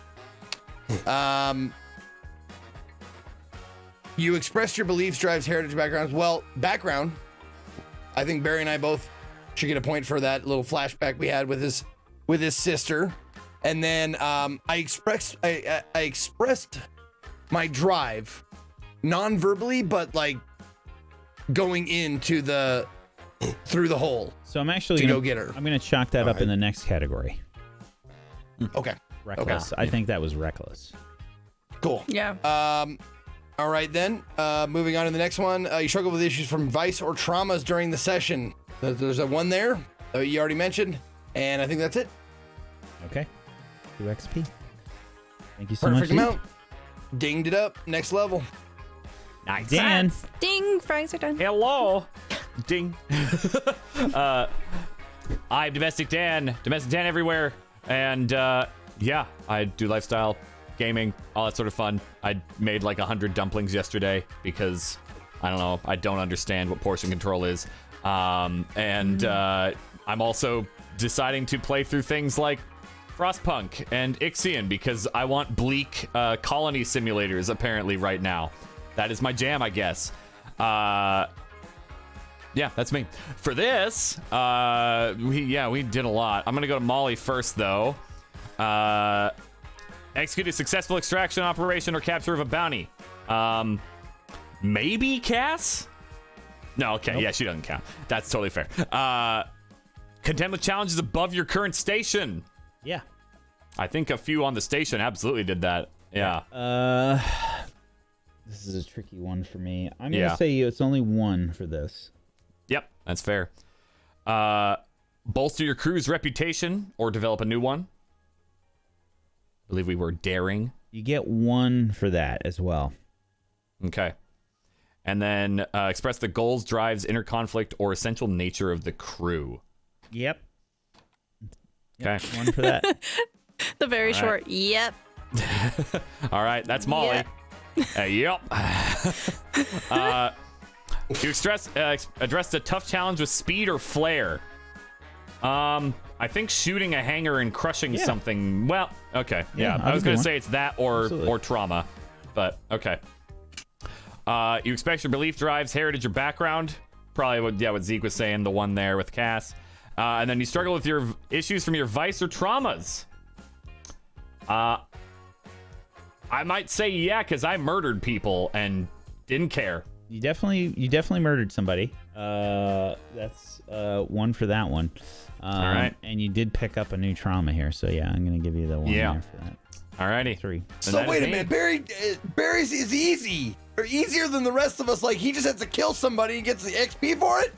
You expressed your beliefs, drives, heritage, backgrounds. Well, background. I think Barry and I both should get a point for that little flashback we had with his sister. And then I expressed my drive non-verbally, but like going into through the hole. So I'm actually to gonna go get her. I'm gonna chalk that up in the next category. Okay. Reckless. I think that was reckless. Cool. Yeah. All right then. Moving on to the next one. You struggle with issues from vice or traumas during the session. There's a one there that you already mentioned, and I think that's it. Okay. 2 XP. Thank you so Perfect much. amount. Dinged it up. Next level. Nice. Dan. Ding, Franks are done. Hello. Ding. I'm Domestic Dan everywhere. And yeah, I do lifestyle, gaming, all that sort of fun. I made like 100 dumplings yesterday because, I don't know, I don't understand what portion control is. I'm also deciding to play through things like Frostpunk and Ixion because I want bleak colony simulators apparently right now. That is my jam, I guess. Yeah, that's me. For this, we did a lot. I'm gonna go to Molly first, though. Execute a successful extraction operation or capture of a bounty. Maybe Cass? No, okay, yeah, she doesn't count. That's totally fair. Contend with challenges above your current station. Yeah. I think a few on the station absolutely did that. Yeah. This is a tricky one for me. I'm gonna say it's only 1 for this. Yep, that's fair. Bolster your crew's reputation or develop a new one. I believe we were daring. You get 1 for that as well. Okay. And then express the goals, drives, inner conflict, or essential nature of the crew. Yep. Okay. 1 for that. The very short, yep. All right, that's Molly. Yep. You addressed a tough challenge with speed or flair. I think shooting a hanger and crushing something. Well, okay. Yeah, I was gonna say it's that or trauma, but okay. You expect your belief, drives, heritage, or background. Probably what Zeke was saying, the one there with Cass. And then you struggle with your issues from your vice or traumas. I might say because I murdered people and didn't care. You definitely murdered somebody. That's 1 for that one. All right. And you did pick up a new trauma here, so yeah, I'm gonna give you the 1 there for that. Alrighty. 3. So wait a minute, Barry's is easy. Or easier than the rest of us. Like, he just has to kill somebody and gets the XP for it?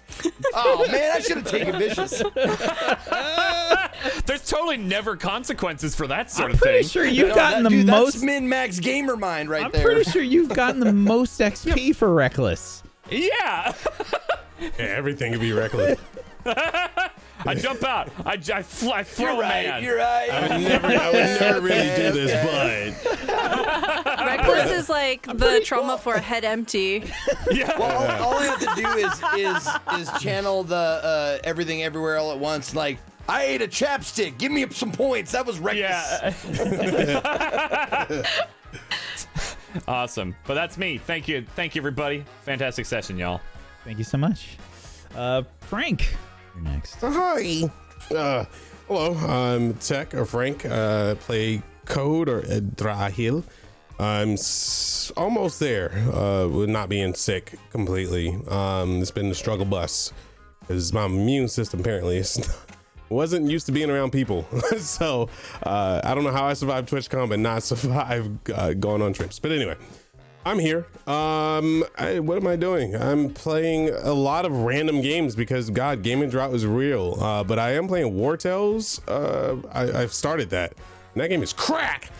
Oh, man, I should have taken Vicious. There's totally never consequences for that sort I'm of pretty thing. sure you've gotten the Dude, most. That's min-max gamer mind right I'm there. pretty sure you've gotten the most XP for reckless. Yeah. Yeah, everything could be reckless. I jump out. I throw You're a right. man. You're right. I would never really do this, but Reckless is like the trauma for a head empty. Yeah. Well, all I have to do is channel the everything everywhere all at once. Like, I ate a chapstick. Give me some points. That was reckless. Yeah. Awesome. But that's me. Thank you, everybody. Fantastic session, y'all. Thank you so much. Frank, you're next. Hi. Hello, I'm Tech or Frank. Play Code or Edrahil. I'm almost there with not being sick completely. It's been a struggle bus because my immune system apparently wasn't used to being around people. So I don't know how I survived TwitchCon, but not survive going on trips. But anyway, I'm here. What am I doing? I'm playing a lot of random games because God, gaming drought is real. But I am playing War Tales. I've started that, and that game is crack.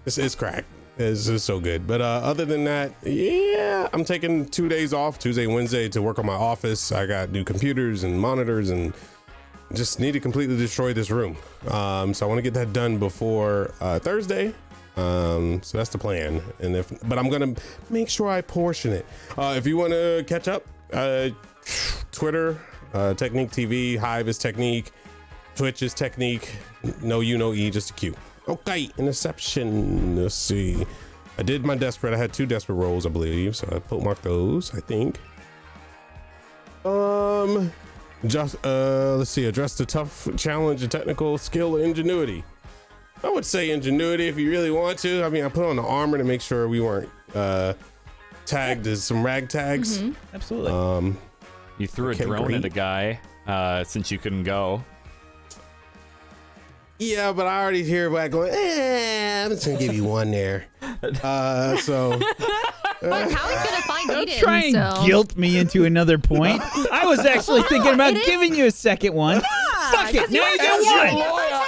It's crack. It's just so good. But other than that, yeah, I'm taking 2 days off, Tuesday, Wednesday, to work on my office. I got new computers and monitors and just need to completely destroy this room. So I want to get that done before Thursday. So that's the plan. But I'm gonna make sure I portion it. If you want to catch up, Twitter, Technique TV, Hive is Technique, Twitch is Technique. No U, no E, just a Q. Okay, Interception. Let's see. I did my desperate. I had 2 desperate rolls, I believe. So I mark those, I think. Just let's see. Address the tough challenge of technical skill or ingenuity. I would say ingenuity if you really want to. I mean, I put on the armor to make sure we weren't tagged as some rag tags. Mm-hmm. Absolutely. You threw a drone at a guy since you couldn't go. Yeah, but I already hear back going, I'm just gonna give you 1 there. So Well, Howie's gonna find Don't Eden, try and so. guilt me into another point. I was actually thinking about giving you a second one. Fuck it. Now you get As your one. lawyer,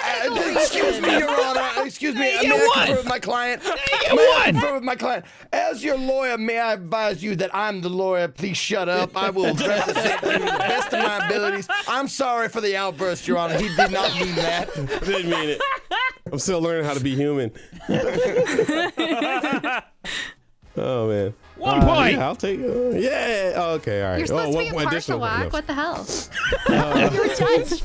excuse me, Your Honor. Excuse me. You May get I one. confer with my client? You May get I one. confer with my client? As your lawyer, may I advise you that I'm the lawyer? Please shut up. I will represent you to the best of my abilities. I'm sorry for the outburst, Your Honor. He did not mean that. I didn't mean it. I'm still learning how to be human. Oh man. 1 point. Yeah, I'll take it. Yeah. Oh, okay. All right. You're supposed to be a partial additional whack. no. What the hell? You're a judge.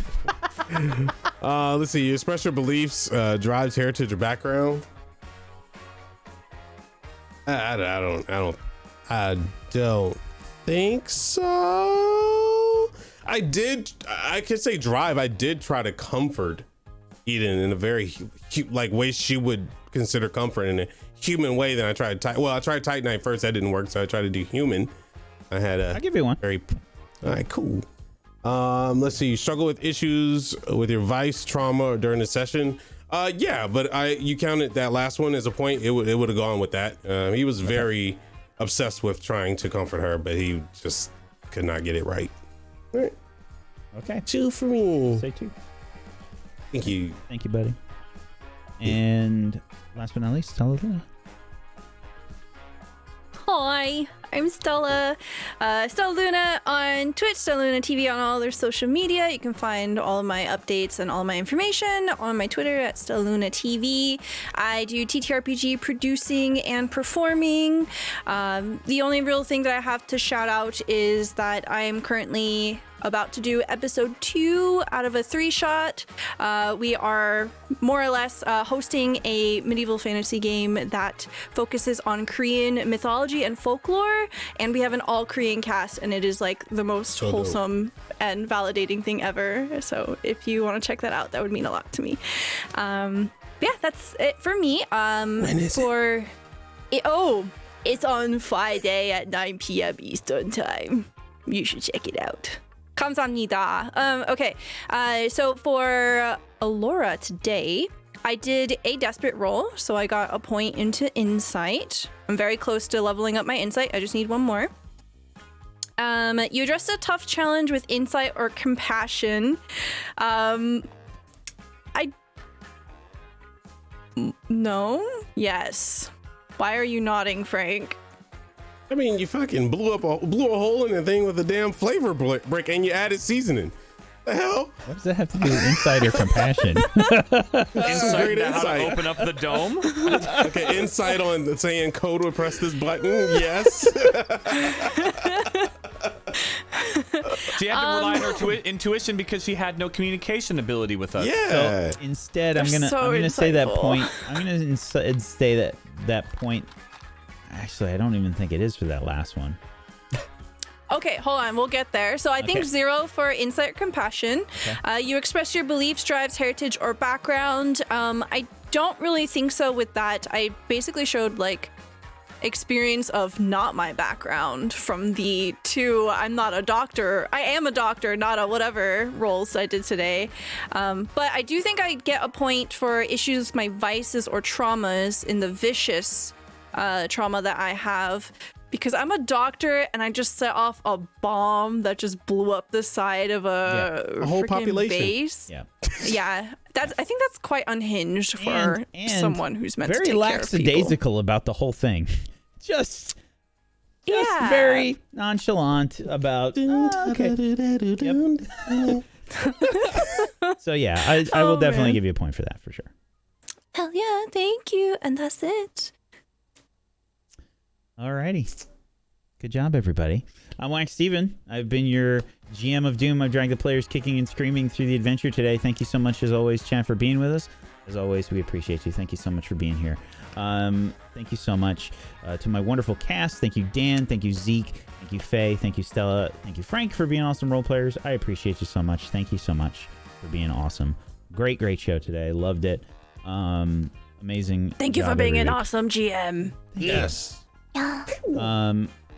Let's see. You express your beliefs, drives, heritage, or background. I don't think so. I could say drive. I did try to comfort Eden in a very way she would consider comfort in a human way. Then I tried I tried Titanite first. That didn't work, so I tried to do human. I'll give you one. All right, cool. Let's see. You struggle with issues with your vice, trauma during the session. Yeah, but you counted that last one as a point. It would have gone with that. He was very obsessed with trying to comfort her, but he just could not get it right. All right. Okay. 2 for me. Say 2. Thank you. Thank you, buddy. And last but not least, Stella Luna. Hi, I'm Stella. Stella Luna on Twitch, Stella Luna TV on all their social media. You can find all of my updates and all my information on my Twitter at Stella Luna TV. I do TTRPG producing and performing. The only real thing that I have to shout out is that I am currently about to do episode 2 out of a 3-shot. We are more or less hosting a medieval fantasy game that focuses on Korean mythology and folklore, and we have an all Korean cast, and it is like the most wholesome and validating thing ever. So if you want to check that out, that would mean a lot to me. Yeah, that's it for me. When is It's on Friday at 9 p.m. Eastern time. You should check it out. 감사합니다. Okay, so for Alora today, I did a desperate roll, so I got a point into insight. I'm very close to leveling up my insight. I just need 1 more. You addressed a tough challenge with insight or compassion. No? Yes. Why are you nodding, Frank? I mean, you fucking blew a hole in the thing with a damn flavor brick and you added seasoning. The hell? What does that have to do with insight or compassion? Insight into how to open up the dome? Okay, insight on saying Code would press this button. Yes. She had to rely on her intuition because she had no communication ability with us. Yeah. So instead, I'm They're gonna so say that insightful. point. I'm gonna say that point. Actually, I don't even think it is for that last one. Okay, hold on. We'll get there. So I think Okay. 0 for insight or compassion. You express your beliefs, drives, heritage, or background. I don't really think so with that. I basically showed like experience of not my background from the 2 I'm not a doctor. I am a doctor, not a whatever roles I did today. But I do think I get a point for issues with my vices or traumas in the vicious trauma that I have. Because I'm a doctor and I just set off a bomb that just blew up the side of a whole freaking population. base. Yeah. Yeah, I think that's quite unhinged for And someone who's meant to very take care of people. lackadaisical about the whole thing. Just Yeah. very nonchalant about. Okay. Yep. So yeah, I will Oh, definitely man. give you a point for that for sure. Hell yeah, thank you. And that's it. Alrighty. Good job, everybody. I'm Wax Steven. I've been your GM of Doom. I've dragged the players kicking and screaming through the adventure today. Thank you so much, as always, Chan, for being with us. As always, we appreciate you. Thank you so much for being here. Thank you so much to my wonderful cast. Thank you, Dan. Thank you, Zeke. Thank you, Faye. Thank you, Stella. Thank you, Frank, for being awesome role players. I appreciate you so much. Thank you so much for being awesome. Great show today. Loved it. Amazing. Thank you for job being every an week. awesome GM. Yes.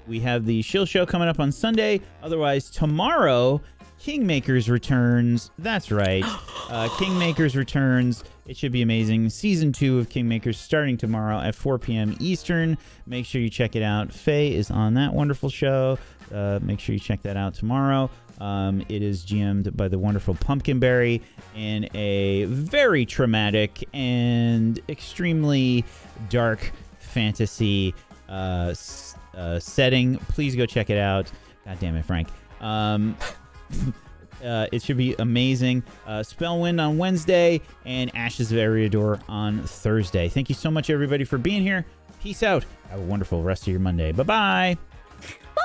We have the Shill Show coming up on Sunday. Otherwise, tomorrow, Kingmakers returns. That's right. Kingmakers returns. It should be amazing. Season 2 of Kingmakers starting tomorrow at 4 p.m. Eastern. Make sure you check it out. Faye is on that wonderful show. Make sure you check that out tomorrow. It is GM'd by the wonderful Pumpkinberry in a very traumatic and extremely dark fantasy setting. Please go check it out. God damn it, Frank. It should be amazing. Spellwind on Wednesday and Ashes of Eriador on Thursday. Thank you so much, everybody, for being here. Peace out. Have a wonderful rest of your Monday. Bye-bye. Bye.